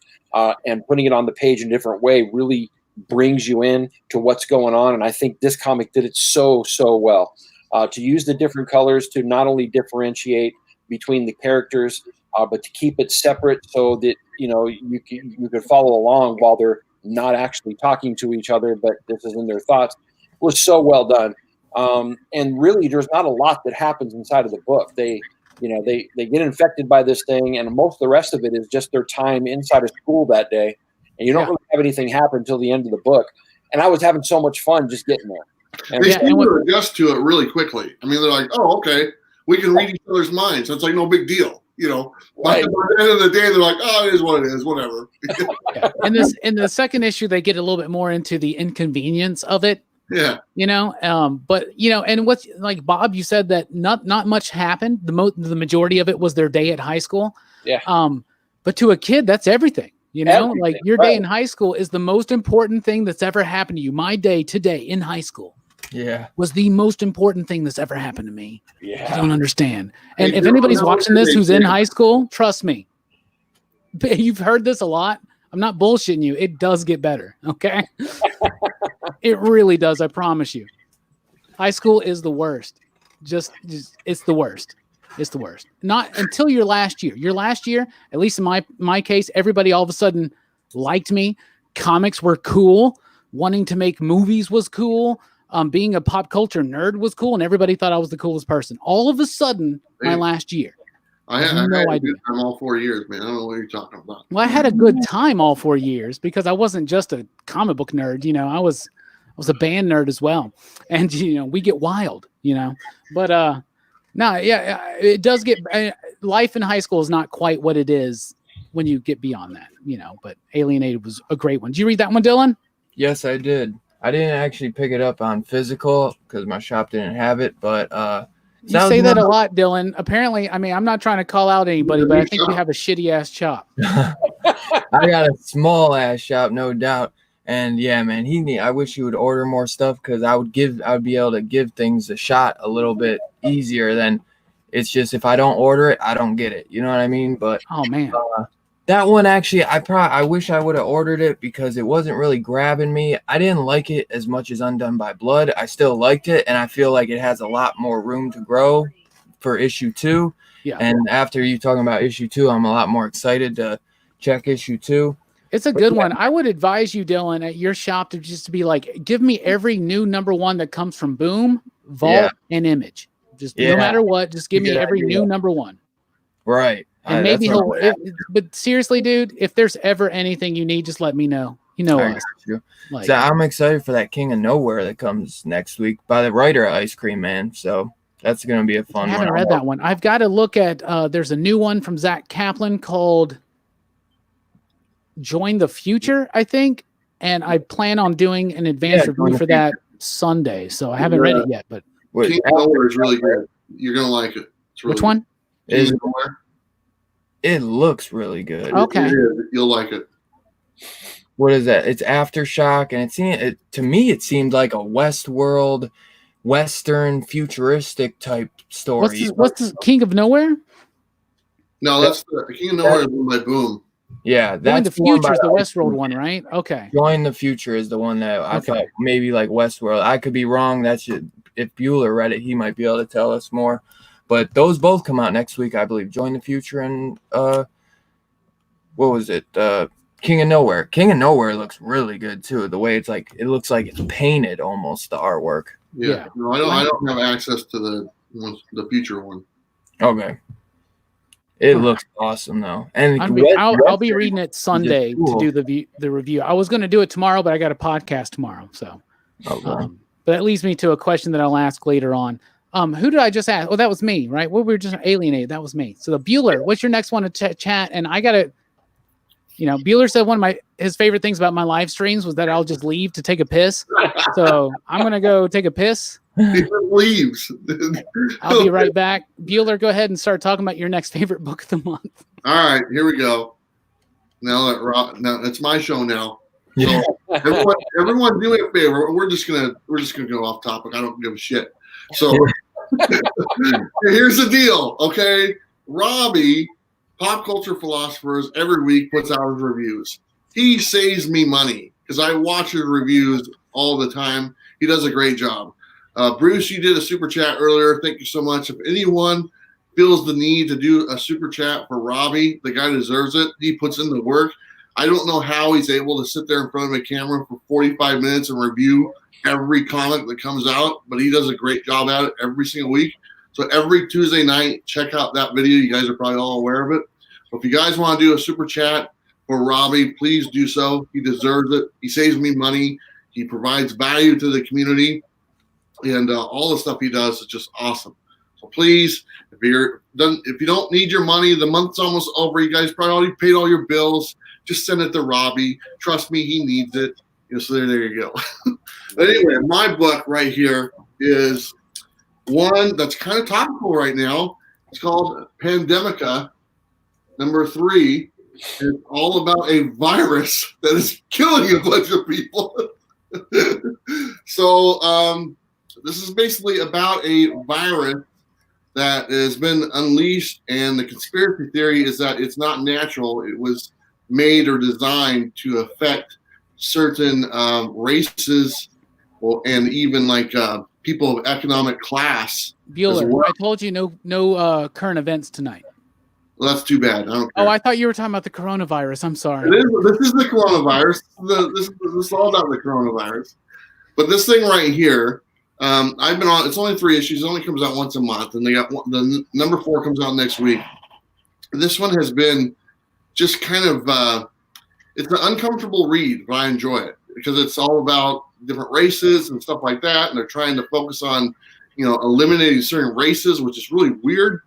and putting it on the page in a different way really brings you in to what's going on. And I think this comic did it so well. To use the different colors to not only differentiate between the characters, but to keep it separate so that you could follow along while they're not actually talking to each other, but this is in their thoughts, was so well done. And really, there's not a lot that happens inside of the book. They get infected by this thing, and most of the rest of it is just their time inside of school that day, and you don't really have anything happen until the end of the book. And I was having so much fun just getting there. And they seem to adjust to it really quickly. I mean, they're like, oh, okay, we can read each other's minds. So it's like no big deal, By the end of the day, they're like, oh, it is what it is, whatever. In the second issue, they get a little bit more into the inconvenience of it. Yeah. But and what's like Bob, you said that not much happened. The majority of it was their day at high school. Yeah. But to a kid, that's everything. You know, Everything, like your day right. in high school is the most important thing that's ever happened to you. My day today in high school was the most important thing that's ever happened to me. Yeah. You don't understand. And Hey, if Bill, anybody's how watching old are this they, who's in Jim? high school, trust me. You've heard this a lot. I'm not bullshitting you. It does get better. Okay. It really does. I promise you. High school is the worst. Just it's the worst. It's the worst. Not until your last year. Your last year, at least in my case, everybody all of a sudden liked me. Comics were cool. Wanting to make movies was cool. Being a pop culture nerd was cool, and everybody thought I was the coolest person. All of a sudden, my last year. I had No a idea. good time all 4 years, man. I don't know what you're talking about. Well, I had a good time all 4 years because I wasn't just a comic book nerd. You know, I was a band nerd as well. And, you know, we get wild, you know. But, no, yeah, it does get life in high school is not quite what it is when you get beyond that, you know. But Alienated was a great one. Did you read that one, Dylan? Yes, I did. I didn't actually pick it up on physical because my shop didn't have it, but you say that a lot, Dylan. Apparently, I mean, I'm not trying to call out anybody, but I think you have a shitty ass shop. I got a small ass shop, no doubt. And yeah, man, I wish he would order more stuff because I would be able to give things a shot a little bit easier than it's just if I don't order it, I don't get it. You know what I mean? But oh man, that one actually, I wish I would have ordered it because it wasn't really grabbing me. I didn't like it as much as Undone by Blood. I still liked it, and I feel like it has a lot more room to grow for issue 2. Yeah. And after you talking about issue 2, I'm a lot more excited to check issue 2. It's a good one. I would advise you, Dylan, at your shop to just be like, give me every new #1 that comes from Boom, Vault, and Image. Just no matter what, just give me every new #1. Right. And maybe but seriously, dude, if there's ever anything you need, just let me know. You know us. So I'm excited for that King of Nowhere that comes next week by the writer of Ice Cream Man. So that's going to be a fun one. I haven't read that one. I've got to look at, there's a new one from Zach Kaplan called Join the Future, I think. And I plan on doing an advanced review for that Sunday. So I haven't read it yet, but King of Nowhere is really good. You're going to like it. Which one? King of Nowhere. It looks really good. Okay. You'll like it. What is that? It's Aftershock, and to me it seemed like a Westworld, Western, futuristic type story. What's the King of Nowhere? No, that's the King of Nowhere is by Boom. Yeah, Join the Future is the Westworld one, right? Okay. Join the Future is the one that I thought maybe like Westworld. I could be wrong. If Bueller read it, he might be able to tell us more. But those both come out next week, I believe. Join the Future and what was it? King of Nowhere. King of Nowhere looks really good too. The way it looks like it's painted almost, the artwork. Yeah. No, I don't have access to the Future one. Okay. It looks awesome though. And I'll be reading it Sunday to do the review. I was going to do it tomorrow, but I got a podcast tomorrow. So, but that leads me to a question that I'll ask later on. Who did I just ask? Oh, that was me, right? We were just Alienated. That was me. So the Bueller, what's your next one to chat? And I got to, Bueller said one of his favorite things about my live streams was that I'll just leave to take a piss. So I'm going to go take a piss. He leaves. I'll be right back. Bueller, go ahead and start talking about your next favorite book of the month. All right, here we go. Now it's my show now. So everyone do me a favor. We're just gonna go off topic. I don't give a shit. So here's the deal, okay? Robbie, Pop Culture Philosophers, every week puts out his reviews. He saves me money because I watch his reviews all the time. He does a great job. Bruce, you did a super chat earlier. Thank you so much. If anyone feels the need to do a super chat for Robbie, the guy deserves it. He puts in the work. I don't know how he's able to sit there in front of a camera for 45 minutes and review every comic that comes out, but he does a great job at it every single week. So every Tuesday night, check out that video. You guys are probably all aware of it. So if you guys want to do a super chat for Robbie, please do so. He deserves it. He saves me money. He provides value to the community. And all the stuff he does is just awesome. So please, if you don't need your money, the month's almost over. You guys probably already paid all your bills. Just send it to Robbie. Trust me, he needs it. So there you go. But anyway, my book right here is one that's kind of topical right now. It's called Pandemica, #3. It's all about a virus that is killing a bunch of people. So this is basically about a virus that has been unleashed, and the conspiracy theory is that it's not natural. It was made or designed to affect certain races, and even like people of economic class. Bueller, well. I told you no current events tonight. Well, that's too bad. I don't care. Oh, I thought you were talking about the coronavirus. I'm sorry. This is the coronavirus. This is all about the coronavirus. But this thing right here, I've been on. It's only 3 issues. It only comes out once a month, and they got the number 4 comes out next week. This one has been just kind of it's an uncomfortable read, but I enjoy it because it's all about different races and stuff like that, and they're trying to focus on, eliminating certain races, which is really weird.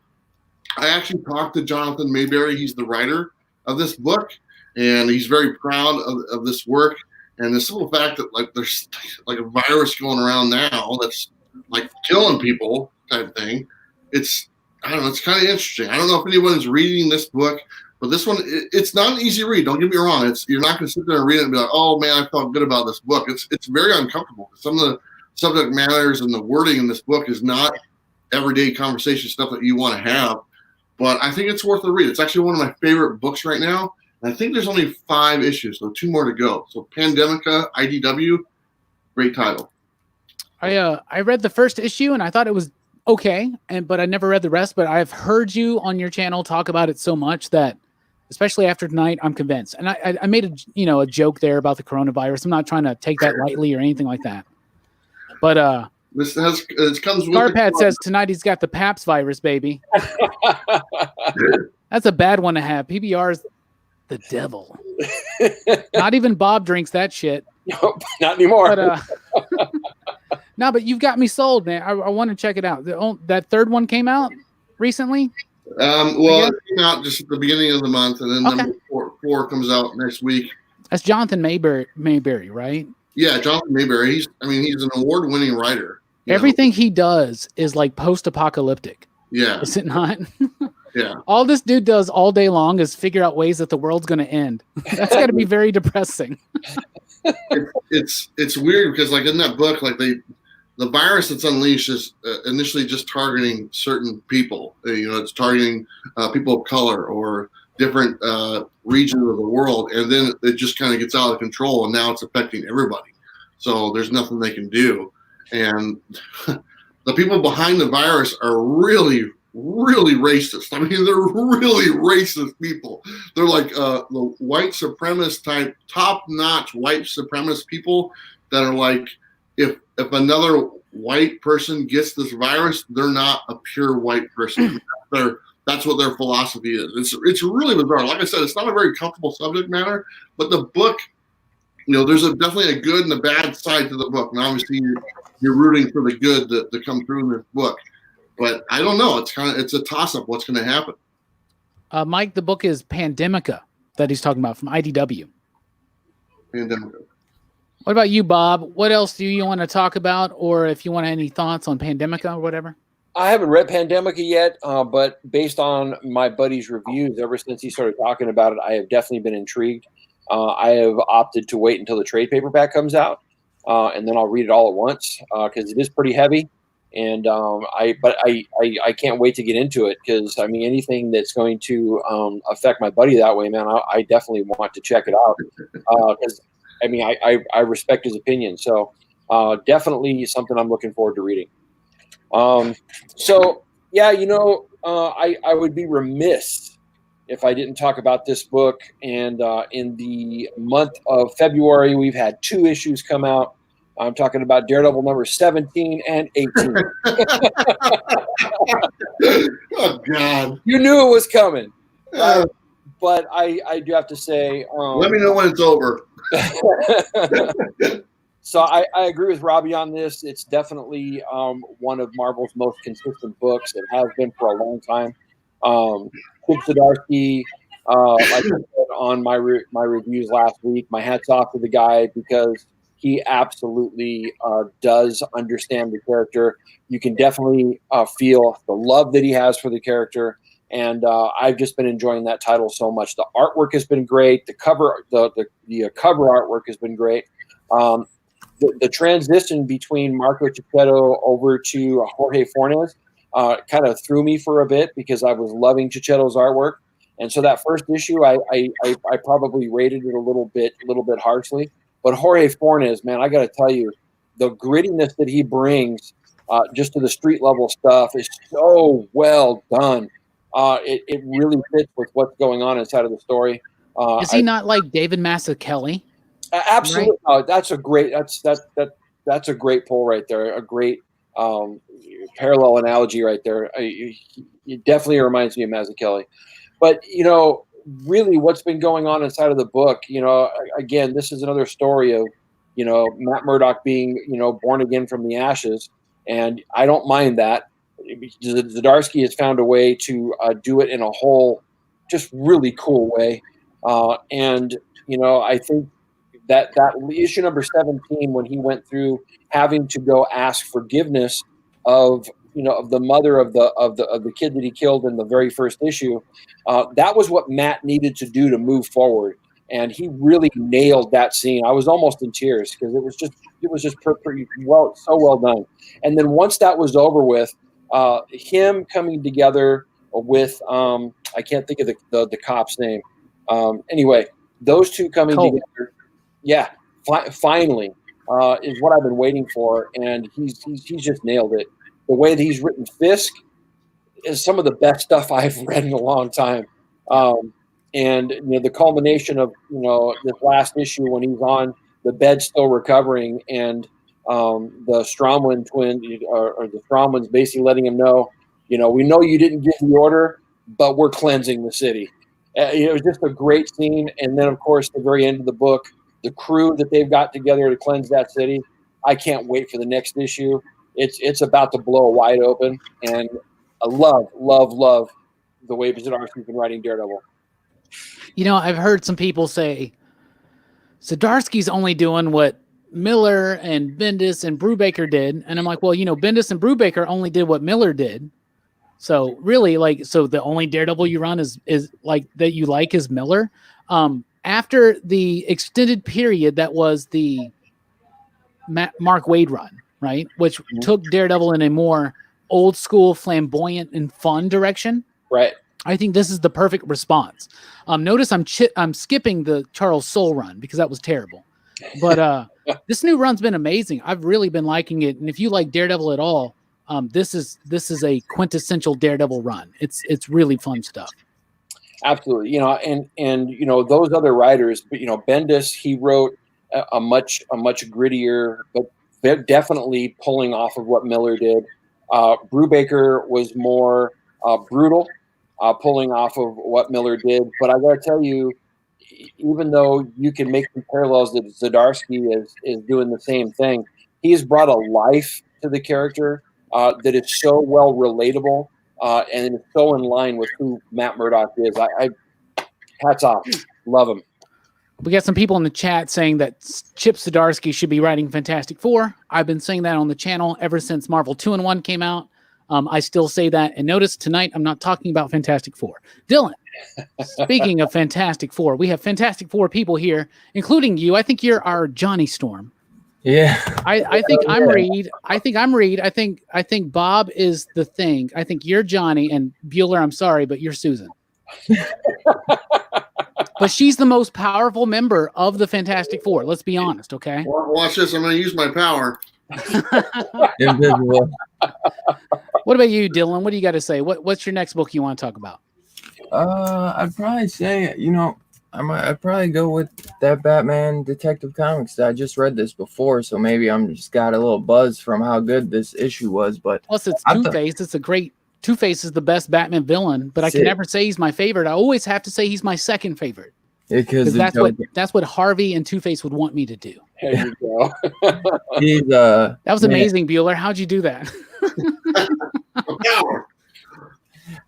I actually talked to Jonathan Mayberry. He's the writer of this book, and he's very proud of this work. And the simple fact that like there's like a virus going around now that's like killing people type thing, it's kind of interesting. I don't know if anyone's reading this book, but this one, it's not an easy read. Don't get me wrong. You're not going to sit there and read it and be like, oh man, I felt good about this book. It's very uncomfortable. Some of the subject matters and the wording in this book is not everyday conversation stuff that you want to have. But I think it's worth a read. It's actually one of my favorite books right now. And I think there's only 5 issues, so 2 more to go. So Pandemica, IDW, great title. I read the first issue and I thought it was okay, but I never read the rest. But I've heard you on your channel talk about it so much that, especially after tonight, I'm convinced. And I made a joke there about the coronavirus. I'm not trying to take that lightly or anything like that. But it comes with Carpad says tonight he's got the Paps virus, baby. That's a bad one to have. PBR's the devil. Not even Bob drinks that shit. Nope, not anymore. But, no, but you've got me sold, man. I want to check it out. That third one came out recently? It came out just at the beginning of the month, and then number 4 comes out next week. That's Jonathan Mayberry, right? Yeah, Jonathan Mayberry. He's an award-winning writer. Everything he does is like post-apocalyptic. Yeah. Is it not? Yeah. All this dude does all day long is figure out ways that the world's going to end. That's got to be very depressing. It's weird because like in that book, like the virus that's unleashed is initially just targeting certain people. It's targeting people of color or different regions of the world, and then it just kind of gets out of control, and now it's affecting everybody. So there's nothing they can do, and the people behind the virus are really, really racist. I mean, they're really racist people. They're like the white supremacist type, top-notch white supremacist people that are like, if another white person gets this virus, they're not a pure white person. That's what their philosophy is. It's really bizarre. Like I said, it's not a very comfortable subject matter, but the book, there's definitely a good and a bad side to the book. And obviously you're rooting for the good to come through in this book. But I don't know. It's a toss-up what's going to happen. Mike, the book is Pandemica that he's talking about from IDW. Pandemica. What about you, Bob? What else do you want to talk about, or if you want any thoughts on Pandemica or whatever? I haven't read Pandemica yet, but based on my buddy's reviews, ever since he started talking about it, I have definitely been intrigued. I have opted to wait until the trade paperback comes out, and then I'll read it all at once because it is pretty heavy. And I can't wait to get into it because anything that's going to affect my buddy that way, man, I definitely want to check it out because I respect his opinion. So definitely something I'm looking forward to reading. I would be remiss if I didn't talk about this book. And in the month of February, we've had 2 issues come out. I'm talking about Daredevil number 17 and 18. Oh, God. You knew it was coming. But I do have to say... let me know when it's over. So I agree with Robbie on this. It's definitely one of Marvel's most consistent books. It has been for a long time. Chip Zdarsky, like I said on my reviews last week, my hat's off to the guy because he absolutely does understand the character. You can definitely feel the love that he has for the character. And I've just been enjoying that title so much. The artwork has been great. The cover, the cover artwork has been great. The transition between Marco Checchetto over to Jorge Fornes kind of threw me for a bit because I was loving Checchetto's artwork, and so that first issue I probably rated it a little bit harshly. But Jorge Fornes, man, I got to tell you, the grittiness that he brings just to the street level stuff is so well done. It really fits with what's going on inside of the story. Is he not like David Mazzucchelli? Absolutely. Right? That's a great pull right there. A great parallel analogy right there. It definitely reminds me of Mazzucchelli. But really, what's been going on inside of the book? Again, this is another story of Matt Murdock being born again from the ashes, and I don't mind that. Zdarsky has found a way to do it in a whole, just really cool way, and I think that issue number 17, when he went through having to go ask forgiveness of the mother of the kid that he killed in the very first issue, that was what Matt needed to do to move forward, and he really nailed that scene. I was almost in tears because it was just pretty well, so well done. And then once that was over with, him coming together with I can't think of the cop's name. Anyway, those two coming together. Yeah, finally is what I've been waiting for, and he's just nailed it. The way that he's written Fisk is some of the best stuff I've read in a long time. And the culmination of this last issue when he's on the bed still recovering, and the Stromwin twin or the Stromwins basically letting him know, we know you didn't give the order, but we're cleansing the city. It was just a great scene, and then of course the very end of the book. The crew that they've got together to cleanse that city, I can't wait for the next issue. It's about to blow wide open, and I love the way Zdarsky's been writing Daredevil. I've heard some people say Zdarsky's only doing what Miller and Bendis and Brubaker did, and I'm like, well, Bendis and Brubaker only did what Miller did. So really, so the only Daredevil you run is like that you like is Miller. After the extended period that was the Mark Waid run, right, which took Daredevil in a more old school, flamboyant, and fun direction, right? I think this is the perfect response. Notice I'm skipping the Charles Soule run because that was terrible, but this new run's been amazing. I've really been liking it, and if you like Daredevil at all, this is a quintessential Daredevil run. It's really fun stuff. Absolutely, and those other writers, but Bendis, he wrote a much grittier, but definitely pulling off of what Miller did. Brubaker was more brutal, pulling off of what Miller did. But I got to tell you, even though you can make some parallels that Zdarsky is doing the same thing, he's brought a life to the character that is so well relatable. And it's so in line with who Matt Murdock is. I hats off. Love him. We got some people in the chat saying that Chip Zdarsky should be writing Fantastic Four. I've been saying that on the channel ever since Marvel 2-in-1 came out. I still say that. And notice tonight I'm not talking about Fantastic Four. Dylan, speaking of Fantastic Four, we have Fantastic Four people here, including you. I think you're our Johnny Storm. Yeah. I think I'm Reed. I think Bob is the Thing. I think you're Johnny, and Bueller, I'm sorry, but you're Susan. But she's the most powerful member of the Fantastic Four. Let's be honest, okay? Watch this. I'm going to use my power. Invisible. What about you, Dylan? What do you got to say? What's your next book you want to talk about? I'd probably say, I'd probably go with that Batman Detective Comics. I just read this before, so maybe I'm just got a little buzz from how good this issue was. But plus, it's Two-Face. It's a great. Two-Face is the best Batman villain, but I can never say he's my favorite. I always have to say he's my second favorite. Because that's what Harvey and Two-Face would want me to do. There you go. That was amazing, Bueller. How'd you do that?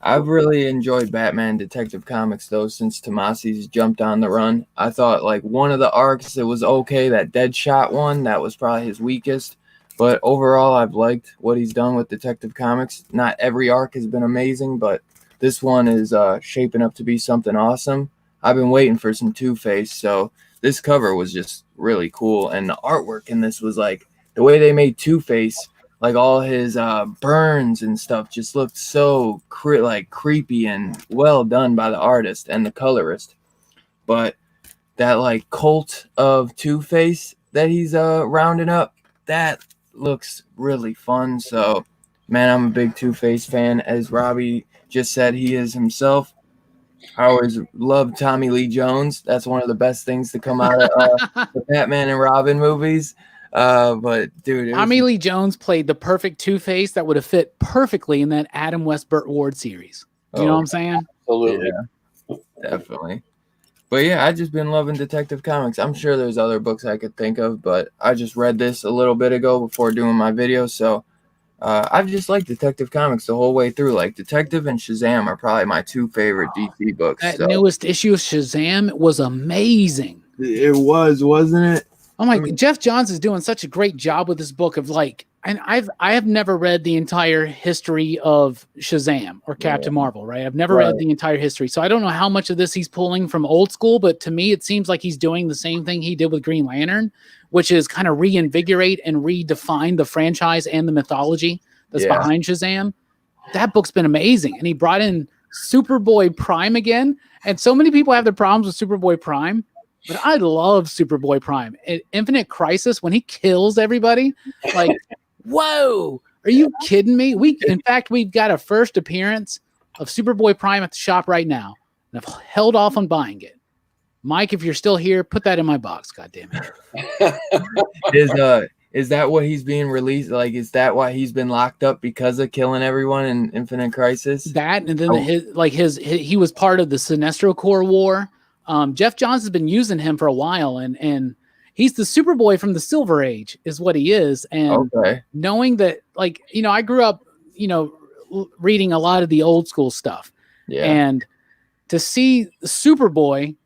I've really enjoyed Batman Detective Comics, though, since Tomasi's jumped on the run. I thought, one of the arcs, it was okay. That Deadshot one, that was probably his weakest. But overall, I've liked what he's done with Detective Comics. Not every arc has been amazing, but this one is shaping up to be something awesome. I've been waiting for some Two-Face, so this cover was just really cool. And the artwork in this was like the way they made Two-Face, like all his burns and stuff just looked so creepy and well done by the artist and the colorist. But that like cult of Two-Face that he's rounding up, that looks really fun. So, man, I'm a big Two-Face fan. As Robbie just said, he is himself. I always loved Tommy Lee Jones. That's one of the best things to come out of the Batman and Robin movies. But dude, Tommy Lee Jones played the perfect Two-Face that would have fit perfectly in that Adam West Burt Ward series. You know what I'm saying? Absolutely. Yeah, definitely. But yeah, I've just been loving Detective Comics. I'm sure there's other books I could think of, but I just read this a little bit ago before doing my video. So I've just liked Detective Comics the whole way through. Like Detective and Shazam are probably my two favorite DC books. That newest issue of Shazam was amazing. It was, wasn't it? Oh my! Jeff Johns is doing such a great job with this book of like, and I have never read the entire history of Shazam or Captain Marvel, right? I've never read the entire history, so I don't know how much of this he's pulling from old school. But to me, it seems like he's doing the same thing he did with Green Lantern, which is kind of reinvigorate and redefine the franchise and the mythology that's behind Shazam. That book's been amazing, and he brought in Superboy Prime again. And so many people have their problems with Superboy Prime. But I love Superboy Prime. At Infinite Crisis, when he kills everybody, like, whoa, are you kidding me? In fact, we've got a first appearance of Superboy Prime at the shop right now. And I've held off on buying it. Mike, if you're still here, put that in my box. God damn it. Is that what he's being released? Like, is that why he's been locked up because of killing everyone in Infinite Crisis? That, and then he was part of the Sinestro Corps war. Jeff Johns has been using him for a while, and he's the Superboy from the Silver Age is what he is. And knowing that, like, you know, I grew up, you know, reading a lot of the old school stuff. Yeah. And to see Superboy,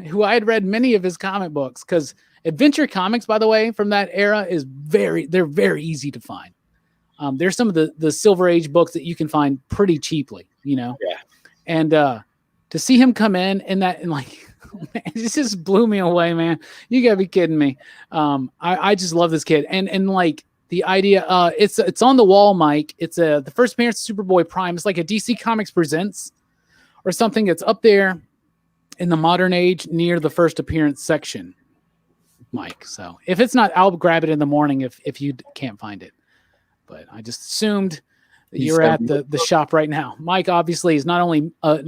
who I had read many of his comic books, because Adventure Comics, by the way, from that era they're very easy to find. There's some of the Silver Age books that you can find pretty cheaply, you know? Yeah. And, to see him come in that, and like, man, it just blew me away, man. You gotta be kidding me. I just love this kid. And like the idea, it's on the wall, Mike. It's the first appearance of Superboy Prime. It's like a DC Comics Presents or something. It's up there in the modern age near the first appearance section, Mike. So if it's not, I'll grab it in the morning if you can't find it. But I just assumed you're at the shop right now. Mike obviously is not only a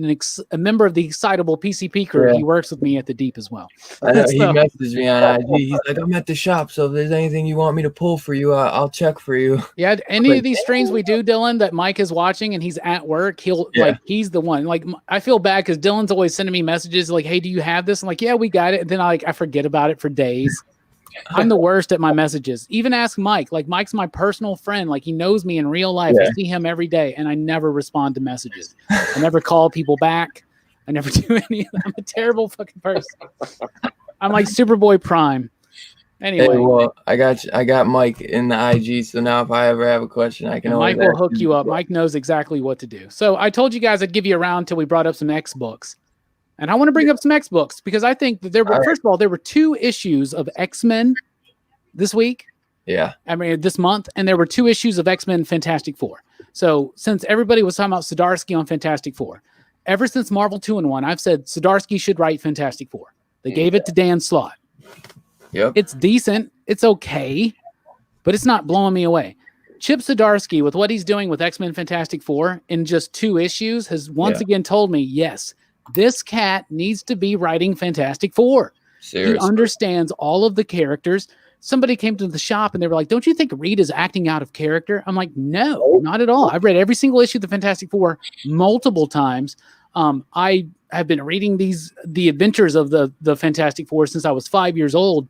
member of the Excitable PCP crew, he works with me at the Deep as well. I know, he messaged me on IG. He's like, I'm at the shop, so if there's anything you want me to pull for you, I'll check for you. Yeah, any of these streams we do, Dylan, that Mike is watching and he's at work, he's the one. Like, I feel bad because Dylan's always sending me messages like, hey, do you have this? I'm like, yeah, we got it. And then I forget about it for days. I'm the worst at my messages. Even ask Mike. Like, Mike's my personal friend. Like, he knows me in real life. I see him every day, and I never respond to messages. I never call people back. I never do any of that. I'm a terrible fucking person. I'm like Superboy Prime. Anyway. Hey, well, I got Mike in the IG, so now if I ever have a question, I can always Mike will hook you up. Mike knows exactly what to do. So I told you guys I'd give you a round till we brought up some X books. And I want to bring up some X books because I think that first of all, there were 2 issues of X-Men this week. Yeah. I mean, this month. And there were 2 issues of X-Men Fantastic Four. So since everybody was talking about Zdarsky on Fantastic Four, ever since Marvel 2-in-1, I've said Zdarsky should write Fantastic Four. They gave it to Dan Slott. Yep. It's decent. It's okay. But it's not blowing me away. Chip Zdarsky, with what he's doing with X-Men Fantastic Four in just 2 issues, has once again told me, yes, this cat needs to be writing Fantastic Four. Seriously. He understands all of the characters. Somebody came to the shop and they were like, don't you think Reed is acting out of character? I'm like, no, not at all. I've read every single issue of the Fantastic Four multiple times. I have been reading the adventures of the Fantastic Four since I was 5 years old.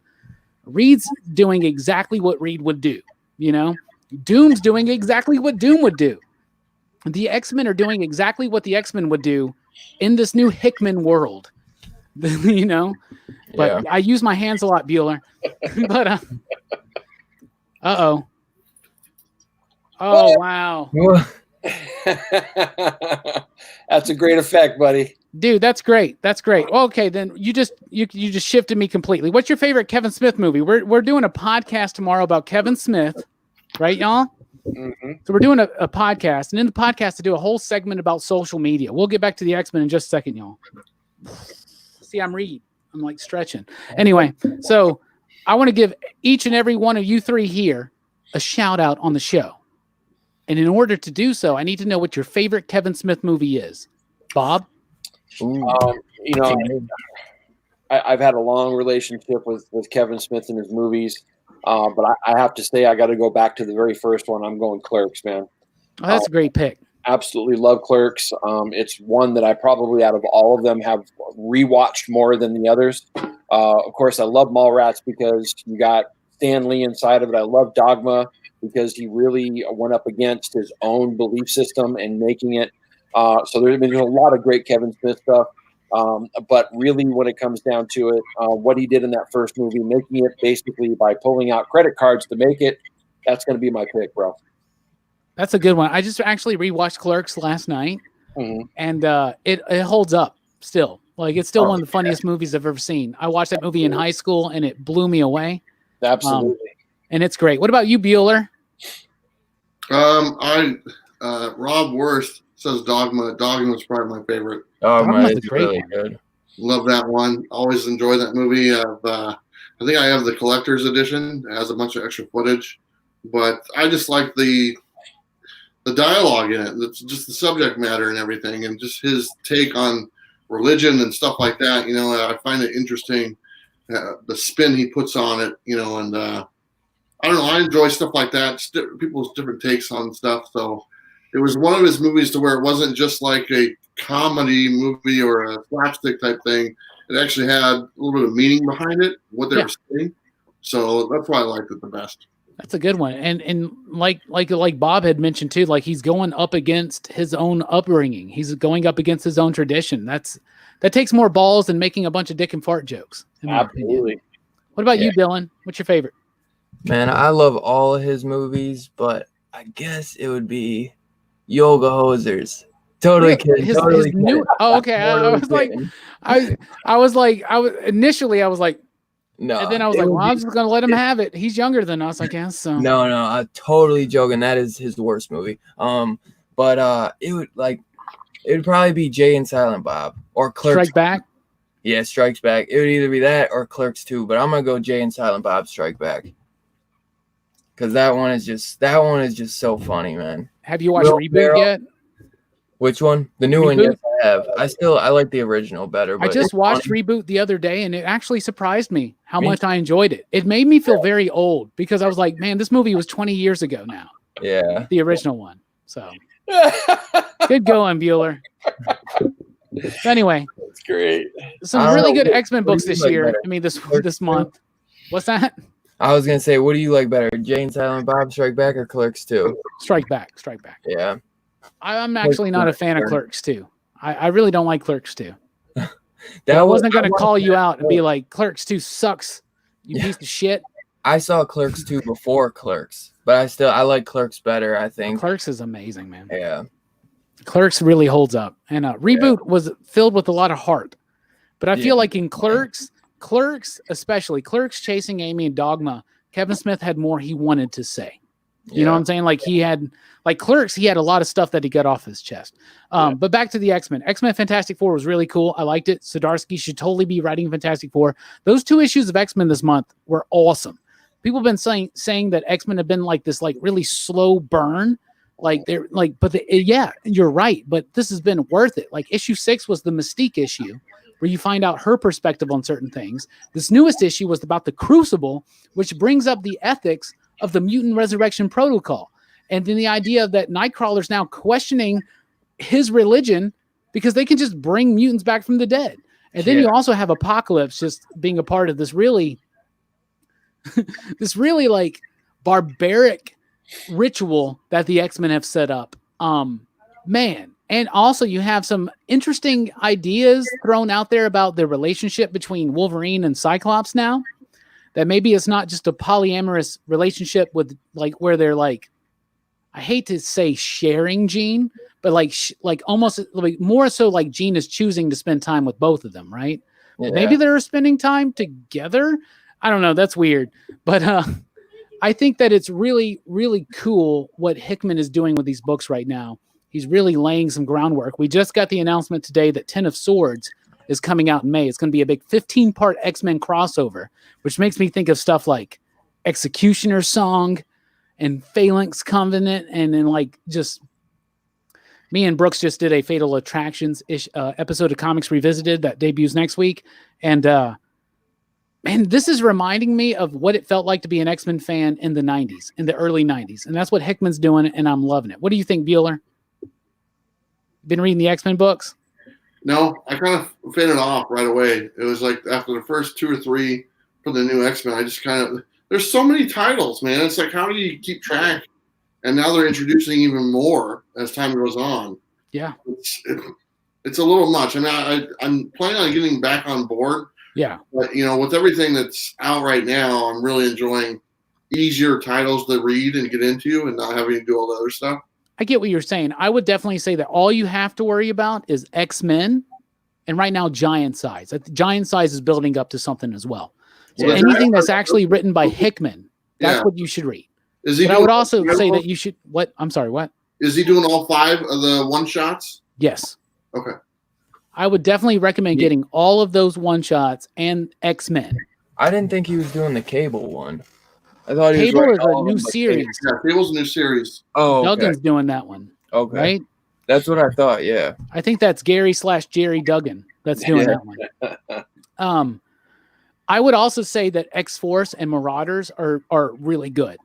Reed's doing exactly what Reed would do. You know, Doom's doing exactly what Doom would do. The X-Men are doing exactly what the X-Men would do in this new Hickman world, you know, but I use my hands a lot, Bueller. But oh wow. That's a great effect, buddy. Dude, that's great. That's great. Okay, then you just shifted me completely. What's your favorite Kevin Smith movie? We're doing a podcast tomorrow about Kevin Smith, right, y'all? Mm-hmm. So we're doing a podcast, and in the podcast, to do a whole segment about social media. We'll get back to the X-Men in just a second, y'all. See, I'm like stretching. Anyway, so I want to give each and every one of you three here a shout out on the show. And in order to do so, I need to know what your favorite Kevin Smith movie is. Bob? I've had a long relationship with Kevin Smith and his movies, but I have to say I got to go back to the very first one. I'm going Clerks, man. Oh, that's a great pick. Absolutely love Clerks. It's one that I probably out of all of them have rewatched more than the others. Of course, I love Mallrats because you got Stan Lee inside of it. I love Dogma because he really went up against his own belief system and making it. So there's a lot of great Kevin Smith stuff. But really, when it comes down to it, what he did in that first movie, making it basically by pulling out credit cards to make it, that's going to be my pick, bro. That's a good one. I just actually rewatched Clerks last night, and it holds up still. Like, it's still one of the funniest movies I've ever seen. I watched that movie in high school, and it blew me away. Absolutely. And it's great. What about you, Bueller? Rob Worth says Dogma. Dogma is probably my favorite. Dogma is great really one. good. Love that one. Always enjoy that movie. I think I have the collector's edition. It has a bunch of extra footage, but I just like the dialogue in it. It's just the subject matter and everything, and just his take on religion and stuff like that. I find it interesting, the spin he puts on it. And I don't know. I enjoy stuff like that. People's different takes on stuff. So it was one of his movies to where it wasn't just like a comedy movie or a slapstick type thing. It actually had a little bit of meaning behind it, what they were saying. So that's why I liked it the best. That's a good one. And like Bob had mentioned too, like he's going up against his own upbringing. He's going up against his own tradition. That takes more balls than making a bunch of dick and fart jokes. Absolutely. What about you, Dylan? What's your favorite? Man, I love all of his movies, but I guess it would be Yoga Hosers. Totally kidding. Totally kidding. Oh, okay. I was like, initially I was like, no. And then I was like, well, I'm just gonna let him have it. He's younger than us, I guess. So no, I'm totally joking. That is his worst movie. But it would probably be Jay and Silent Bob or Clerks. Strike Back. Yeah, Strikes Back. It would either be that or Clerks 2, but I'm gonna go Jay and Silent Bob Strike Back. Because that one is just so funny, man. Have you watched Reboot yet? Which one? The new one? Yes, I have. I like the original better. But I just watched Reboot the other day, and it actually surprised me how much I enjoyed it. It made me feel very old because I was like, man, this movie was 20 years ago now. Yeah. The original one. So good going, Bueller. So anyway. That's great. Some really good X-Men books this year. Better? I mean, this month. What's that? I was going to say, what do you like better? Jay and Silent Bob Strike Back or Clerks 2? Strike Back. Yeah. I'm actually not a fan of Clerks 2. I really don't like Clerks 2. I wasn't going to call you out and be like, Clerks 2 sucks, you piece of shit. I saw Clerks 2 before Clerks, but I like Clerks better, I think. Clerks is amazing, man. Yeah. Clerks really holds up. And Reboot was filled with a lot of heart. But I feel like in Clerks, especially Clerks, Chasing Amy, and Dogma, Kevin Smith had more he wanted to say. You know what I'm saying? Like he had, like Clerks, he had a lot of stuff that he got off his chest. But back to the X-Men. X-Men Fantastic Four was really cool. I liked it. Zdarsky should totally be writing Fantastic Four. Those 2 issues of X-Men this month were awesome. People have been saying that X-Men have been like this, like really slow burn. Like they're like, but you're right. But this has been worth it. Like issue 6 was the Mystique issue, where you find out her perspective on certain things. This newest issue was about the Crucible, which brings up the ethics of the mutant resurrection protocol. And then the idea that Nightcrawler's now questioning his religion because they can just bring mutants back from the dead. And then you also have Apocalypse just being a part of this really like barbaric ritual that the X-Men have set up. Man. And also you have some interesting ideas thrown out there about the relationship between Wolverine and Cyclops now. That maybe it's not just a polyamorous relationship with like where they're like, I hate to say sharing Jean, but like almost like more so like Jean is choosing to spend time with both of them, right? Yeah. Maybe they're spending time together. I don't know. That's weird. But I think that it's really, really cool what Hickman is doing with these books right now. He's really laying some groundwork. We just got the announcement today that Ten of Swords is coming out in May. It's going to be a big 15-part X-Men crossover, which makes me think of stuff like Executioner's Song and Phalanx Covenant, and then like just me and Brooks just did a Fatal Attractions episode of Comics Revisited that debuts next week, and man, this is reminding me of what it felt like to be an X-Men fan in the 90s, in the early 90s, and that's what Hickman's doing, and I'm loving it. What do you think, Bueller? Been reading the X-Men books? No, I kind of faded off right away. It was like after the first 2 or 3 for the new X-Men, I just kind of, there's so many titles, man. It's like, how do you keep track? And now they're introducing even more as time goes on. Yeah. It's a little much. I mean, I'm planning on getting back on board. Yeah. But, you know, with everything that's out right now, I'm really enjoying easier titles to read and get into and not having to do all the other stuff. I get what you're saying. I would definitely say that all you have to worry about is X-Men and right now Giant Size. Giant Size is building up to something as well. So Yeah. anything that's actually written by Hickman, that's what you should read. But I would also say that you should, what? I'm sorry, what? Is he doing all 5 of the one-shots? Yes. Okay. I would definitely recommend getting all of those one-shots and X-Men. I didn't think he was doing the Cable one. I thought Cable he was is a new series. Yeah, Cable's a new series. Oh, okay. Duggan's doing that one. Okay. Right? That's what I thought, yeah. I think that's Gary/Jerry Duggan that's doing that one. I would also say that X-Force and Marauders are really good.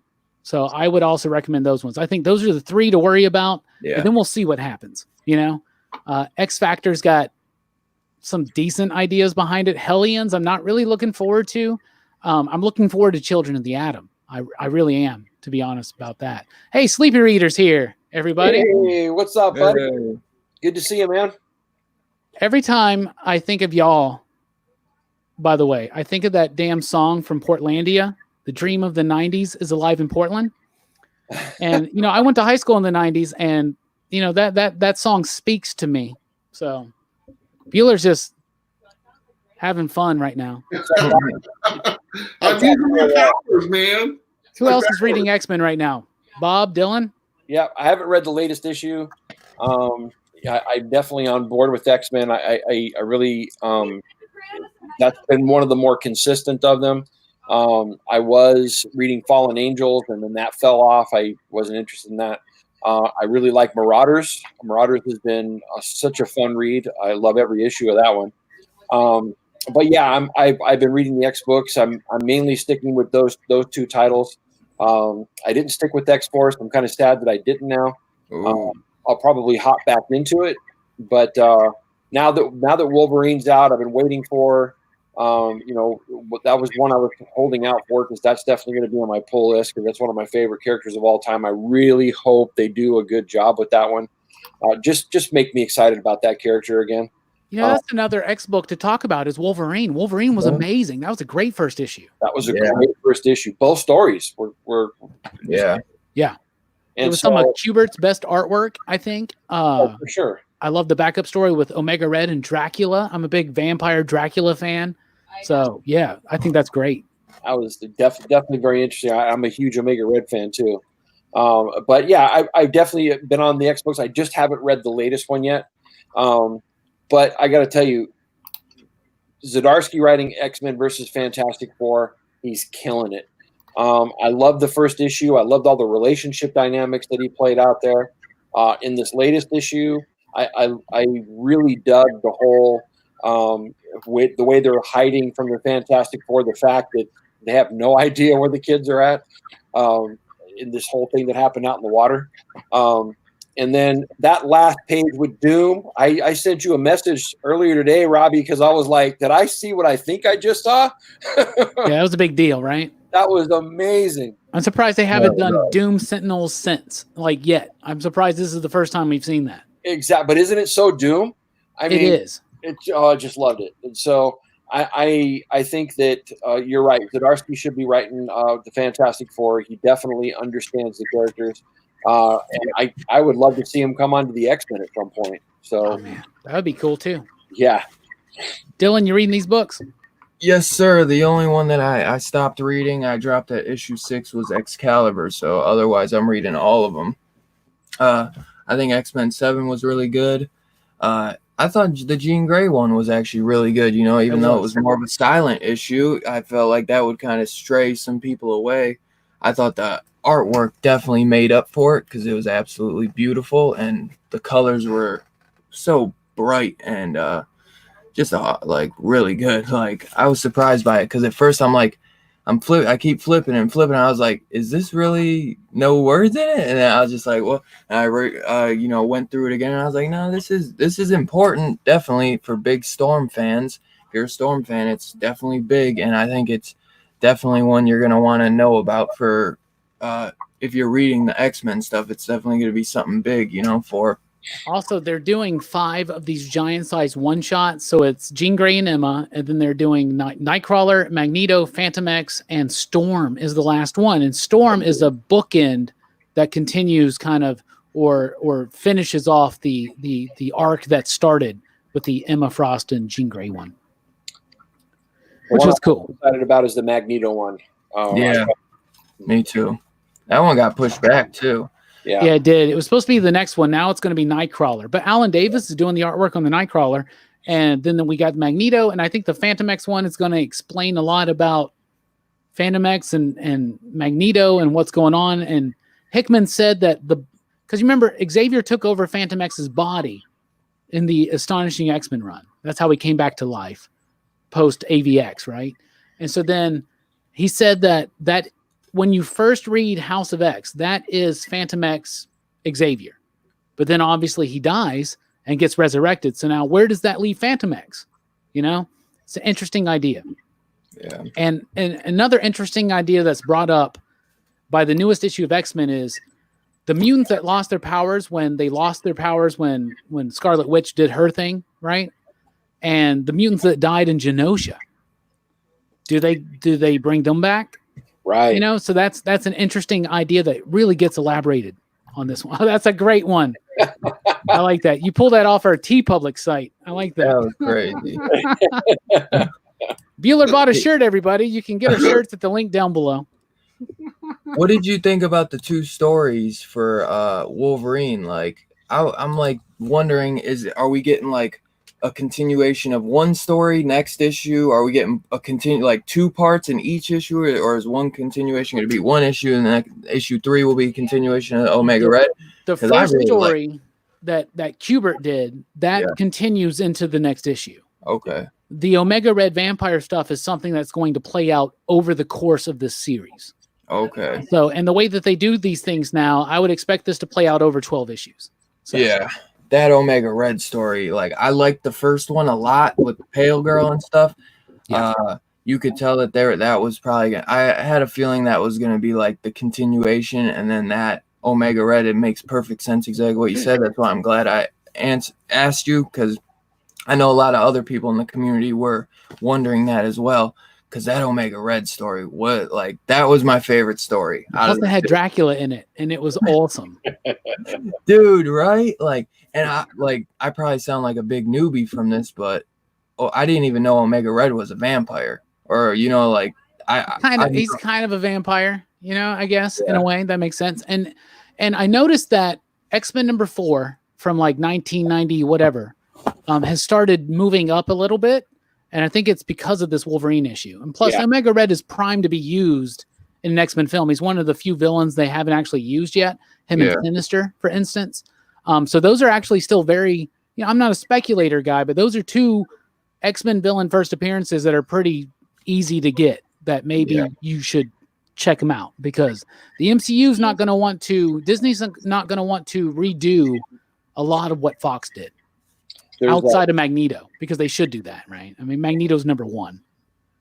So I would also recommend those ones. I think those are the 3 to worry about. Yeah. And then we'll see what happens. You know, X-Factor's got some decent ideas behind it. Hellions, I'm not really looking forward to. I'm looking forward to Children of the Atom. I really am, to be honest about that. Hey, Sleepy Reader's here, everybody. Hey, what's up, buddy? Good to see you, man. Every time I think of y'all, by the way, I think of that damn song from Portlandia, The Dream of the 90s is Alive in Portland. And, you know, I went to high school in the 90s, and, you know, that song speaks to me. So Bueller's just having fun right now. I'm using my powers, man. Who else is reading X-Men right now? Bob, Dylan? Yeah, I haven't read the latest issue. I'm definitely on board with X-Men. I really that's been one of the more consistent of them. I was reading Fallen Angels, and then that fell off. I wasn't interested in that. I really like Marauders. Marauders has been such a fun read. I love every issue of that one. But yeah, I've been reading the X books. I'm mainly sticking with those 2 titles. I didn't stick with X-Force. I'm kind of sad that I didn't now. I'll probably hop back into it. But now that Wolverine's out, I've been waiting for. You know, that was one I was holding out for because that's definitely going to be on my pull list because that's one of my favorite characters of all time. I really hope they do a good job with that one. Just make me excited about that character again. Yeah, that's another X book to talk about is Wolverine. Wolverine was amazing. That was a great first issue. That was a great first issue. Both stories were Yeah. Yeah. And it was some of Kubert's best artwork, I think. for sure. I love the backup story with Omega Red and Dracula. I'm a big vampire Dracula fan. So, yeah, I think that's great. I was definitely very interesting. I'm a huge Omega Red fan, too. But, yeah, I've definitely been on the X books. I just haven't read the latest one yet. But I got to tell you, Zdarsky writing X-Men versus Fantastic Four, he's killing it. I loved the first issue. I loved all the relationship dynamics that he played out there. In this latest issue, I really dug the whole the way they're hiding from the Fantastic Four, the fact that they have no idea where the kids are at in this whole thing that happened out in the water. And then that last page with Doom, I sent you a message earlier today, Robbie, because I was like, did I see what I think I just saw? Yeah, that was a big deal, right? That was amazing. I'm surprised they haven't done Doom Sentinels since, yet. I'm surprised this is the first time we've seen that. Exactly. But isn't it so Doom? I mean, it is. I just loved it. And so I think that you're right. Zdarsky should be writing the Fantastic Four. He definitely understands the characters. And I would love to see him come onto the X-Men at some point. So, Oh man, that would be cool too. yeah. Dylan, you reading these books? Yes, sir. The only one that I stopped reading, I dropped at issue 6, was Excalibur. So otherwise, I'm reading all of them. I think X-Men 7 was really good. I thought the Jean Grey one was actually really good. You know, even though it was more of a silent issue, I felt like that would kind of stray some people away. I thought the artwork definitely made up for it because it was absolutely beautiful and the colors were so bright and just like really good. Like I was surprised by it because at first I'm like, I keep flipping and flipping. I was like, is this really no words in it? And then I was just like, well, and I went through it again. And I was like, no, this is important. Definitely for big Storm fans. If you're a Storm fan, it's definitely big. And I think it's definitely one you're going to want to know about for, if you're reading the X-Men stuff, it's definitely going to be something big, for. Also, they're doing 5 of these giant-sized one-shots. So it's Jean Grey and Emma, and then they're doing Nightcrawler, Magneto, Phantom X, and Storm is the last one. And Storm is a bookend that continues kind of or finishes off the arc that started with the Emma Frost and Jean Grey one, which was cool. I'm excited about is the Magneto one. Yeah, me too. That one got pushed back too. Yeah, it did. It was supposed to be the next one. Now it's going to be Nightcrawler. But Alan Davis is doing the artwork on the Nightcrawler. And then we got Magneto. And I think the Phantom X one is going to explain a lot about Phantom X and Magneto and what's going on. And Hickman said that because you remember, Xavier took over Phantom X's body in the Astonishing X-Men run. That's how he came back to life post AVX, right? And so then he said that when you first read House of X, that is Phantom X Xavier. But then obviously he dies and gets resurrected. So now where does that leave Phantom X? It's an interesting idea. Yeah. And another interesting idea that's brought up by the newest issue of X-Men is the mutants that lost their powers when Scarlet Witch did her thing, right? And the mutants that died in Genosha. Do they bring them back? Right. So that's an interesting idea that really gets elaborated on this one. Oh, that's a great one. I like that. You pulled that off our TeePublic site. I like that. That was crazy. Bueller bought a shirt, everybody. You can get our shirts at the link down below. What did you think about the 2 stories for Wolverine? Like, I'm like wondering, are we getting like a continuation of one story next issue? Are we getting like 2 parts in each issue, or is one continuation going to be one issue and then issue 3 will be a continuation of Omega Red? The first story that Kubert did continues into the next issue. Okay. The Omega Red vampire stuff is something that's going to play out over the course of this series. Okay. So, and the way that they do these things now, I would expect this to play out over 12 issues. So. Yeah. That Omega Red story, like I liked the first one a lot with the Pale Girl and stuff. Yeah. You could tell that that was probably I had a feeling that was going to be like the continuation, and then that Omega Red, it makes perfect sense exactly what you said. That's why I'm glad I asked you, because I know a lot of other people in the community were wondering that as well. Because that Omega Red story was like, that was my favorite story. Plus, it had Dracula in it, and it was awesome. Dude, right? Like, and I probably sound like a big newbie from this, but I didn't even know Omega Red was a vampire, or like he's kind of a vampire, I guess, in a way that makes sense. And I noticed that X-Men number 4 from like 1990 whatever has started moving up a little bit. And I think it's because of this Wolverine issue. And plus, Omega Red is primed to be used in an X-Men film. He's one of the few villains they haven't actually used yet. Him and Sinister, for instance. So those are actually still very, I'm not a speculator guy, but those are 2 X-Men villain first appearances that are pretty easy to get, that maybe you should check them out, because the MCU is not going to want to, Disney's not going to want to redo a lot of what Fox did. Outside of Magneto, because they should do that, right? I mean, Magneto's number 1.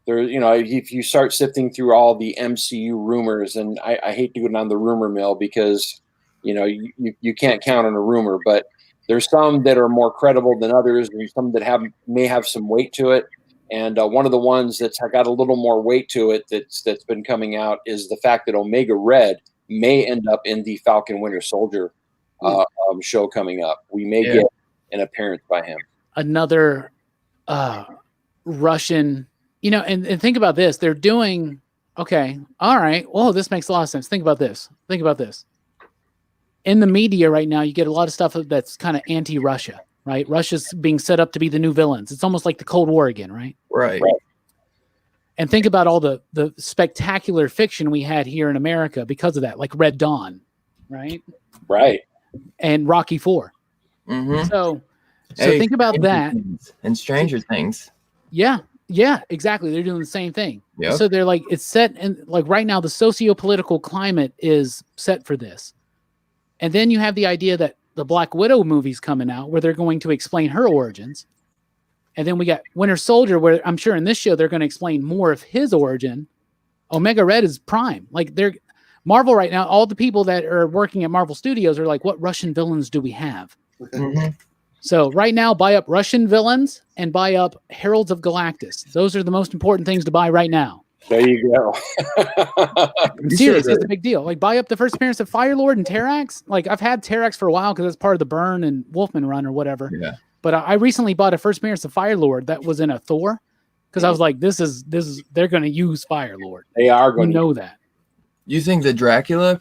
There, if you start sifting through all the MCU rumors, and I hate to go down the rumor mill because, you can't count on a rumor, but there's some that are more credible than others. There's some that may have some weight to it. And one of the ones that's got a little more weight to it that's been coming out is the fact that Omega Red may end up in the Falcon Winter Soldier show coming up. We may get an appearance by him. Another Russian, and think about this. They're doing, okay, all right. Well, this makes a lot of sense. Think about this. In the media right now, you get a lot of stuff that's kind of anti-Russia, right? Russia's being set up to be the new villains. It's almost like the Cold War again, right? Right. And think about all the spectacular fiction we had here in America because of that, like Red Dawn, right? Right. And Rocky IV. Mm-hmm. So think about that. And Stranger Things. Yeah, exactly. They're doing the same thing. Yep. So they're like, it's set, and like right now, the socio-political climate is set for this. And then you have the idea that the Black Widow movie's coming out where they're going to explain her origins. And then we got Winter Soldier, where I'm sure in this show they're going to explain more of his origin. Omega Red is Prime. Like they're Marvel right now, all the people that are working at Marvel Studios are like, what Russian villains do we have? Mm-hmm. So right now, buy up Russian villains and buy up Heralds of Galactus. Those are the most important things to buy right now. There you go. Seriously, it's a big deal. Like buy up the first appearance of Firelord and Terrax. Like I've had Terrax for a while because it's part of the Burn and Wolfman run or whatever. Yeah. But I recently bought a first appearance of Firelord that was in a Thor because I was like, this is they're going to use Firelord. They are going to know that. You think the Dracula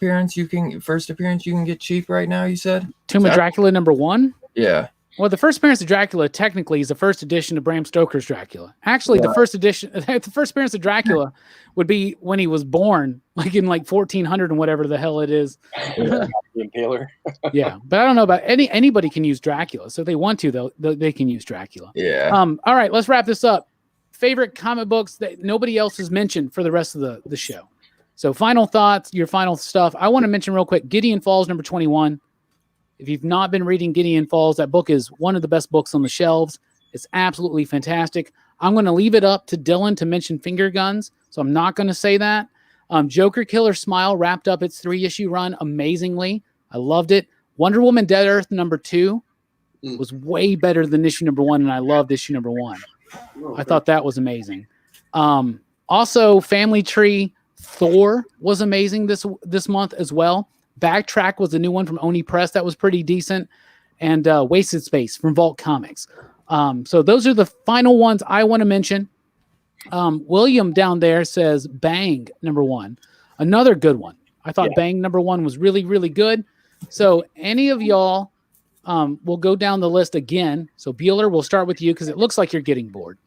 first appearance you can get cheap right now? You said Tomb of Dracula #1. Yeah. Well, the first appearance of Dracula technically is the first edition of Bram Stoker's Dracula. Actually, the first appearance of Dracula would be when he was born, like in 1400 and whatever the hell it is. The Impaler. Yeah, but I don't know about anybody can use Dracula. So if they want to, though, they can use Dracula. Yeah. All right, let's wrap this up. Favorite comic books that nobody else has mentioned for the rest of the show. So final thoughts, your final stuff. I want to mention real quick, Gideon Falls #21. If you've not been reading Gideon Falls, that book is one of the best books on the shelves. It's absolutely fantastic. I'm going to leave it up to Dylan to mention Finger Guns, so I'm not going to say that. Joker Killer Smile wrapped up its 3-issue run amazingly. I loved it. Wonder Woman Dead Earth #2 was way better than issue #1, and I loved issue #1. I thought that was amazing. Also, Family Tree Thor was amazing this month as well. Backtrack was a new one from Oni Press that was pretty decent, and Wasted Space from Vault Comics. So those are the final ones I want to mention. William down there says Bang #1, another good one. I thought Bang #1 was really, really good. So any of y'all will go down the list again. So Bueller, we'll start with you because it looks like you're getting bored.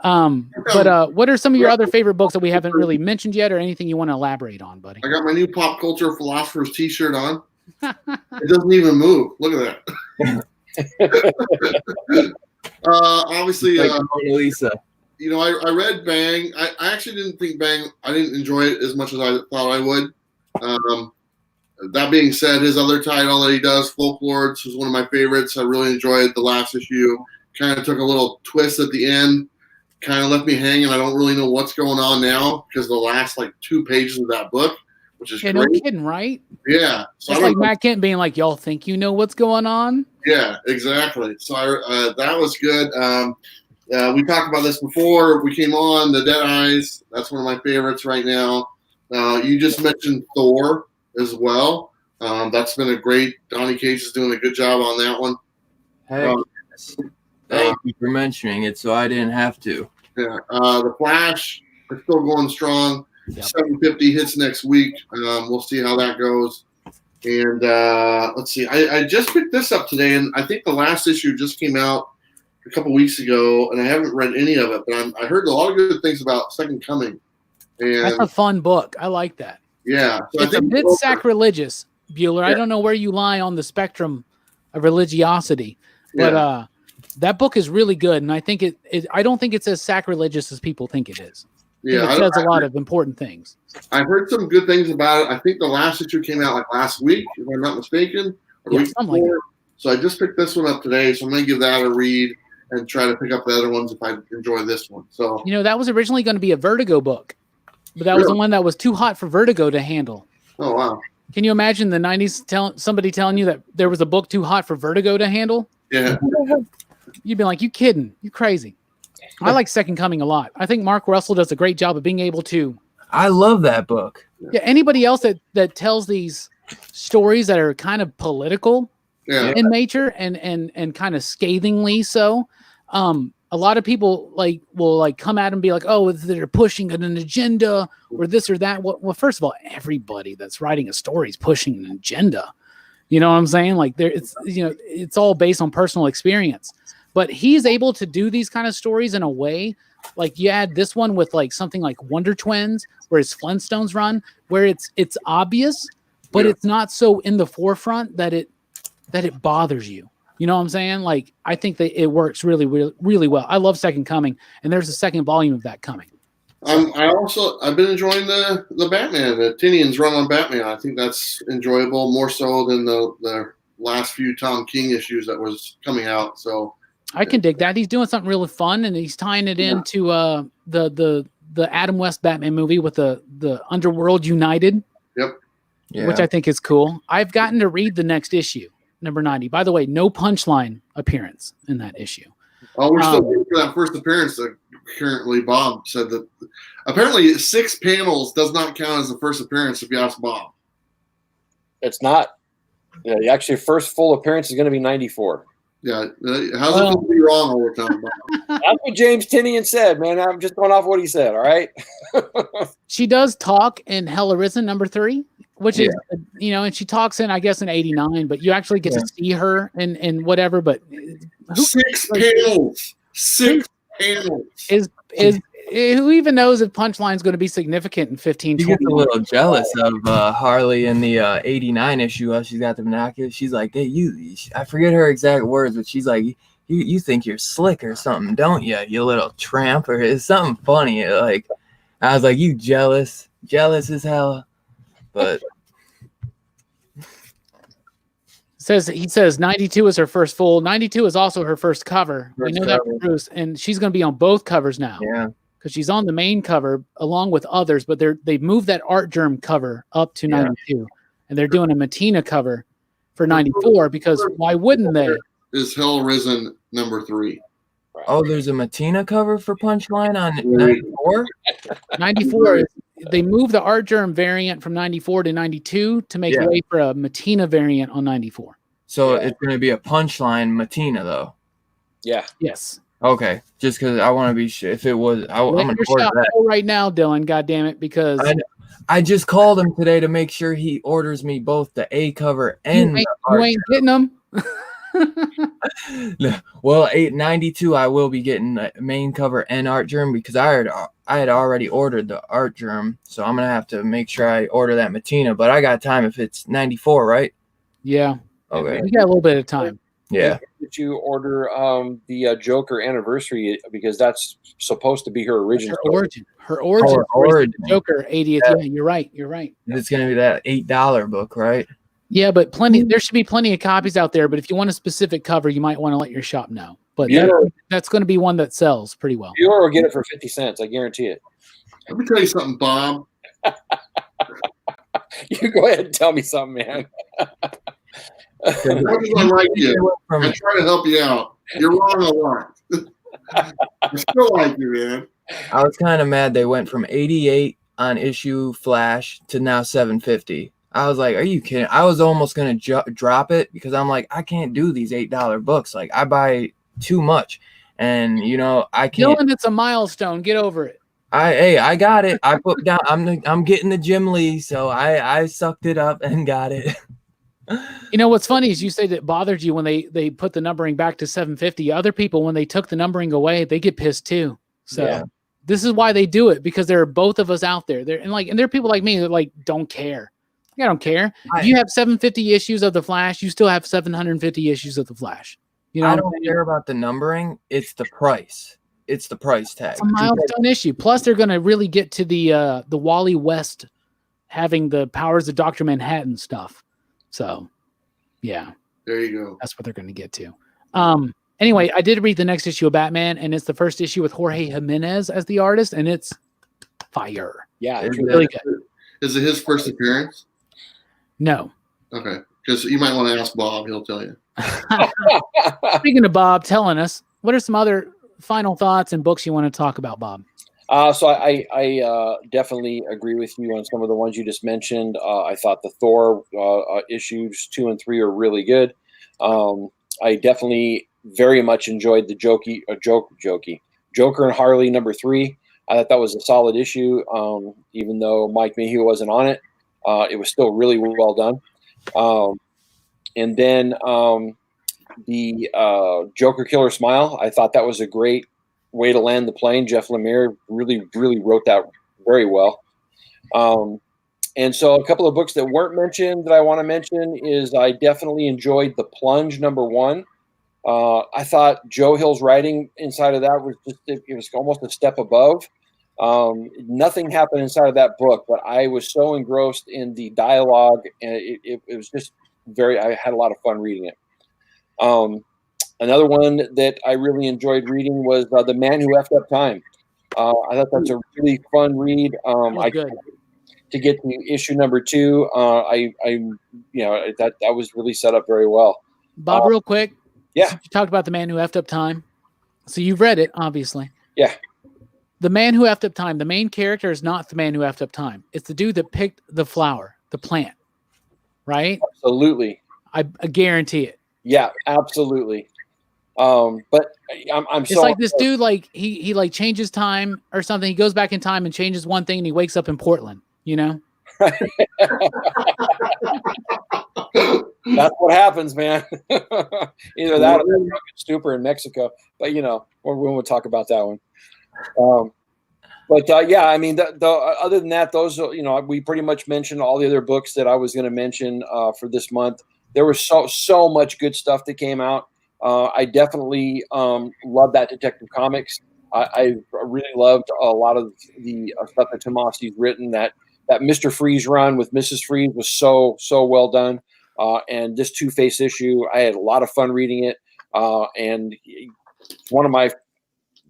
But what are some of your other favorite books that we haven't really mentioned yet, or anything you want to elaborate on, buddy? I got my new Pop Culture Philosophers t-shirt on. It doesn't even move. Look at that. Obviously, Lisa. I read Bang. I actually didn't think Bang. I didn't enjoy it as much as I thought I would. That being said, his other title that he does, Folklords, was one of my favorites. I really enjoyed the last issue. Kind of took a little twist at the end. Kind of left me hanging. I don't really know what's going on now because the last 2 pages of that book, which is great. No kidding, right? Yeah. So it's like Matt Kent being like, y'all think you know what's going on? Yeah, exactly. So that was good. We talked about this before we came on, the Dead Eyes. That's one of my favorites right now. You just mentioned Thor as well. That's been a great. Donnie Cage is doing a good job on that one. Hey. Thank you for mentioning it, so I didn't have to. Yeah, the Flash is still going strong. Yep. 750 hits next week. We'll see how that goes. And let's see. I just picked this up today, and I think the last issue just came out a couple weeks ago, and I haven't read any of it, but I heard a lot of good things about Second Coming. And that's a fun book. I like that. Yeah. So it's a bit sacrilegious, Bueller. Yeah. I don't know where you lie on the spectrum of religiosity, but that book is really good, and I think I don't think it's as sacrilegious as people think it is. Yeah, it says a lot of important things. I've heard some good things about it. I think the last issue came out last week, if I'm not mistaken. Something like that. So I just picked this one up today, so I'm going to give that a read and try to pick up the other ones if I enjoy this one. So that was originally going to be a Vertigo book, but that was the one that was too hot for Vertigo to handle. Oh, wow. Can you imagine the 90s somebody telling you that there was a book too hot for Vertigo to handle? Yeah. You'd be like, you kidding? You crazy. I like Second Coming a lot. I think Mark Russell does a great job of being able to. I love that book. Yeah, anybody else that tells these stories that are kind of political in nature and kind of scathingly so, a lot of people will come at and be like, oh, they're pushing an agenda or this or that. Well, first of all, everybody that's writing a story is pushing an agenda. You know what I'm saying? Like it's all based on personal experience. But he's able to do these kind of stories in a way, like you had this one with like something like Wonder Twins, where it's Flintstones run, where it's obvious, but it's not so in the forefront that it bothers you. You know what I'm saying? Like I think that it works really, really, really well. I love Second Coming, and there's a second volume of that coming. I've been enjoying the Batman, the Tinian's run on Batman. I think that's enjoyable more so than the last few Tom King issues that was coming out. So I can dig that. He's doing something really fun, and he's tying it into the Adam West Batman movie with the Underworld United. Yep. Yeah. Which I think is cool. I've gotten to read the next issue, number 90. By the way, no Punchline appearance in that issue. Oh, we're still waiting for that first appearance. Currently, Bob said that apparently 6 panels does not count as the first appearance if you ask Bob. It's not. Yeah, actually, first full appearance is going to be 94. Yeah, how's it going to be wrong all the time, Bob? That's what James Tinian said, man. I'm just going off what he said, all right? She does talk in Hell Arisen, number 3, which is, and she talks in, I guess, in 89, but you actually get to see her in whatever, but 6 panels. 6 panels. Is who even knows if Punchline's going to be significant in 15, She 20 gets a little jealous of Harley in the 89 issue. She's got the binoculars. She's like, hey, I forget her exact words, but she's like, you think you're slick or something, don't you? You little tramp, or it's something funny. Like, I was like, you jealous as hell. But he says 92 is her first full. 92 is also her first cover. We know that from Bruce, and she's going to be on both covers now. Yeah, because she's on the main cover along with others, but they've moved that Art Germ cover up to 92, and they're doing a Matina cover for 94 because why wouldn't they? Is Hell Risen number 3? Oh, there's a Matina cover for Punchline on 94? 94. They moved the Art Germ variant from 94 to 92 to make way for a Matina variant on 94. So it's going to be a Punchline Matina, though. Yeah. Yes. Okay. Just because I want to be sure. If it was, I'm going to order that right now, Dylan. God damn it, because I just called him today to make sure he orders me both the A cover and you ain't getting them. Well, 892, I will be getting the main cover and Art Germ because I had already ordered the Art Germ, so I'm gonna have to make sure I order that Matina. But I got time if it's 94, right? Yeah. Okay. We got a little bit of time. Yeah. Did you order the Joker anniversary because that's supposed to be her original Her origin. Joker 80th. Yeah, you're right. It's gonna be that $8 book, right? Yeah, but there should be plenty of copies out there. But if you want a specific cover, you might want to let your shop know. But that's going to be one that sells pretty well. You will get it for 50 cents. I guarantee it. Let me tell you something, Bob. You go ahead and tell me something, man. I like you. I try to help you out. You're wrong a lot. I still like you, man. I was kind of mad they went from 88 on issue Flash to now 750. I was like, are you kidding? I was almost going to drop it because I'm like, I can't do these $8 books. Like, I buy too much. And, I can't. Dylan, it's a milestone. Get over it. I got it. I put down, I'm getting the Jim Lee. So I sucked it up and got it. What's funny is you say that bothered you when they put the numbering back to 750. Other people, when they took the numbering away, they get pissed too. So this is why they do it, because there are both of us out there. And there are people like me that don't care. I don't care. If you have 750 issues of the Flash, you still have 750 issues of the Flash. I don't care about the numbering. It's the price. It's the price tag. It's a milestone issue. Plus, they're going to really get to the Wally West having the powers of Dr. Manhattan stuff. So, yeah. There you go. That's what they're going to get to. Anyway, I did read the next issue of Batman, and it's the first issue with Jorge Jimenez as the artist, and it's fire. Yeah, it's really good. Is it his first appearance? No. Okay. Because you might want to ask Bob. He'll tell you. Speaking of Bob telling us, what are some other final thoughts and books you want to talk about, Bob? So I definitely agree with you on some of the ones you just mentioned. I thought the Thor issues 2 and 3 are really good. I definitely very much enjoyed the Joker and Harley #3. I thought that was a solid issue, even though Mike Mayhew wasn't on it. It was still really well done. And then the Joker Killer Smile, I thought that was a great way to land the plane. Jeff Lemire really wrote that very well. And so a couple of books that weren't mentioned that I want to mention is I definitely enjoyed The Plunge #1. I thought Joe Hill's writing inside of that was it was almost a step above. Nothing happened inside of that book, but I was so engrossed in the dialogue, and it was just I had a lot of fun reading it. Another one that I really enjoyed reading was The Man Who Effed Up Time. I thought that's a really fun read. To get to issue #2, that was really set up very well. Bob, real quick. Yeah. You talked about The Man Who Effed Up Time. So you've read it, obviously. Yeah. The Man Who Effed Up Time. The main character is not the man who effed up time. It's the dude that picked the flower, the plant. Right? Absolutely. I guarantee it. Yeah, absolutely. But I'm it's like this dude, like he like changes time or something. He goes back in time and changes one thing, and he wakes up in Portland. You know. That's what happens, man. Either that or that drunken stupor in Mexico. But we won't talk about that one. Yeah, I mean, other than that, those we pretty much mentioned all the other books that I was going to mention for this month. There was so much good stuff that came out. I definitely love that Detective Comics. I really loved a lot of the stuff that Tomasi's written. That Mr. Freeze run with Mrs. Freeze was so well done. And this Two-Face issue, I had a lot of fun reading it. And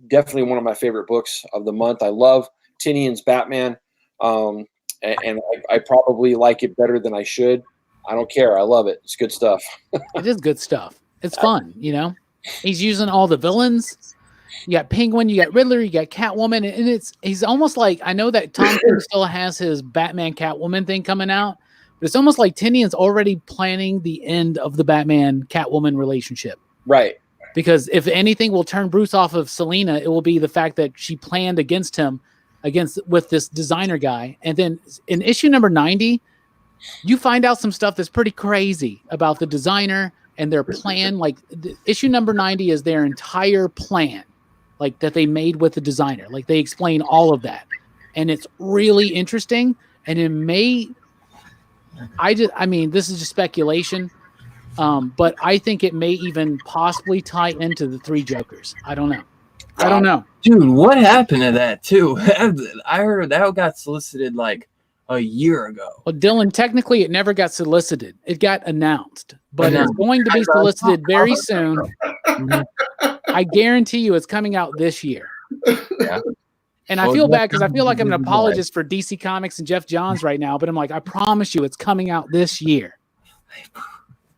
definitely one of my favorite books of the month. I love Tinian's Batman. And I probably like it better than I should. I don't care. I love it. It's good stuff. It is good stuff. It's fun, He's using all the villains. You got Penguin, you got Riddler, you got Catwoman, and he's almost like, I know that Tom King still has his Batman Catwoman thing coming out, but it's almost like Tinian's already planning the end of the Batman Catwoman relationship. Right. Because if anything will turn Bruce off of Selina, it will be the fact that she planned against him with this designer guy. And then in issue #90, you find out some stuff that's pretty crazy about the designer and their plan. Like issue #90 is their entire plan, like that they made with the designer. Like they explain all of that, and it's really interesting. And it may, this is just speculation, but I think it may even possibly tie into the Three Jokers. I don't know. Dude, what happened to that too? I heard that got solicited like a year ago. Well, Dylan, technically it never got solicited. It got announced, but it's going to be solicited very soon. I guarantee you it's coming out this year. Yeah. And I feel bad because I feel like I'm an apologist for DC Comics and Jeff Johns right now, but I'm like, I promise you it's coming out this year.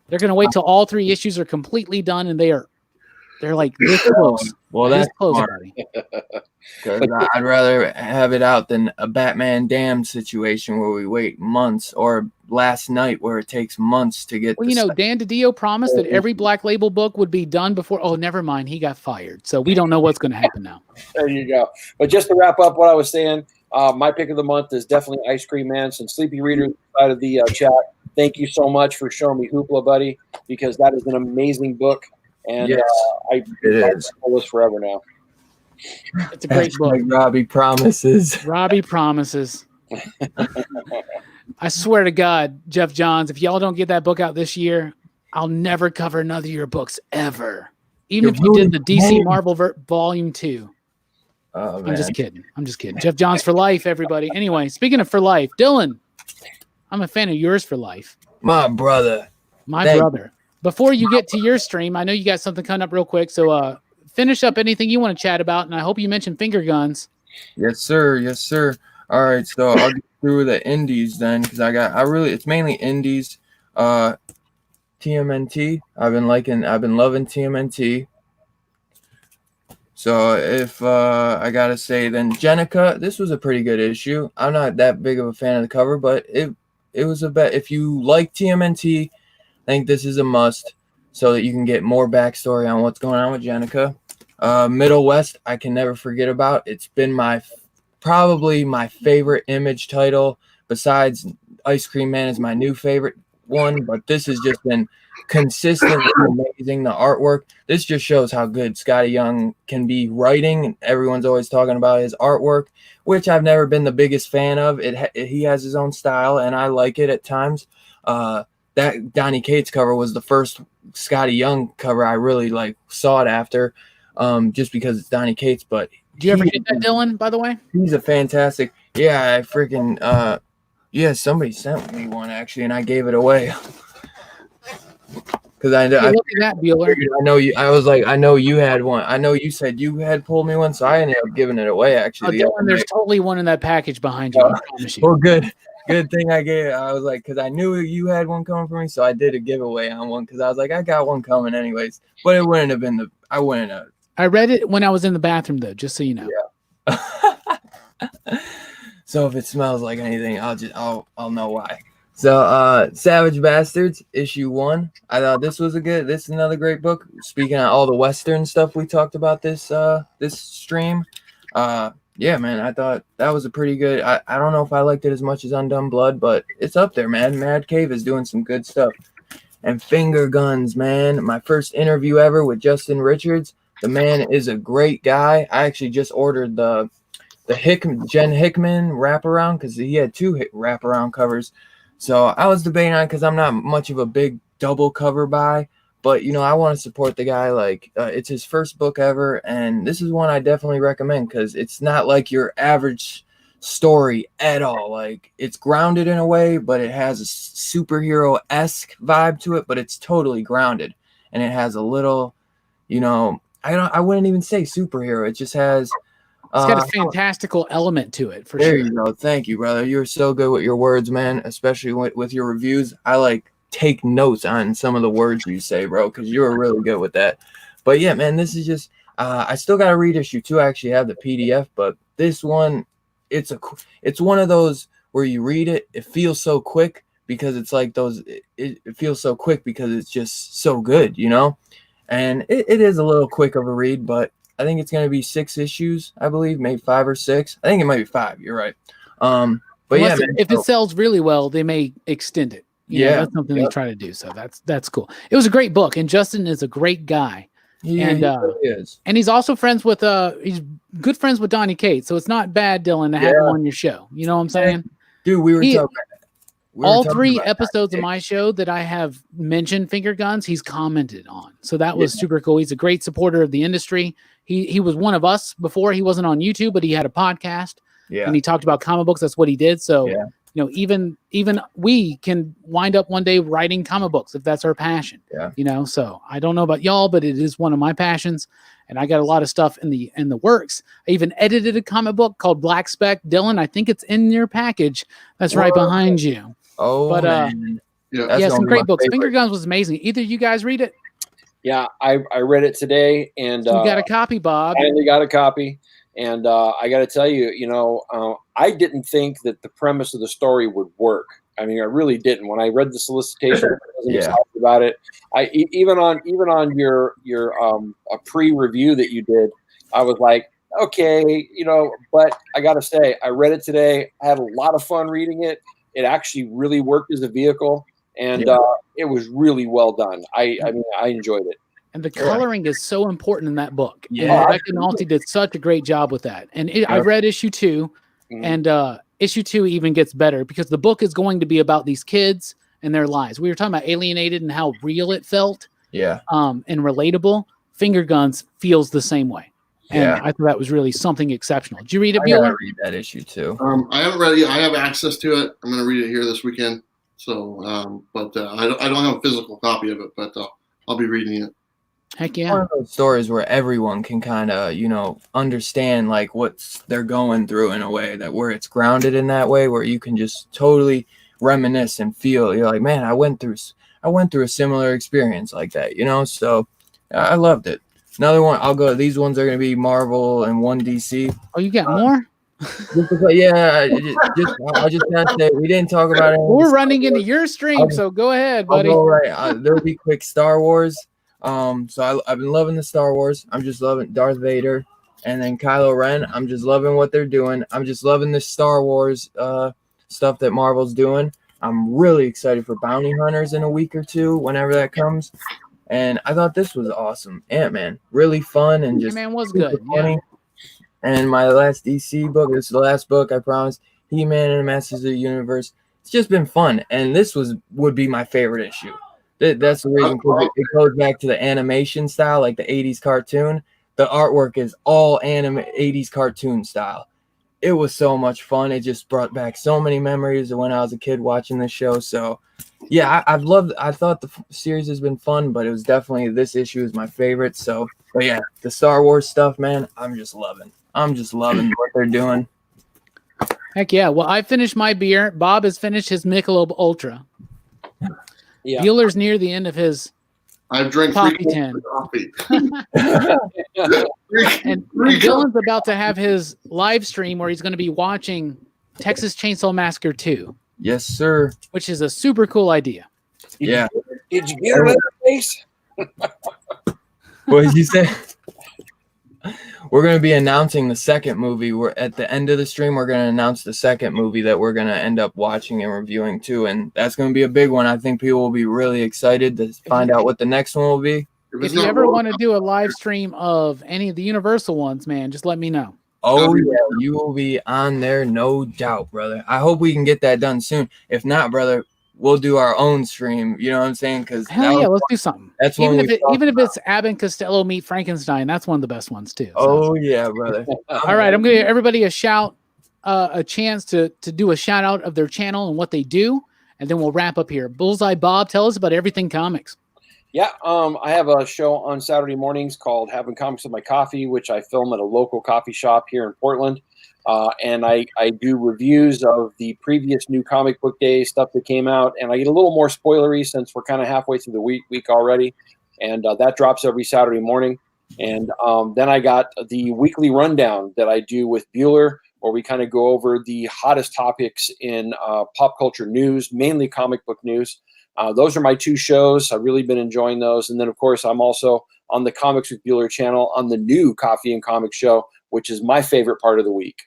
They're going to wait till all 3 issues are completely done, and they're like this close. Well, that's close, buddy. Because I'd rather have it out than a Batman Damned situation where we wait months, or Last Night where it takes months to get. Well, Dan DiDio promised that every Black Label book would be done before. Oh, never mind. He got fired. So we don't know what's going to happen now. There you go. But just to wrap up what I was saying, my pick of the month is definitely Ice Cream Man. Some sleepy readers side of the chat. Thank you so much for showing me Hoopla, buddy, because that is an amazing book. And yes, it is. I'll this forever now. It's a great book. Like Robbie promises. Robbie promises. I swear to God, Jeff Johns, if y'all don't get that book out this year, I'll never cover another of your books ever. Even if you did the DC Marvel Volume 2. Oh, I'm just kidding. Jeff Johns for life, everybody. Anyway, speaking of for life, Dylan, I'm a fan of yours for life. My brother. My brother. Before you get to your stream, I know you got something coming up real quick, so finish up anything you want to chat about, and I hope you mentioned finger guns. Yes, sir. Yes, sir. All right, so I'll get through the indies then, because it's mainly indies. TMNT. I've been loving TMNT. So if I gotta say, then Jenica, this was a pretty good issue. I'm not that big of a fan of the cover, but it was a bet. If you like TMNT, I think this is a must, so that you can get more backstory on what's going on with Jenica. Middle West, I can never forget about. It's been probably my favorite Image title, besides Ice Cream Man is my new favorite one, but this has just been consistently amazing. The artwork, this just shows how good Scotty Young can be writing. Everyone's always talking about his artwork, which I've never been the biggest fan of. He has his own style, and I like it at times. That Donny Cates cover was the first Scotty Young cover I really sought after, just because it's Donny Cates. But do you ever get that, Dylan, by the way? He's a fantastic. Yeah, I freaking somebody sent me one actually, and I gave it away. Because I look at that, Bueller. I know you. I was like, I know you had one. I know you said you had pulled me one, so I ended up giving it away. Actually, Dylan, there's totally one in that package behind you. I promise you. Well, good thing I gave. I was like, because I knew you had one coming for me, so I did a giveaway on one. Because I was like, I got one coming anyways, but it wouldn't have been I wouldn't have. I read it when I was in the bathroom, though, just so you know. Yeah. So if it smells like anything, I'll know why. So Savage Bastards issue 1. I thought this is another great book. Speaking of all the Western stuff we talked about this stream. Yeah, man, I thought that was a pretty good. I don't know if I liked it as much as Undone Blood, but it's up there, man. Mad Cave is doing some good stuff. And Finger Guns, man. My first interview ever with Justin Richards. The man is a great guy. I actually just ordered the Jen Hickman wraparound because he had 2 wraparound covers. So I was debating on it because I'm not much of a big double cover buy. But, I want to support the guy. It's his first book ever. And this is one I definitely recommend because it's not like your average story at all. It's grounded in a way, but it has a superhero-esque vibe to it, but it's totally grounded. And it has a little, I wouldn't even say superhero. It just has... It's got a fantastical element to it, for sure. There you go. Thank you, brother. You're so good with your words, man, especially with your reviews. I take notes on some of the words you say, bro, because you're really good with that. But yeah, man, this is just I still got to read issue 2. I actually have the PDF, but this one, it's one of those where you read it, it feels so quick because it's like those. It feels so quick because it's just so good, And it is a little quick of a read, but I think it's going to be 6 issues, I believe, maybe 5 or 6. I think it might be 5. You're right. But unless if it sells really well, they may extend it. That's something they try to do. So that's cool. It was a great book, and Justin is a great guy. Yeah, and he really is. And he's also friends with he's good friends with Donny Cates. So it's not bad, Dylan, to have him on your show. You know what I'm saying? Dude, we were talking. All 3 episodes of my show that I have mentioned Finger Guns, he's commented on. So that was super cool. He's a great supporter of the industry. He was one of us before. He wasn't on YouTube, but he had a podcast. Yeah. And he talked about comic books. That's what he did. So, even we can wind up one day writing comic books if that's our passion. Yeah. So I don't know about y'all, but it is one of my passions. And I got a lot of stuff in the works. I even edited a comic book called Black Spec. Dylan, I think it's in your package. That's right behind you. Oh, but man. Some great books. Finger Guns was amazing. Either you guys read it? Yeah, I read it today, and you got a copy, Bob. I finally got a copy, and I got to tell you, I didn't think that the premise of the story would work. I mean, I really didn't. When I read the solicitation, I wasn't excited about it. Even on your a pre-review that you did, I was like, okay, But I got to say, I read it today. I had a lot of fun reading it. It actually really worked as a vehicle, and it was really well done. I mean, I enjoyed it. And the coloring is so important in that book. Yeah, Rebecca Nolte did such a great job with that. And I read issue 2, and issue 2 even gets better because the book is going to be about these kids and their lives. We were talking about Alienated and how real it felt. Yeah. And relatable. Finger Guns feels the same way. And I thought that was really something exceptional. Did you read it, Bueller? I gotta read that issue too. I haven't read it. I have access to it. I'm going to read it here this weekend. So, but I don't have a physical copy of it, but I'll be reading it. Heck yeah. One of those stories where everyone can kind of, understand what they're going through in a way that where it's grounded in that way, where you can just totally reminisce and feel. You're like, man, I went through a similar experience like that, So I loved it. Another one, I'll go. These ones are going to be Marvel and one DC. Oh, you got more? Yeah, I just have to say, we didn't talk about it. We're running into your stream, so go ahead, buddy. All right, there'll be quick Star Wars. So I've been loving the Star Wars. I'm just loving Darth Vader, and then Kylo Ren. I'm just loving what they're doing. I'm just loving the Star Wars stuff that Marvel's doing. I'm really excited for Bounty Hunters in a week or two, whenever that comes. And I thought this was awesome. Ant-Man, really fun and just Ant-Man was good. funny. Yeah. And my last DC book, this is the last book, I promise, He-Man and the Masters of the Universe. It's just been fun, and this would be my favorite issue. That's the reason, because it goes back to the animation style, like the 80s cartoon. The artwork is all 80s cartoon style. It was so much fun. It just brought back so many memories of when I was a kid watching this show. So, yeah, I thought the series has been fun, but it was definitely, this issue is my favorite. So, but yeah, the Star Wars stuff, man, I'm just loving what they're doing. Heck yeah. Well, I finished my beer. Bob has finished his Michelob Ultra. Yeah. Bueller's near the end of his I've drank coffee 3 tin. coffee. And Dylan's about to have his live stream where he's going to be watching Texas Chainsaw Massacre 2, Yes, sir. which is a super cool idea. Yeah. Did you get him in the face? What did you say? We're going to be announcing the second movie. We're at the end of the stream. We're going to announce the second movie that we're going to end up watching and reviewing too. And that's going to be a big one. I think people will be really excited to find out what the next one will be. If you ever want to do a live stream of any of the Universal ones, man, just let me know. Oh, yeah. You will be on there, no doubt, brother. I hope we can get that done soon. If not, brother, we'll do our own stream. You know what I'm saying? Because hell yeah, let's do something. That's even if it's Abbott and Costello meet Frankenstein, that's one of the best ones too. So. Oh yeah, brother. All right, I'm gonna give everybody a chance to do a shout out of their channel and what they do, and then we'll wrap up here. Bullseye Bob, tell us about everything comics. Yeah, I have a show on Saturday mornings called Having Comics with My Coffee, which I film at a local coffee shop here in Portland. And I do reviews of the previous new comic book day stuff that came out, and I get a little more spoilery since we're kind of halfway through the week already, and that drops every Saturday morning. And then I got the weekly rundown that I do with Bueller, where we kind of go over the hottest topics in pop culture news, mainly comic book news. Those are my 2 shows. I've really been enjoying those. And then, of course, I'm also on the Comics with Bueller channel on the new Coffee and Comics show, which is my favorite part of the week.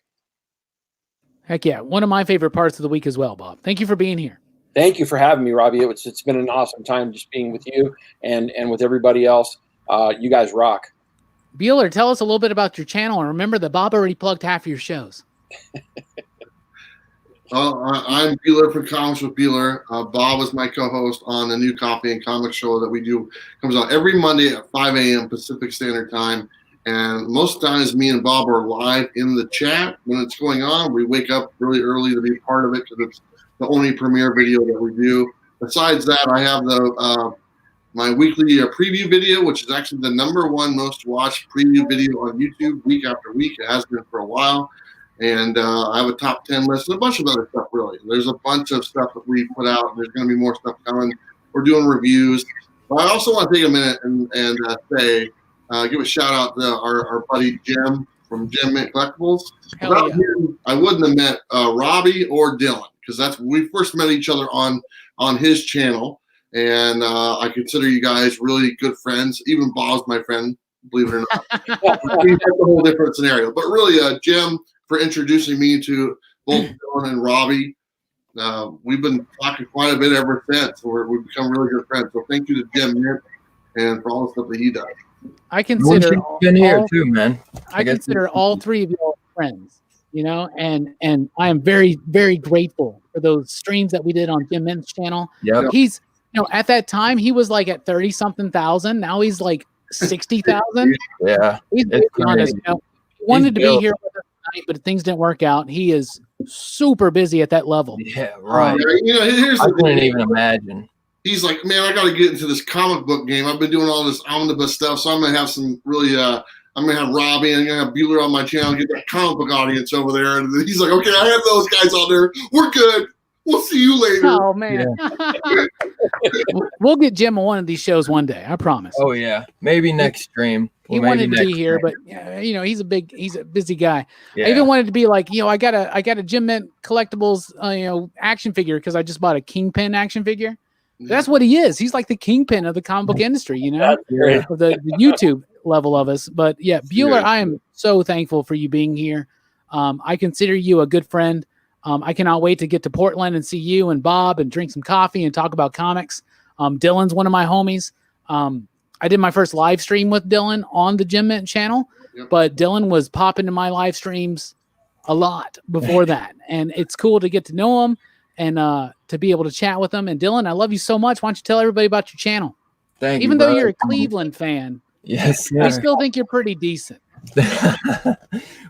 Heck yeah, one of my favorite parts of the week as well, Bob. Thank you for being here. Thank you for having me, Robbie. It's been an awesome time just being with you and with everybody else. You guys rock. Bueller, tell us a little bit about your channel, and remember that Bob already plugged half of your shows. I'm Bueller for Comics with Bueller. Bob is my co-host on the new Coffee and Comics show that we do. Comes out every Monday at 5 a.m. Pacific Standard Time. And most times me and Bob are live in the chat when it's going on. We wake up really early to be part of it because it's the only premiere video that we do. Besides that, I have my weekly preview video, which is actually the #1 most watched preview video on YouTube week after week. It has been for a while. And I have a top 10 list and a bunch of other stuff, really. There's a bunch of stuff that we put out. And there's going to be more stuff coming. We're doing reviews. But I also want to take a minute and say, give a shout out to our buddy Jim from Jim Mint Collectibles. Without him, I wouldn't have met Robbie or Dylan, because we first met each other on his channel, and I consider you guys really good friends. Even Bob's my friend, believe it or not. That's a whole different scenario. But really, Jim, for introducing me to both Dylan and Robbie. We've been talking quite a bit ever since. We've become really good friends. So thank you to Jim Mint and for all the stuff that he does. I consider here too, man. I consider all 3 of you friends, and I am very, very grateful for those streams that we did on Jim Mint's channel. Yep. He's, at that time he was like at 30-something thousand. Now he's like 60,000. Yeah. He's honest. He wanted to be here with us tonight, but things didn't work out. He is super busy at that level. Yeah, right. Here's I the couldn't thing. even imagine. He's like, man, I got to get into this comic book game. I've been doing all this omnibus stuff, so I'm going to have some really, I'm going to have Robbie and I'm going to have Bueller on my channel, get that comic book audience over there. And he's like, okay, I have those guys on there. We're good. We'll see you later. Oh, man. Yeah. We'll get Jim on one of these shows one day. I promise. Oh, yeah. Maybe next stream. He Well, wanted maybe to be next here, time. but he's a busy guy. Yeah. I even wanted to be like, I got a Jim Mint Collectibles, action figure because I just bought a Kingpin action figure. That's what he is. He's like the kingpin of the comic book industry, That's great. of the YouTube level of us. But yeah, Bueller, Yeah. I am so thankful for you being here. I consider you a good friend. I cannot wait to get to Portland and see you and Bob and drink some coffee and talk about comics. Dylan's one of my homies. I did my first live stream with Dylan on the Jim Mint channel, but Dylan was popping to my live streams a lot before that. And it's cool to get to know him and to be able to chat with him. And Dylan, I love you so much. Why don't you tell everybody about your channel? Thank you. Even though brother. you're a Cleveland fan, Yes, we sir. still think you're pretty decent.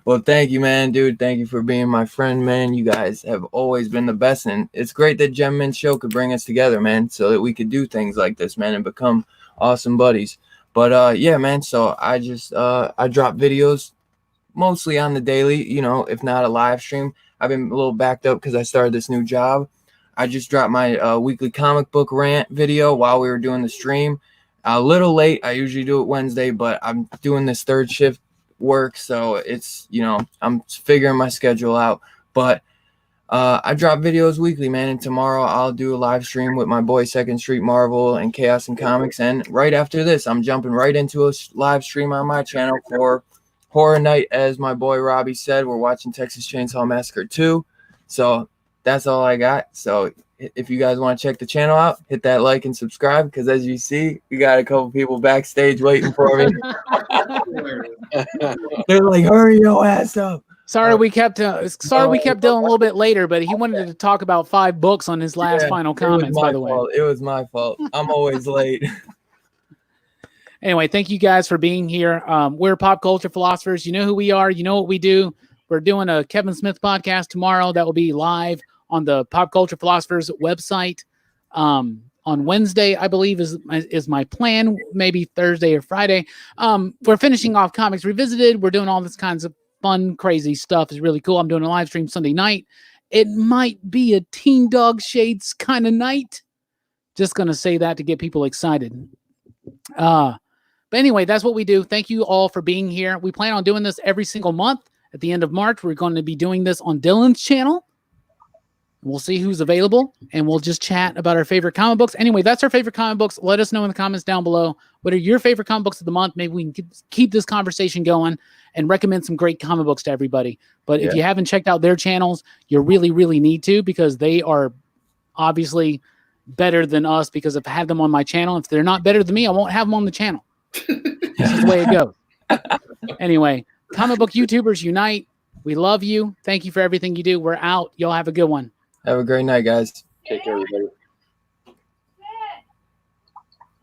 Well, thank you, man, dude. Thank you for being my friend, man. You guys have always been the best, and it's great that Gem Mint Show could bring us together, man, so that we could do things like this, man, and become awesome buddies. But yeah, man. So I just I drop videos mostly on the daily, if not a live stream. I've been a little backed up because I started this new job. I just dropped my weekly comic book rant video while we were doing the stream. A little late. I usually do it Wednesday, but I'm doing this third shift work, so it's I'm figuring my schedule out. But I drop videos weekly, man, and tomorrow I'll do a live stream with my boy Second Street Marvel and Chaos and Comics. And right after this, I'm jumping right into a live stream on my channel for Horror Night, as my boy Robbie said. We're watching Texas Chainsaw Massacre 2. So that's all I got. So if you guys want to check the channel out, hit that like and subscribe, because as you see, we got a couple people backstage waiting for me. They're like, hurry your ass up. Sorry, we kept Dylan a little bit later, but he wanted to talk about 5 books on his last final comments, by the way. It was my fault. I'm always late. Anyway, thank you guys for being here. We're Pop Culture Philosophers. You know who we are. You know what we do. We're doing a Kevin Smith podcast tomorrow that will be live on the Pop Culture Philosophers website. On Wednesday, I believe is my plan. Maybe Thursday or Friday. We're finishing off Comics Revisited. We're doing all this kinds of fun, crazy stuff. It's really cool. I'm doing a live stream Sunday night. It might be a Teen Dog Shades kind of night. Just going to say that to get people excited. But anyway, that's what we do. Thank you all for being here. We plan on doing this every single month. At the end of March, we're going to be doing this on Dylan's channel. We'll see who's available, and we'll just chat about our favorite comic books. Anyway, that's our favorite comic books. Let us know in the comments down below. What are your favorite comic books of the month? Maybe we can keep this conversation going and recommend some great comic books to everybody. But if you haven't checked out their channels, you really, really need to, because they are obviously better than us, because I've had them on my channel. If they're not better than me, I won't have them on the channel. This is the way it goes. Anyway, comic book YouTubers unite. We love you. Thank you for everything you do. We're out. Y'all have a good one. Have a great night, guys. Take care, everybody.